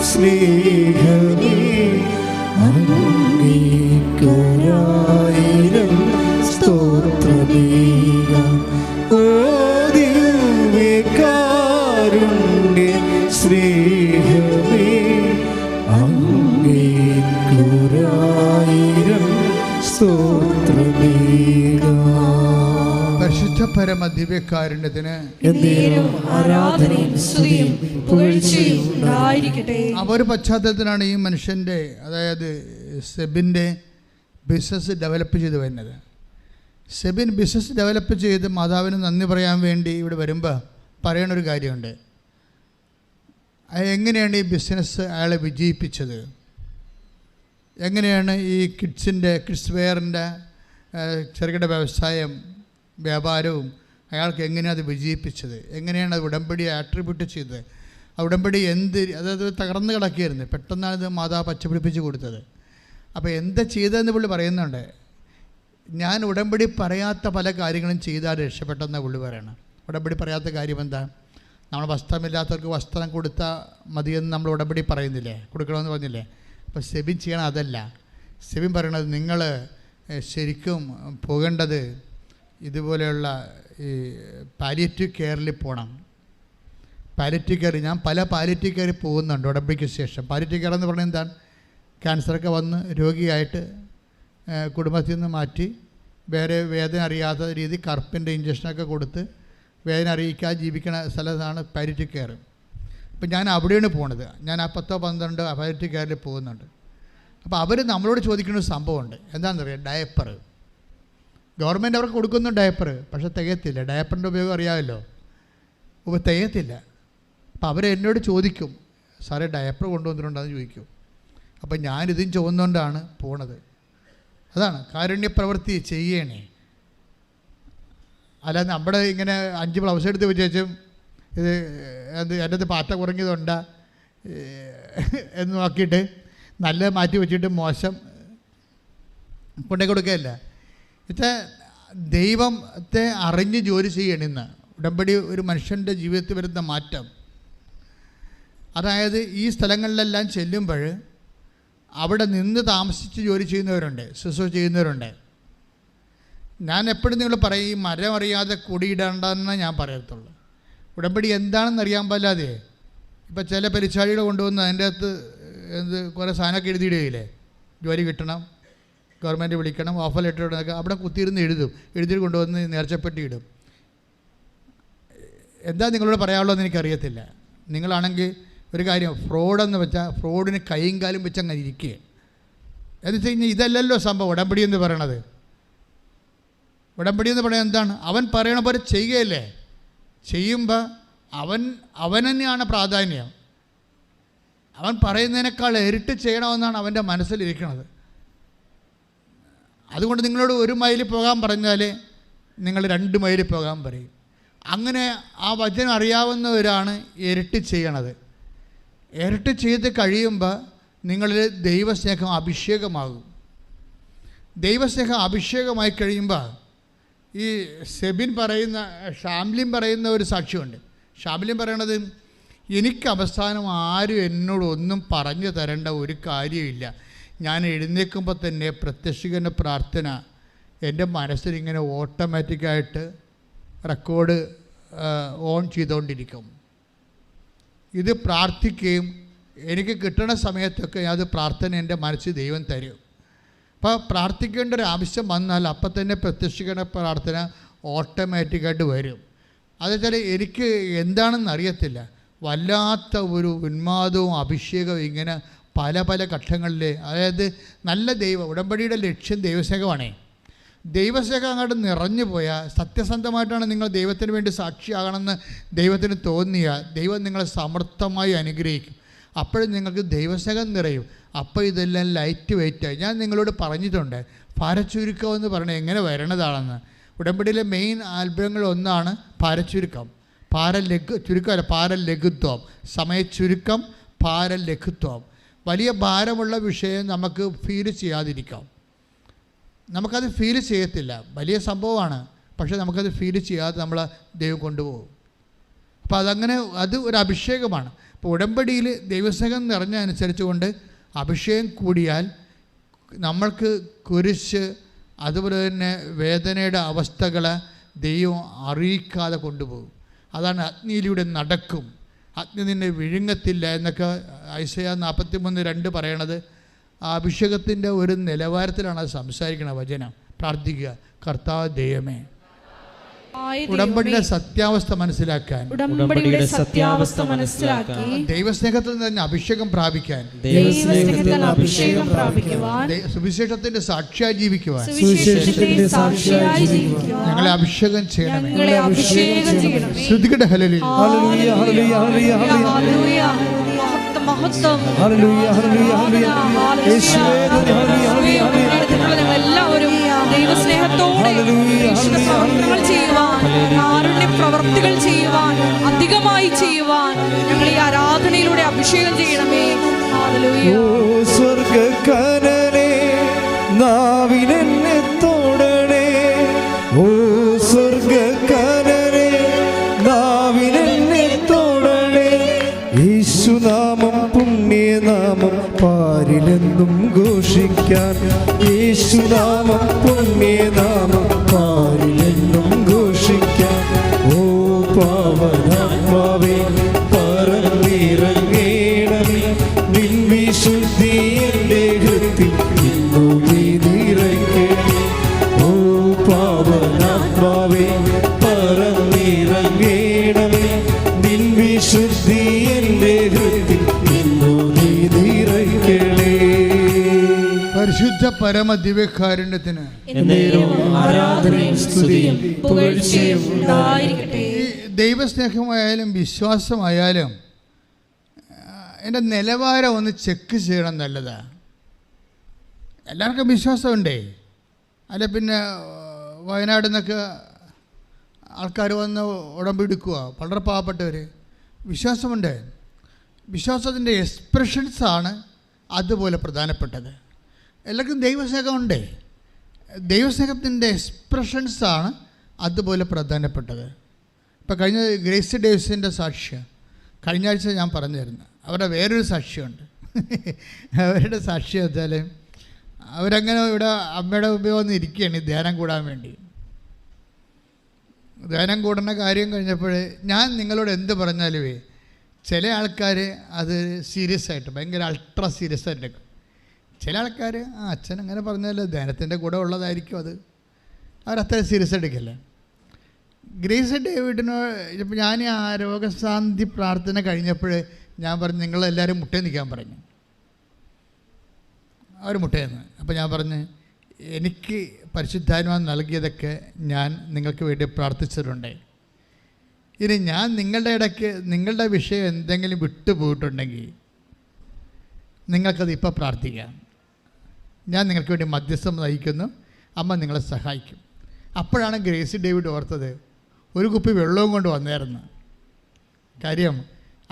സ്നേഹമേ, അങ്ങേക്കൊരായിരം സ്തോത്രമേകാം. ഓ ദിവ്യകാരുണ്യ സ്നേഹമേ, അങ്ങേക്കൊരായിരം സ്തോത്രമേകാം. പരിശുദ്ധ പരമ ദിവ്യകാരുണ്യത്തിന് ആരാധനയും സ്തുതിയും പുകഴ്ചയും ഉണ്ടായിരിക്കട്ടെ. ആ ഒരു പശ്ചാത്തലത്തിലാണ് ഈ മനുഷ്യൻ്റെ, അതായത് സെബിൻ്റെ ബിസിനസ് ഡെവലപ്പ് ചെയ്ത് വരുന്നത്. സെബിൻ ബിസിനസ് ഡെവലപ്പ് ചെയ്ത് മാതാവിന് നന്ദി പറയാൻ വേണ്ടി ഇവിടെ വരുമ്പോൾ പറയണൊരു കാര്യമുണ്ട്. എങ്ങനെയാണ് ഈ ബിസിനസ് അയാളെ വിജയിപ്പിച്ചത്, എങ്ങനെയാണ് ഈ കിഡ്സ് വെയറിൻ്റെ ചെറുകിട വ്യാപാരവും അയാൾക്ക് എങ്ങനെയാണ് അത് വിജയിപ്പിച്ചത്, എങ്ങനെയാണ് അത് ഉടമ്പടിയെ ആട്രിബ്യൂട്ട് ചെയ്തത്. ആ ഉടമ്പടി അതായത് തകർന്ന് കിടക്കുകയായിരുന്നു. പെട്ടെന്നാണ് ഇത് മാതാവ് പച്ചപിടിപ്പിച്ച് കൊടുത്തത്. അപ്പോൾ എന്താ ചെയ്തതെന്ന് പുള്ളി പറയുന്നുണ്ട്. ഞാൻ ഉടമ്പടി പറയാത്ത പല കാര്യങ്ങളും ചെയ്താൽ രക്ഷപ്പെട്ടെന്ന പുള്ളി പറയണം. ഉടമ്പടി പറയാത്ത കാര്യം എന്താ? നമ്മൾ വസ്ത്രമില്ലാത്തവർക്ക് വസ്ത്രം കൊടുത്താൽ മതിയെന്ന് നമ്മൾ ഉടമ്പടി പറയുന്നില്ലേ, കൊടുക്കണമെന്ന് പറഞ്ഞില്ലേ? അപ്പോൾ സെബിൻ ചെയ്യണം അതല്ല. സെബിൻ പറയണത് നിങ്ങൾ ശരിക്കും പോകേണ്ടത് ഇതുപോലെയുള്ള ഈ പാലിയേറ്റീവ് കെയറിൽ പോകണം. പാലിയേറ്റീവ് കെയർ, ഞാൻ പല പാലിയേറ്റീവ് കെയറിൽ പോകുന്നുണ്ട് ഉടമ്പടിക്ക് ശേഷം. പാലിയേറ്റീവ് കെയർ എന്ന് പറഞ്ഞാൽ എന്താണ്? ക്യാൻസറൊക്കെ വന്ന് രോഗിയായിട്ട് കുടുംബത്തിൽ നിന്ന് മാറ്റി വേറെ വേദന അറിയാത്ത രീതി കറുപ്പിൻ്റെ ഇഞ്ചക്ഷനൊക്കെ കൊടുത്ത് വേദന അറിയിക്കാതെ ജീവിക്കുന്ന സ്ഥലത്താണ് പാലിയേറ്റീവ് കെയർ. അപ്പം ഞാൻ അവിടെയാണ് പോണത്. ഞാൻ ആ 10-12 പാലിയേറ്റീവ് കെയറിൽ പോകുന്നുണ്ട്. അപ്പോൾ അവർ നമ്മളോട് ചോദിക്കുന്ന ഒരു സംഭവമുണ്ട്. എന്താണെന്നറിയാം? ഡയപ്പർ. ഗവൺമെൻറ് അവർക്ക് കൊടുക്കുന്നു ഡയപ്പർ, പക്ഷേ തികയത്തില്ല. ഡയപ്പറിൻ്റെ ഉപയോഗം അറിയാമല്ലോ, തികയത്തില്ല. അപ്പോൾ അവരെന്നോട് ചോദിക്കും, സാറേ ഡയപ്പർ കൊണ്ടുവന്നിട്ടുണ്ടെന്ന് ചോദിക്കും. അപ്പം ഞാനിതും ചോദിച്ചുകൊണ്ടാണ് പോണത്. അതാണ് കാരുണ്യപ്രവൃത്തി ചെയ്യണേ. അല്ല നമ്മുടെ ഇങ്ങനെ 5 ബ്ലൗസ് എടുത്ത് വെച്ചും ഇത് എൻ്റെ അടുത്ത് പാറ്റ കുറഞ്ഞതുണ്ടാ എന്ന് നോക്കിയിട്ട് നല്ല മാറ്റി വെച്ചിട്ട് മോശം കൊണ്ടേ കൊടുക്കുകയല്ല. ഇത് ദൈവത്തെ അറിഞ്ഞ് ജോലി ചെയ്യണമെന്ന്. ഉടമ്പടി ഒരു മനുഷ്യൻ്റെ ജീവിതത്തിൽ വരുന്ന മാറ്റം. അതായത് ഈ സ്ഥലങ്ങളിലെല്ലാം ചെല്ലുമ്പോൾ അവിടെ നിന്ന് താമസിച്ച് ജോലി ചെയ്യുന്നവരുണ്ട്, ശുശ്രൂഷ ചെയ്യുന്നവരുണ്ട്. ഞാൻ എപ്പോഴും നിങ്ങൾ പറയും, ഈ മരം അറിയാതെ കുടിയിടണ്ടെന്ന് ഞാൻ പറയത്തുള്ളൂ. ഉടമ്പടി എന്താണെന്ന് അറിയാൻ പാടില്ലാതെ ഇപ്പം ചില പരിചാരികൾ കൊണ്ടുവന്ന് അതിൻ്റെ അകത്ത് കുറേ സാധനമൊക്കെ എഴുതിയിടുകയില്ലേ, ജോലി കിട്ടണം, ഗവൺമെൻറ് വിളിക്കണം, ഓഫർ ലെറ്റർ ഇടണമൊക്കെ അവിടെ കുത്തിയിരുന്ന് എഴുതി കൊണ്ടുവന്ന് നേർച്ചപ്പെട്ടി ഇടും. എന്താ നിങ്ങളോട് പറയാനുള്ളതെന്ന് എനിക്കറിയത്തില്ല. നിങ്ങളാണെങ്കിൽ ഒരു കാര്യം, ഫ്രോഡെന്ന് വെച്ചാൽ ഫ്രോഡിന് കൈയും കാലും വെച്ച് അങ്ങനെ ഇരിക്കുക. എന്ന് വെച്ച് കഴിഞ്ഞാൽ ഇതല്ലല്ലോ സംഭവം ഉടമ്പടി എന്ന് പറയണത്. ഉടമ്പടി എന്ന് പറയുന്നത് എന്താണ്? അവൻ പറയണ പോലെ ചെയ്യുകയല്ലേ. ചെയ്യുമ്പോൾ അവൻ തന്നെയാണ് പ്രാധാന്യം. അവൻ പറയുന്നതിനേക്കാൾ ഇരട്ടി ചെയ്യണമെന്നാണ് അവൻ്റെ മനസ്സിലിരിക്കുന്നത്. അതുകൊണ്ട് നിങ്ങളോട് 1 മൈൽ പോകാൻ പറഞ്ഞാൽ നിങ്ങൾ 2 മൈൽ പോകാൻ പറയും. അങ്ങനെ ആ വചനം അറിയാവുന്നവരാണ് ഇരട്ടി ചെയ്യണത്. ഇരട്ടി ചെയ്ത് കഴിയുമ്പോൾ നിങ്ങളിൽ ദൈവസ്നേഹം അഭിഷേകമാകും. ദൈവസ്നേഹം അഭിഷേകമായി കഴിയുമ്പോൾ ഈ ഷാംലിൻ പറയുന്ന ഒരു സാക്ഷ്യമുണ്ട്. ഷാംലിൻ പറയണത്, എനിക്ക് അവസാനം ആരും എന്നോടൊന്നും പറഞ്ഞു തരേണ്ട ഒരു കാര്യമില്ല. ഞാൻ എഴുന്നേൽക്കുമ്പോൾ തന്നെ പ്രത്യക്ഷീകരണ പ്രാർത്ഥന എൻ്റെ മനസ്സിലിങ്ങനെ ഓട്ടോമാറ്റിക്കായിട്ട് റെക്കോർഡ് ഓൺ ചെയ്തുകൊണ്ടിരിക്കും. ഇത് പ്രാർത്ഥിക്കുകയും എനിക്ക് കിട്ടുന്ന സമയത്തൊക്കെ അത് പ്രാർത്ഥന എൻ്റെ മനസ്സിൽ ദൈവം തരും. അപ്പോൾ പ്രാർത്ഥിക്കേണ്ട ഒരു ആവശ്യം വന്നാൽ അപ്പം തന്നെ പ്രത്യക്ഷീകരണ പ്രാർത്ഥന ഓട്ടോമാറ്റിക്കായിട്ട് വരും. അതെന്നുവെച്ചാൽ എനിക്ക് എന്താണെന്ന് അറിയത്തില്ല, വല്ലാത്ത ഒരു ഉന്മാദവും അഭിഷേകവും ഇങ്ങനെ പല പല ഘട്ടങ്ങളിൽ. അതായത് നല്ല ഉടമ്പടിയുടെ ലക്ഷ്യം ദൈവസ്നേഹമാണേ. ദൈവസ്നേഹം അങ്ങോട്ട് നിറഞ്ഞു പോയാൽ, സത്യസന്ധമായിട്ടാണ് നിങ്ങൾ ദൈവത്തിന് വേണ്ടി സാക്ഷിയാകണമെന്ന് ദൈവത്തിന് തോന്നിയാൽ ദൈവം നിങ്ങളെ സമർത്ഥമായി അനുഗ്രഹിക്കും. അപ്പോഴും നിങ്ങൾക്ക് ദൈവസ്നേഹം നിറയും. അപ്പോൾ ഇതെല്ലാം ലൈറ്റ് വെയിറ്റായി. ഞാൻ നിങ്ങളോട് പറഞ്ഞിട്ടുണ്ട്, ഭാരച്ചുരുക്കം എന്ന് പറഞ്ഞാൽ എങ്ങനെ വരണതാണെന്ന്. ഉടമ്പടിയിലെ മെയിൻ അത്ഭുതങ്ങളൊന്നാണ് ഭാരച്ചുരുക്കം. ചുരുക്കമല്ല, ഭാരലഘുത്വം. സമയച്ചുരുക്കം, ഭാരലഘുത്വം. വലിയ ഭാരമുള്ള വിഷയം നമുക്ക് ഫീൽ ചെയ്യാതിരിക്കാം. നമുക്കത് ഫീൽ ചെയ്യത്തില്ല, വലിയ സംഭവമാണ്, പക്ഷേ നമുക്കത് ഫീൽ ചെയ്യാതെ നമ്മളെ ദൈവം കൊണ്ടുപോകും. അപ്പോൾ അത് ഒരു അഭിഷേകമാണ്. അപ്പോൾ ഉടമ്പടിയിൽ ദൈവസ്നേഹം നിറഞ്ഞ അനുസരിച്ച് കൊണ്ട് അഭിഷേകം കൂടിയാൽ നമ്മൾക്ക് കുരിശ്, അതുപോലെ തന്നെ വേദനയുടെ അവസ്ഥകളെ ദൈവം അറിയിക്കാതെ കൊണ്ടുപോകും. അതാണ് അഗ്നിയിലൂടെ നടക്കും, അഗ്നി നിന്നെ വിഴുങ്ങത്തില്ല എന്നൊക്കെ ഐസയ്യാ 43:2 പറയണത്. ആ അഭിഷേകത്തിൻ്റെ ഒരു നിലവാരത്തിലാണ് അത് സംസാരിക്കണ വചനം. പ്രാർത്ഥിക്കുക, കർത്താവ് ദൈവമേ, ഉടമ്പടിയുടെ സത്യാവസ്ഥ മനസ്സിലാക്കാൻ, ദൈവസ്നേഹത്തിൽ തന്നെ അഭിഷേകം പ്രാപിക്കാൻ, സുവിശേഷത്തിന്റെ സാക്ഷിയായി ജീവിക്കുവാൻ ഞങ്ങളെ അഭിഷേകം ചെയ്യണമേ. ശ്രുതികടെ ഹല്ലേലൂയ, ഹല്ലേലൂയ, ഹല്ലേലൂയ, ഹല്ലേലൂയ, മഹത്വം, ഹല്ലേലൂയ, ഹല്ലേലൂയ, ഹല്ലേലൂയ, യേശുവേ ഹല്ലേലൂയ, ഹല്ലേലൂയ. എല്ലാവരും ദൈവസ്നേഹത്തോടെ പ്രവർത്തനങ്ങൾ ചെയ്യുവാൻ, കാരുണ്യ പ്രവർത്തികൾ ചെയ്യുവാൻ, അധികമായി ചെയ്യുവാൻ ഞങ്ങൾ ഈ അഭിഷേകം ചെയ്യണമേ. ഹല്ലേലൂയ. ഓ സ്വർഗക്കനനെ നാവിലെന്നെ തൊടണേ. ഓ സ്വർഗക്കനനെ നാവിലെന്നെ തൊടണേ. യേശുനാമം പുണ്യനാമം പാരിലെന്നും ഘോഷിക്കാൻ. യേശുനാമം പുണ്യനാമം പാരിലെന്നും ഘോഷിക്കാൻ. ഓ പാവനാത്മാവേ പറന്നിറങ്ങേണമേ. നിൻ വിശുദ്ധി എൻ്റെ ഹൃത്തിൽ ഇന്നു നീ നിറയ്ക്കണേ. ഓ പാവനാത്മാവേ പറന്നിറങ്ങേണമേ. നിൻ വിശുദ്ധി എൻ്റെ ഹൃത്തിൽ ഇന്നു നീ നിറയ്ക്കണേ. പരിശുദ്ധ പരമ ദിവ്യകാരുണ്യത്തിന് ആരാധനയും സ്തുതിയും പുകഴ്ചയും ഉണ്ടായിരിക്കട്ടെ. ഈ ദൈവസ്നേഹമായാലും വിശ്വാസമായാലും എൻ്റെ നിലവാരം ഒന്ന് ചെക്ക് ചെയ്യണം, നല്ലതാണ്. എല്ലാവർക്കും വിശ്വാസമുണ്ടേ. അല്ല പിന്നെ വയനാട് നിന്നൊക്കെ ആൾക്കാർ വന്ന് ഉടമ്പെടുക്കുക, വളരെ പാവപ്പെട്ടവർ. വിശ്വാസമുണ്ട്. വിശ്വാസത്തിൻ്റെ എക്സ്പ്രഷൻസാണ് അതുപോലെ പ്രധാനപ്പെട്ടത്. എല്ലാവർക്കും ദൈവസ്നേഹമുണ്ട്. ദൈവസ്നേഹത്തിൻ്റെ എക്സ്പ്രഷൻസാണ് അതുപോലെ പ്രധാനപ്പെട്ടത്. ഇപ്പോൾ കഴിഞ്ഞ ഗ്രേസ് ഡേവിസിൻ്റെ സാക്ഷ്യം കഴിഞ്ഞ ആഴ്ച ഞാൻ പറഞ്ഞിരുന്നു. അവരുടെ വേറൊരു സാക്ഷ്യമുണ്ട്. അവരുടെ സാക്ഷ്യം വെച്ചാൽ അവരങ്ങനെ ഇവിടെ അമ്മയുടെ മുമ്പിൽ വന്ന് ഇരിക്കുകയാണ് ധ്യാനം കൂടാൻ വേണ്ടി. ധ്യാനം കൂടുന്ന കാര്യം കഴിഞ്ഞപ്പോൾ ഞാൻ നിങ്ങളോട് എന്ത് പറഞ്ഞാലുമേ ചില ആൾക്കാർ അത് സീരിയസ് ആയിട്ട് ഭയങ്കര അൾട്രാ സീരിയസ് ആയിട്ട് എടുക്കും. ചില ആൾക്കാർ അച്ഛൻ അങ്ങനെ പറഞ്ഞാൽ ധ്യാനത്തിൻ്റെ കൂടെ ഉള്ളതായിരിക്കും, അത് അവരത്ര സീരിയസ് എടുക്കില്ല. ഗ്രേസ് ഡേവിഡിനോട് ഇപ്പോൾ ഞാൻ ആ രോഗശാന്തി പ്രാർത്ഥന കഴിഞ്ഞപ്പോൾ ഞാൻ പറഞ്ഞു നിങ്ങളെല്ലാവരും മുട്ടേ നിൽക്കാൻ പറഞ്ഞു. അവർ മുട്ടയെന്ന്. അപ്പോൾ ഞാൻ പറഞ്ഞു എനിക്ക് പരിശുദ്ധാത്മാവ് നൽകിയതൊക്കെ ഞാൻ നിങ്ങൾക്ക് വേണ്ടി പ്രാർത്ഥിച്ചിട്ടുണ്ട്. ഇനി ഞാൻ നിങ്ങളുടെ ഇടയ്ക്ക് നിങ്ങളുടെ വിഷയം എന്തെങ്കിലും വിട്ടുപോയിട്ടുണ്ടെങ്കിൽ നിങ്ങൾക്കത് ഇപ്പോൾ പ്രാർത്ഥിക്കാം. ഞാൻ നിങ്ങൾക്ക് വേണ്ടി മധ്യസ്ഥം നയിക്കുന്നു, അമ്മ നിങ്ങളെ സഹായിക്കും. അപ്പോഴാണ് ഗ്രേസി ഡേവിഡ് ഓർത്തത് ഒരു കുപ്പി വെള്ളവും കൊണ്ട് വന്നായിരുന്നു. കാര്യം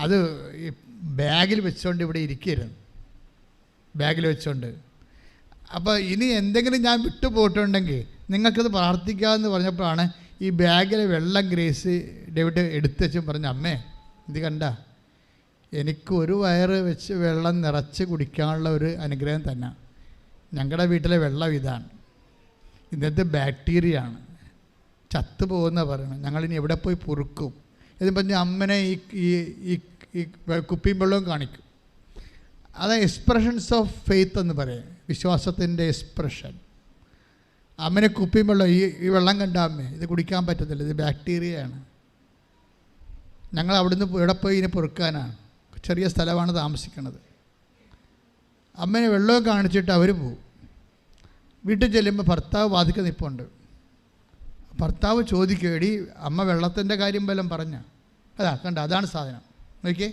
അത് ഈ ബാഗിൽ വെച്ചുകൊണ്ട് ഇവിടെ ഇരിക്കരുത്, ബാഗിൽ വെച്ചുകൊണ്ട്. അപ്പോൾ ഇനി എന്തെങ്കിലും ഞാൻ വിട്ടുപോയിട്ടുണ്ടെങ്കിൽ നിങ്ങൾക്കത് പ്രാർത്ഥിക്കാമെന്ന് പറഞ്ഞപ്പോഴാണ് ഈ ബാഗിലെ വെള്ളം ഗ്രേസി ഡേവിഡ് എടുത്തു വെച്ചും പറഞ്ഞു, അമ്മേ ഇത് കണ്ട, എനിക്ക് ഒരു വയറ് വെച്ച് വെള്ളം നിറച്ച് കുടിക്കാനുള്ള ഒരു അനുഗ്രഹം തന്നെ. ഞങ്ങളുടെ വീട്ടിലെ വെള്ളം ഇതാണ്, ഇന്നത്തെ ബാക്ടീരിയ ആണ്, ചത്തുപോകുന്ന പറയണം, ഞങ്ങളിനി എവിടെ പോയി പൊറുക്കും എന്ന് പറഞ്ഞ് അമ്മനെ ഈ കുപ്പിയും വെള്ളവും കാണിക്കും. അത് എക്സ്പ്രഷൻസ് ഓഫ് ഫെയ്ത്ത് എന്ന് പറയും, വിശ്വാസത്തിൻ്റെ എക്സ്പ്രഷൻ. അമ്മനെ കുപ്പിയും വെള്ളം ഈ വെള്ളം കണ്ട അമ്മേ ഇത് കുടിക്കാൻ പറ്റത്തില്ല, ഇത് ബാക്ടീരിയയാണ്, ഞങ്ങൾ അവിടുന്ന് ഇവിടെ പോയി ഇതിനെ പൊറുക്കാനാണ്, ചെറിയ സ്ഥലമാണ് താമസിക്കുന്നത്. അമ്മനെ വെള്ളവും കാണിച്ചിട്ട് അവർ പോവും. വീട്ടിൽ ചെല്ലുമ്പോൾ ഭർത്താവ് വാതിക്കൽ നിൽപ്പുണ്ട്. ഭർത്താവ് ചോദിക്കും, എടി അമ്മ വെള്ളത്തിൻ്റെ കാര്യം വല്ലതും പറഞ്ഞ? അതാ കണ്ട, അതാണ് സാധനം. നോക്കിയേ,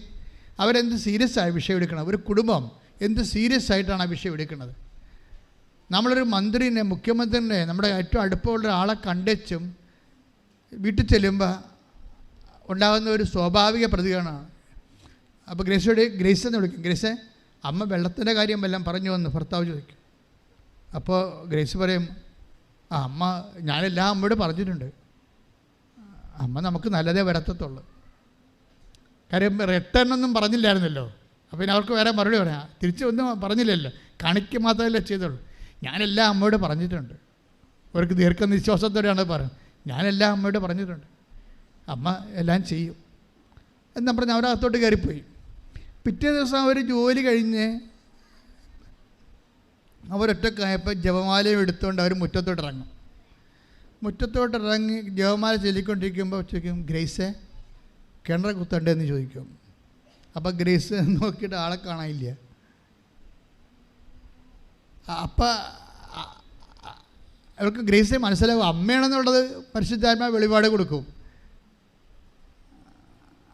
അവരെന്ത് സീരിയസ് ആയ വിഷയം എടുക്കണം, ഒരു കുടുംബം എന്ത് സീരിയസ് ആയിട്ടാണ് ആ വിഷയം എടുക്കുന്നത്. നമ്മളൊരു മന്ത്രിനെ, മുഖ്യമന്ത്രിനെ, നമ്മുടെ ഏറ്റവും അടുപ്പമുള്ള ഒരാളെ കണ്ടും വീട്ടിൽ ചെല്ലുമ്പോൾ ഉണ്ടാകുന്ന ഒരു സ്വാഭാവിക പ്രതികരണമാണ്. അപ്പോൾ ഗ്രേസ് എന്ന് വിളിക്കും, ഗ്രേസേ അമ്മ വെള്ളത്തിൻ്റെ കാര്യം വല്ലതും പറഞ്ഞു വന്ന് ഭർത്താവ് ചോദിക്കും. അപ്പോൾ ഗ്രേസ് പറയും, അമ്മ ഞാനെല്ലാം അമ്മയോട് പറഞ്ഞിട്ടുണ്ട്, അമ്മ നമുക്ക് നല്ലതേ വരത്തത്തുള്ളൂ. കാര്യം റിട്ടേൺ ഒന്നും പറഞ്ഞില്ലായിരുന്നല്ലോ, അപ്പോൾ പിന്നെ അവർക്ക് വേറെ മറുപടി പറയാം, തിരിച്ചൊന്നും പറഞ്ഞില്ലല്ലോ, കാണിക്ക് മാത്രമല്ലേ ചെയ്തുള്ളൂ. ഞാനെല്ലാം അമ്മയോട് പറഞ്ഞിട്ടുണ്ട്. അവർക്ക് ദീർഘനിശ്വാസത്തോടെയാണ് പറയുന്നത്, ഞാനെല്ലാം അമ്മയോട് പറഞ്ഞിട്ടുണ്ട്, അമ്മ എല്ലാം ചെയ്യും എന്ന് പറഞ്ഞ് അവരകത്തോട്ട് കയറിപ്പോയി. പിറ്റേ ദിവസം അവർ ജോലി കഴിഞ്ഞ് അവരൊറ്റക്കായപ്പോൾ ജപമാലയും എടുത്തുകൊണ്ട് അവർ മുറ്റത്തോട്ടിറങ്ങും. മുറ്റത്തോട്ടിറങ്ങി ജപമാല ചൊല്ലിക്കൊണ്ടിരിക്കുമ്പോൾ ചോദിക്കും, ഗ്രേസേ കിണർ കുത്തണ്ടെന്ന് ചോദിക്കും. അപ്പോൾ ഗ്രേസ് നോക്കിയിട്ട് ആളെ കാണാനില്ല. അപ്പം അവർക്ക് ഗ്രേസെ മനസ്സിലാവും അമ്മയാണെന്നുള്ളത് പരിശുദ്ധാത്മാവ് വെളിപാട് കൊടുക്കും.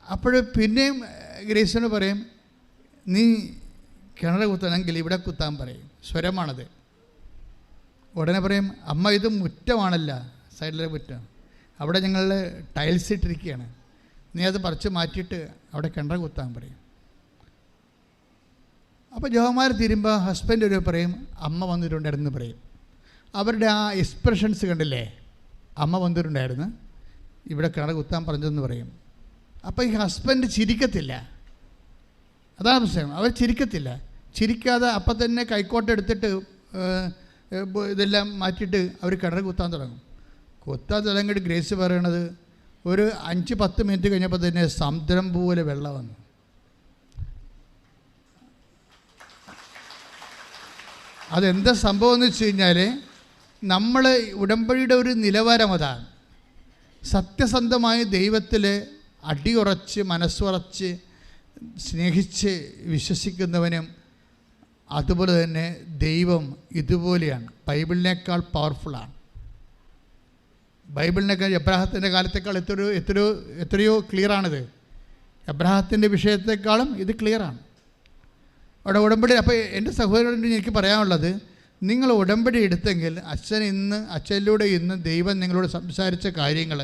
അപ്പോൾ പിന്നെയും ഗ്രേസിനോട് പറയും, നീ കിണർ കുത്തണമെങ്കിൽ ഇവിടെ കുത്താൻ പറയും, സ്വരമാണത്. ഉടനെ പറയും, അമ്മ ഇത് മുറ്റമാണല്ല, സൈഡിലെ മുറ്റം, അവിടെ ഞങ്ങൾ ടൈൽസ് ഇട്ടിരിക്കുകയാണ്, നീ അത് പറിച്ച് മാറ്റിയിട്ട് അവിടെ കിണർ കുത്താൻ പറയും. അപ്പോൾ ജോമാർ തീരുമ്പോൾ ഹസ്ബൻഡ് ഒരു പറയും അമ്മ വന്നിട്ടുണ്ടായിരുന്നു പറയും. അവരുടെ ആ എക്സ്പ്രഷൻസ് കണ്ടില്ലേ, അമ്മ വന്നിട്ടുണ്ടായിരുന്നു, ഇവിടെ കിണർ കുത്താൻ പറഞ്ഞതെന്ന് പറയും. അപ്പോൾ ഈ ഹസ്ബൻഡ് ചിരിക്കത്തില്ല. അതാണ് പ്രശ്നം, അവർ ചിരിക്കത്തില്ല. ചിരിക്കാതെ അപ്പം തന്നെ കൈക്കോട്ട് എടുത്തിട്ട് ഇതെല്ലാം മാറ്റിയിട്ട് അവർ കിണർ കുത്താൻ തുടങ്ങും. കുത്താൻ തുടങ്ങിയിട്ട് ഗ്രേസ് പറയണത് ഒരു 5-10 മിനിറ്റ് കഴിഞ്ഞപ്പോൾ തന്നെ സമുദ്രം പോലെ വെള്ളം വന്നു. അതെന്താ സംഭവം എന്ന് വെച്ച് കഴിഞ്ഞാൽ, നമ്മൾ ഉടമ്പടിയുടെ ഒരു നിലവാരം അതാണ്. സത്യസന്ധമായി ദൈവത്തിൽ അടിയുറച്ച് മനസ്സുറച്ച് സ്നേഹിച്ച് വിശ്വസിക്കുന്നവനും അതുപോലെ തന്നെ ദൈവം ഇതുപോലെയാണ്. ബൈബിളിനേക്കാൾ പവർഫുള്ളാണ്. ബൈബിളിനേക്കാൾ എബ്രാഹത്തിൻ്റെ കാലത്തേക്കാൾ എത്രയോ ക്ലിയറാണിത്. എബ്രാഹത്തിൻ്റെ വിഷയത്തെക്കാളും ഇത് ക്ലിയറാണ്. അവിടെ ഉടമ്പടി. അപ്പോൾ എൻ്റെ സഹോദരനോട് എനിക്ക് പറയാനുള്ളത്, നിങ്ങൾ ഉടമ്പടി എടുത്തെങ്കിൽ അച്ഛനിലൂടെ ഇന്ന് ദൈവം നിങ്ങളോട് സംസാരിച്ച കാര്യങ്ങൾ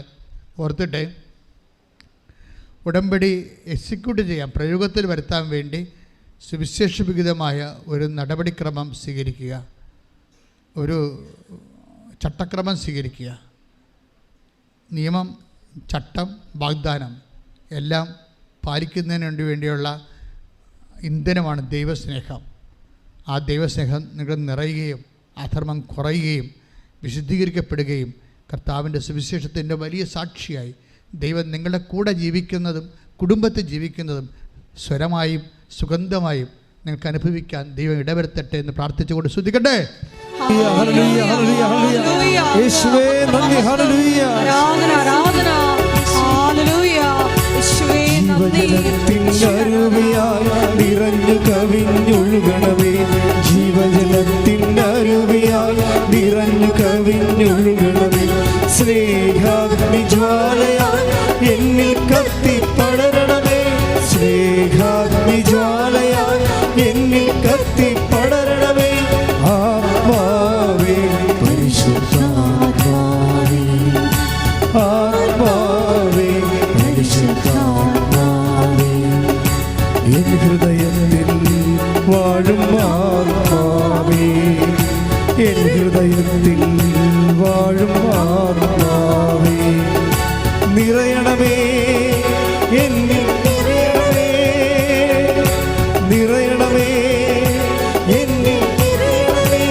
ഓർത്തിട്ട് ഉടമ്പടി എക്സിക്യൂട്ട് ചെയ്യാൻ, പ്രയോഗത്തിൽ വരുത്താൻ വേണ്ടി സുവിശേഷവിഹിതമായ ഒരു നടപടിക്രമം സ്വീകരിക്കുക, ഒരു ചട്ടക്രമം സ്വീകരിക്കുക. നിയമം, ചട്ടം, വാഗ്ദാനം എല്ലാം പാലിക്കുന്നതിന് വേണ്ടിയുള്ള ഇന്ധനമാണ് ദൈവസ്നേഹം. ആ ദൈവസ്നേഹം നിങ്ങൾ നിറയുകയും അധർമ്മം കുറയുകയും വിശുദ്ധീകരിക്കപ്പെടുകയും കർത്താവിൻ്റെ സുവിശേഷത്തിൻ്റെ വലിയ സാക്ഷിയായി ദൈവം നിങ്ങളുടെ കൂടെ ജീവിക്കുന്നതും കുടുംബത്തിൽ ജീവിക്കുന്നതും സ്വരമായും സുഗന്ധമായും നിങ്ങൾക്ക് അനുഭവിക്കാൻ ദൈവം ഇടവരുത്തട്ടെ എന്ന് പ്രാർത്ഥിച്ചുകൊണ്ട് സ്തുതിക്കട്ടെ. നിറഞ്ഞു കവിഞ്ഞൊഴുകണമേ, ജീവജലത്തിനരുവിയായി നിറഞ്ഞു കവിഞ്ഞൊഴുകണമേ, സ്നേഹാഗ്നിജ്വാലയായി എന്നിൽ കത്തിപ്പടരണമേ, സ്നേഹാഗ്നിജ്വാലയായി എന്നിൽ കത്തിപ്പടരണമേ, ആത്മാവേ പരിശുദ്ധാത്മാവേ, ആത്മാവേ പരിശുദ്ധാത്മാവേ, എൻ ഹൃദയത്തിൽ വാഴും ആത്മാവേ, എൻ ഹൃദയത്തിൽ വാഴും ആത്മാവേ, നിറയണമേ എന്നിൽ, നിറയണമേ, നിറയണമേ എന്നിൽ, നിറയണമേ,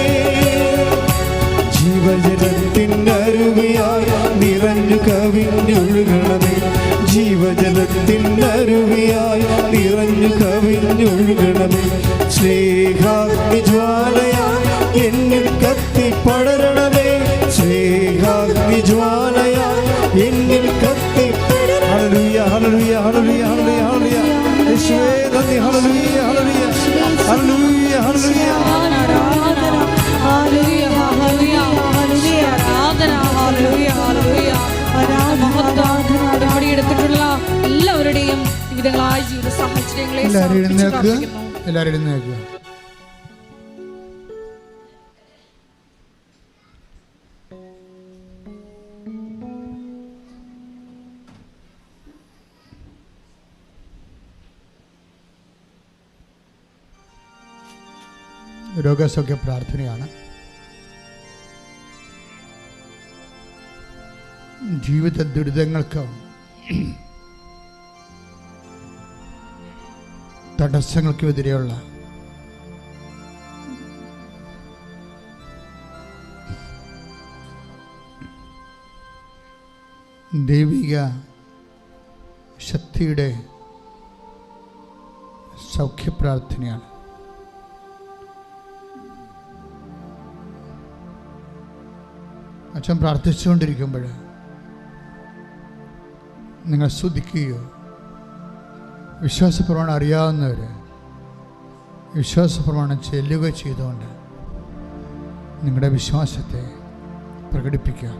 ജീവജലത്തിനരുവിയായി നിറഞ്ഞു കവിഞ്ഞൊഴുകണമേ, ജീവജലത്തിനരുവിയായി നിറഞ്ഞു കവിഞ്ഞൊഴുകണമേ, സ്നേഹാഗ്നിജ്വാലയായി എന്നിൽ കത്തിപ്പടരണമേ, സ്നേഹാഗ്നിജ്വാലയായി എന്നിൽ കത്തിപ്പടരണമേ. ഹല്ലേലൂയ, ഹല്ലേലൂയ, ഹല്ലേലൂയ, ഹല്ലേലൂയ, യേശുവേ നന്ദി. ഹല്ലേലൂയ, ഹല്ലേലൂയ, ഹല്ലേലൂയ, ഹല്ലേലൂയ, എടുത്തിട്ടുള്ള എല്ലാവരുടെയും വിവിധങ്ങളായ ജീവിത സാഹചര്യങ്ങളെ എല്ലാവരും എഴുന്നേൽക്കുക. രോഗസൗഖ്യ പ്രാർത്ഥനയാണ്. ജീവിത ദുരിതങ്ങൾക്ക് തടസ്സങ്ങൾക്കുമെതിരെയുള്ള ദൈവിക ശക്തിയുടെ സൗഖ്യപ്രാർത്ഥനയാണ്. അച്ഛൻ പ്രാർത്ഥിച്ചുകൊണ്ടിരിക്കുമ്പോൾ നിങ്ങൾ സ്തുതിക്കുകയോ, വിശ്വാസപ്രമാണം അറിയാവുന്നവർ വിശ്വാസപ്രമാണം ചെല്ലുകയോ ചെയ്തുകൊണ്ട് നിങ്ങളുടെ വിശ്വാസത്തെ പ്രകടിപ്പിക്കുക.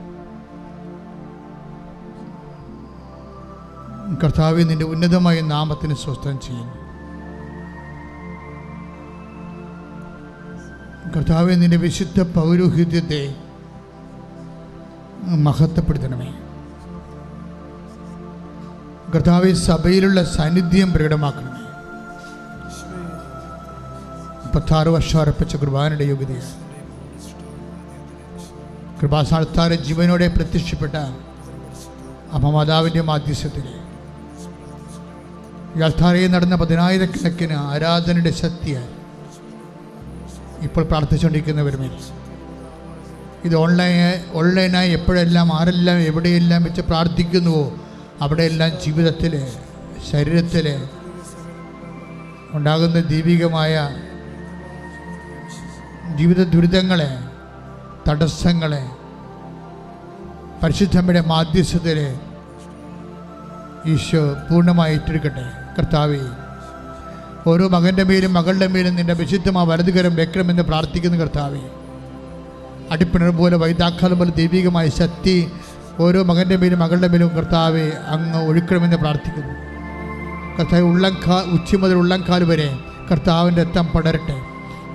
കർത്താവേ, നിൻ്റെ ഉന്നതമായ നാമത്തിന് സ്വസ്ഥം ചെയ്യുന്നു. കർത്താവേ, നിൻ്റെ വിശുദ്ധ പൗരോഹിത്യത്തെ മഹത്വപ്പെടുത്തണമേ. കർത്താവേ, സഭയിലുള്ള സാന്നിധ്യം പ്രകടമാക്കണമേ. 36 വർഷം അർപ്പിച്ച കുർബാനയുടെ യോഗ്യതയാണ്. കൃപാസ്ഥാനത്താരെ ജീവനോടെ പ്രത്യക്ഷപ്പെട്ട അമ്മ മാതാവിൻ്റെ മാധ്യസ്ഥത്തിൽ ഈ അൾത്താരയിൽ നടന്ന 10,000-കണക്കിന് ആരാധനയുടെ ശക്തിയാൽ ഇപ്പോൾ പ്രാർത്ഥിച്ചുകൊണ്ടിരിക്കുന്നവരുമേ, ഇത് ഓൺലൈനായി എപ്പോഴെല്ലാം ആരെല്ലാം എവിടെയെല്ലാം വെച്ച് പ്രാർത്ഥിക്കുന്നുവോ അവിടെയെല്ലാം ജീവിതത്തിൽ ശരീരത്തിൽ ഉണ്ടാകുന്ന ദൈവികമായ ജീവിത ദുരിതങ്ങളെ, തടസ്സങ്ങളെ പരിശുദ്ധമ്മയുടെ മാധ്യസ്ഥതയിൽ ഈശോ പൂർണ്ണമായി ഏറ്റെടുക്കട്ടെ. കർത്താവേ, ഓരോ മകൻ്റെ മേലും മകളുടെ മേലും നിൻ്റെ വിശുദ്ധമായ വലതുകരം വെക്കണമെന്ന് പ്രാർത്ഥിക്കുന്നു. കർത്താവേ, അടിപ്പിണർ പോലെ വൈതാക്കാലം പോലെ ദൈവികമായ ശക്തി ഓരോ മകൻ്റെ മേലും മകളുടെ മേലും കർത്താവെ അങ്ങ് ഒഴുക്കണമെന്ന് പ്രാർത്ഥിക്കുന്നു. കർത്താവ് ഉച്ചി മുതൽ ഉള്ളംകാൽ വരെ കർത്താവിൻ്റെ രക്തം പടരട്ടെ.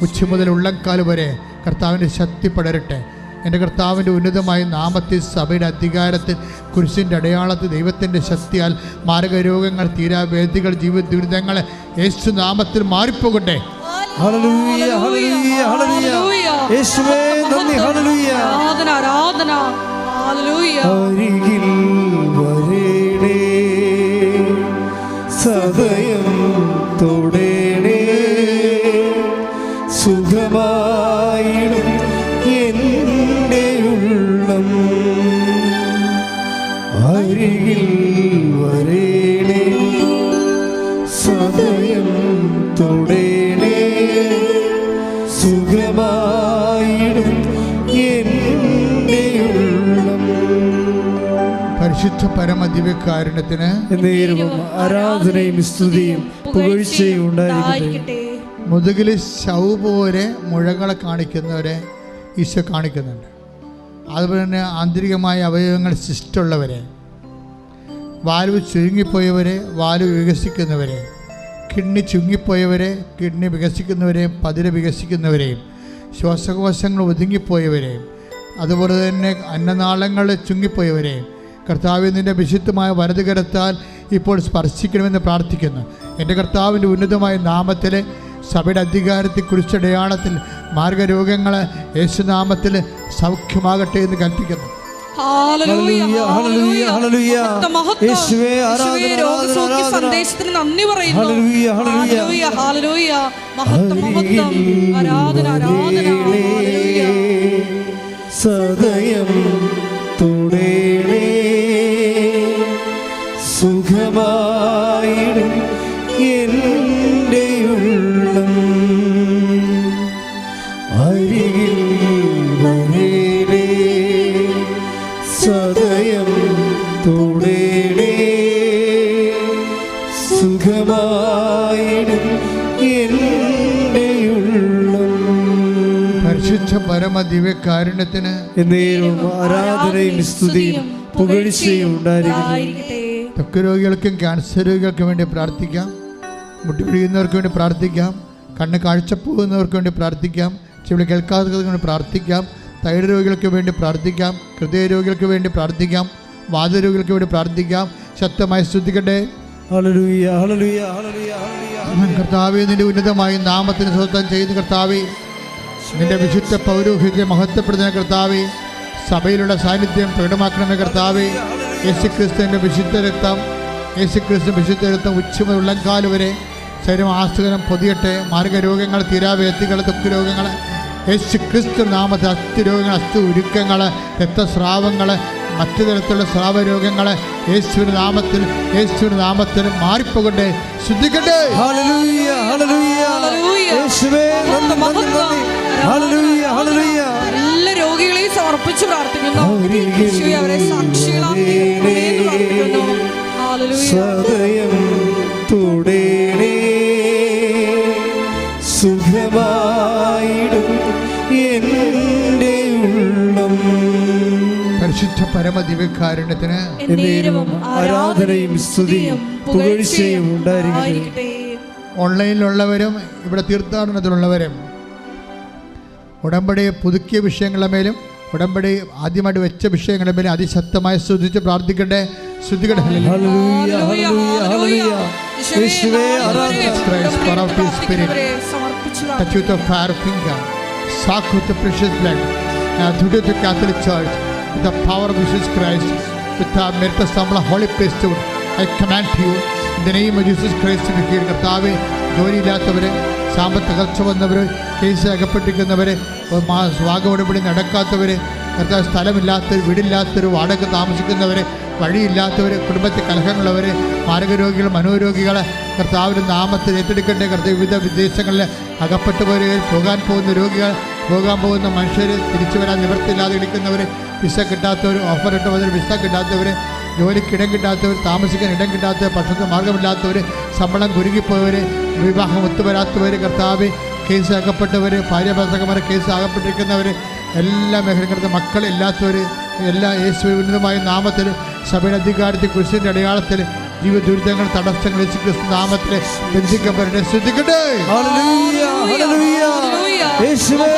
ഉച്ചി മുതൽ ഉള്ളംകാൽ വരെ കർത്താവിൻ്റെ ശക്തി പടരട്ടെ. എൻ്റെ കർത്താവിൻ്റെ ഉന്നതമായ നാമത്തിൽ, സഭയുടെ അധികാരത്തിൽ, കുരിശിൻ്റെ അടയാളത്തിൽ, ദൈവത്തിൻ്റെ ശക്തിയാൽ മാരകരോഗങ്ങൾ, തീരാവേദികൾ, ജീവിത ദുരിതങ്ങൾ യേശു നാമത്തിൽ മാറിപ്പോകട്ടെ. ഹല്ലേലൂയ, ഹല്ലേലൂയ, ഹല്ലേലൂയ. യേശുവേ നന്ദി. ഹല്ലേലൂയ. ആരാധന, ആരാധന. ഹല്ലേലൂയ. അരികിൽ വരേണേ, സദയം തൊടേണേ, സുഖമായിടും എൻ്റെ ഉള്ളം. അരികിൽ വരേണേ, സദയം തൊടേണേ, സുഖമായിടും എൻ്റെ ഉള്ളം. പരിശുദ്ധ പരമദിവ്യകാരുണ്യത്തിന് ആരാധനയും സ്തുതിയും പുകഴ്ചയും ഉണ്ടായിരിക്കട്ടെ. മുതുകിൽ ശൗ പോലെ മുഴകളെ കാണിക്കുന്നവരെ ഈശോ കാണിക്കുന്നുണ്ട്. അതുപോലെ തന്നെ ആന്തരികമായ അവയവങ്ങൾ ശിഷ്ടമുള്ളവരെ, വാൽവ് ചുരുങ്ങിപ്പോയവരെ, വാൽവ് വികസിക്കുന്നവരെ, കിഡ്നി ചുരുങ്ങിപ്പോയവരെ, കിഡ്നി വികസിക്കുന്നവരെയും പതിര വികസിക്കുന്നവരെയും, ശ്വാസകോശങ്ങൾ ഒതുങ്ങിപ്പോയവരെയും, അതുപോലെ തന്നെ അന്നനാളങ്ങൾ ചുങ്ങിപ്പോയവരെയും കർത്താവ് നിൻ്റെ വിശുദ്ധമായ വലതുകരത്താൽ ഇപ്പോൾ സ്പർശിക്കണമെന്ന് പ്രാർത്ഥിക്കുന്നു. എൻ്റെ കർത്താവിൻ്റെ ഉന്നതമായ നാമത്തിൽ, സഭയുടെ അധികാരത്തിൽ, കുരിശടയാളത്തിൽ, മാർഗരോഗങ്ങൾ യേശുനാമത്തിൽ സൗഖ്യമാകട്ടെ എന്ന് കൽപ്പിക്കുന്നു. ഹല്ലേലൂയ, ഹല്ലേലൂയ, ഹല്ലേലൂയ. യേശുവേ ആരാധന, രോഗസൗഖ്യ സന്ദേശത്തിന് നന്ദി പറയുന്നു. ഹല്ലേലൂയ, ഹല്ലേലൂയ, ഹല്ലേലൂയ. മഹത്വം, മഹത്വം. ആരാധന, ആരാധന. ഹല്ലേലൂയ. സദയം തൊടേണേ, സുഖമായിടും എൻ്റെ ഉള്ളം. അരികിൽ വരേണേ, സദയം തൊടേണേ, സുഖമായിടും എൻ്റെ ഉള്ളം. പരിശുദ്ധ പരമദിവ്യകാരുണ്യത്തിന് ആരാധനയും സ്തുതിയും പുകഴ്ചയും ഉണ്ടായിരിക്കട്ടെ. ത്വക്ക് രോഗികൾക്കും ക്യാൻസർ രോഗികൾക്കും വേണ്ടി പ്രാർത്ഥിക്കാം. മുട്ടിപ്പിടിക്കുന്നവർക്ക് വേണ്ടി പ്രാർത്ഥിക്കാം. കണ്ണ് കാഴ്ചപ്പോകുന്നവർക്ക് വേണ്ടി പ്രാർത്ഥിക്കാം. ചെവി കേൾക്കാത്തവർക്ക് വേണ്ടി പ്രാർത്ഥിക്കാം. തൈറോയ്ഡ് രോഗികൾക്ക് വേണ്ടി പ്രാർത്ഥിക്കാം. ഹൃദയ രോഗികൾക്ക് വേണ്ടി പ്രാർത്ഥിക്കാം. വാതരോഗികൾക്ക് വേണ്ടി പ്രാർത്ഥിക്കാം. ശക്തമായി സ്തുതിക്കട്ടെ. ഹല്ലേലൂയ, ഹല്ലേലൂയ, ഹല്ലേലൂയ, ഹല്ലേലൂയ. കർത്താവേ, നിന്റെ ഉന്നതമായ നാമത്തിന് സ്വന്തം ചെയ്യുന്ന കർത്താവേ, നിന്റെ വിശുദ്ധ പൗരോഹിത്യം മഹത്വപ്പെടുത്തുന്ന കർത്താവേ, സഭയിലുള്ള സാന്നിധ്യം പ്രകടമാക്കണമേ കർത്താവേ. യേശുക്രിസ്തുവിൻ്റെ വിശുദ്ധ രക്തം, യേശുക്രിസ്തു വിശുദ്ധ രക്തം ഉച്ചമുതൽ ഉള്ളംകാല് വരെ ശരീരം ആസ്തകരം പൊതിയട്ടെ. മാർഗരോഗങ്ങൾ, തീരാവേദികൾ, ത്വക്ക് രോഗങ്ങൾ യേശുക്രിസ്തു നാമത്തിൽ, അസ്ഥി രോഗങ്ങൾ, അസ്ഥി ഉരുക്കങ്ങൾ, രക്തസ്രാവങ്ങൾ, മറ്റു തരത്തിലുള്ള സ്രാവരോഗങ്ങൾ യേശുവിൻ്റെ നാമത്തിൽ, യേശുവിൻ്റെ നാമത്തിൽ മാറിപ്പോകട്ടെ. ശുദ്ധിക്കട്ടെ. ഹല്ലേലൂയ, ഹല്ലേലൂയ, യേശുവേ നന്ദി, നന്ദി, നന്ദി. ഹല്ലേലൂയ, ഹല്ലേലൂയ. എല്ലാ രോഗികളെയും സമർപ്പിച്ച് പ്രാർത്ഥിക്കുന്നു. യേശുവേ, അവരെ സാക്ഷികളാക്കണമേ എന്ന് പ്രാർത്ഥിക്കുന്നു. ഹല്ലേലൂയ. സദയം തൊടേണേ, സുഖമായിടും എൻ്റെ ഉള്ളം. പരിശുദ്ധ പരമദിവ്യകാരുണ്യത്തിന് ആരാധനയും സ്തുതിയും പുകഴ്ചയും ഉണ്ടായിരിക്കട്ടെ. ഓൺലൈനിലുള്ളവരും ഇവിടെ തീർത്ഥാടനത്തിലുള്ളവരും ഉടമ്പടി പുതുക്കിയ വിഷയങ്ങളുടെ മേലും ഉടമ്പടി ആദ്യമായിട്ട് വെച്ച വിഷയങ്ങളുടെ മേലും അതിശക്തമായി സ്തുതിച്ച് പ്രാർത്ഥിക്കട്ടെ. സ്തുതിക്കട്ടെ. ഹല്ലേലൂയ, ഹല്ലേലൂയ, ഹല്ലേലൂയ. യേശുവേ ആരാധന. Christ, power of His Spirit. Touch with the fire finger. Soak with the precious blood. Now today the Catholic Church, with the power of Jesus Christ, with the merit of the Holy Priesthood, I command you in the name of Jesus Christ to be here. കർത്താവേ, ജോലിയില്ലാത്തവരെ, സാമ്പത്തിക തകർച്ച വന്നവർ, കേസ് അകപ്പെട്ടിരിക്കുന്നവരെ, വാഗവടപടി നടക്കാത്തവരെ, കർത്താവ് സ്ഥലമില്ലാത്തവർ, വീടില്ലാത്തവർ, വാടക താമസിക്കുന്നവരെ, വഴിയില്ലാത്തവർ, കുടുംബത്തിൽ കലഹങ്ങളുള്ളവർ, മാരകരോഗികൾ, മനോരോഗികൾ, കർത്താവിൻ്റെ നാമത്തിൽ ഏറ്റെടുക്കേണ്ട കർത്താവ് വിവിധ വിദേശങ്ങളിൽ അകപ്പെട്ടുപോയവർ, പോകാൻ പോകുന്ന രോഗികൾ, പോകാൻ പോകുന്ന മനുഷ്യർ, തിരിച്ചു വരാൻ നിവൃത്തിയില്ലാതെ ഇരിക്കുന്നവർ, വിസ കിട്ടാത്തവർ, ഓഫർ ഇട്ടവർ വിസ കിട്ടാത്തവർ, ജോലിക്ക് ഇടം കിട്ടാത്തവർ, താമസിക്കാൻ ഇടം കിട്ടാത്തവർ, ഭക്ഷണ മാർഗമില്ലാത്തവർ, ശമ്പളം കുരുങ്ങിപ്പോയവർ, വിവാഹം ഒത്തുവരാത്തവർ, കർത്താവ് കേസ് അകപ്പെട്ടവർ, ഭാര്യാഭർത്താക്കന്മാരെ കേസ് അകപ്പെട്ടിരിക്കുന്നവർ, എല്ലാ മേഖലകളിലും മക്കളില്ലാത്തവർ, എല്ലാ യേശുവിനുമായ നാമത്തിൽ സഭയുടെ അധികാരത്തിൽ കുരിശിൻ്റെ അടയാളത്തിൽ ജീവിത ദുരിതങ്ങൾ, തടസ്സങ്ങൾ യേശു ക്രിസ്തു നാമത്തിൽ ബന്ധിക്കപ്പെടട്ടെ. ശ്രദ്ധിക്കട്ടെ. ഹല്ലേലൂയ, ഹല്ലേലൂയ. യേശുവേ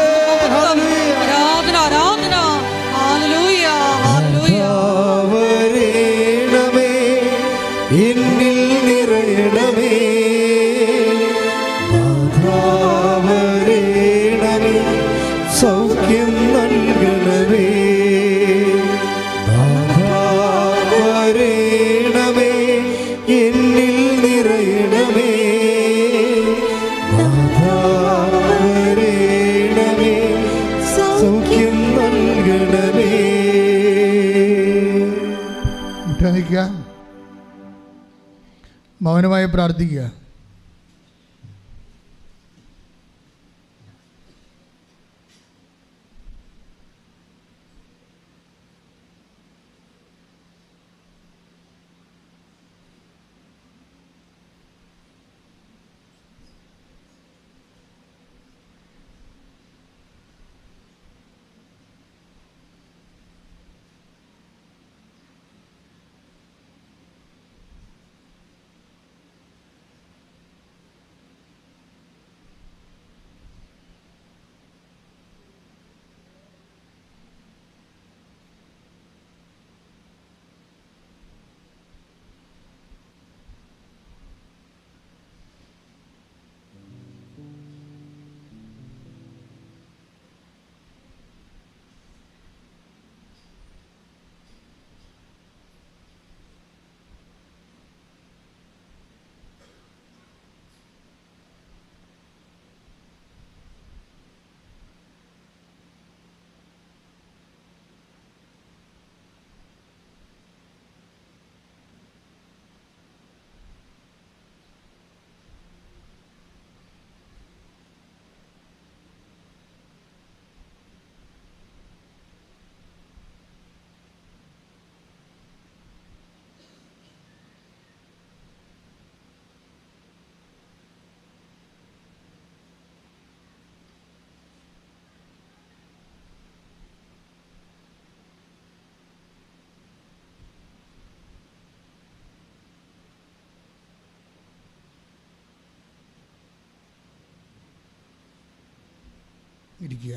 ഹല്ലേലൂയ. ആരാധന, ആരാധന. ഹല്ലേലൂയ, ഹല്ലേലൂയ. വരേണമേ, എന്നിൽ നിറയണമേ, വരേണമേ, സൗഖ്യം നൽകണമേ, വരേണമേ, എന്നിൽ നിറയണമേ, വരേണമേ, സൗഖ്യം നൽകണമേ. മുട്ടാനിക്കുക, മൗനമായി പ്രാർത്ഥിക്കുക. ഇരിക്കുക.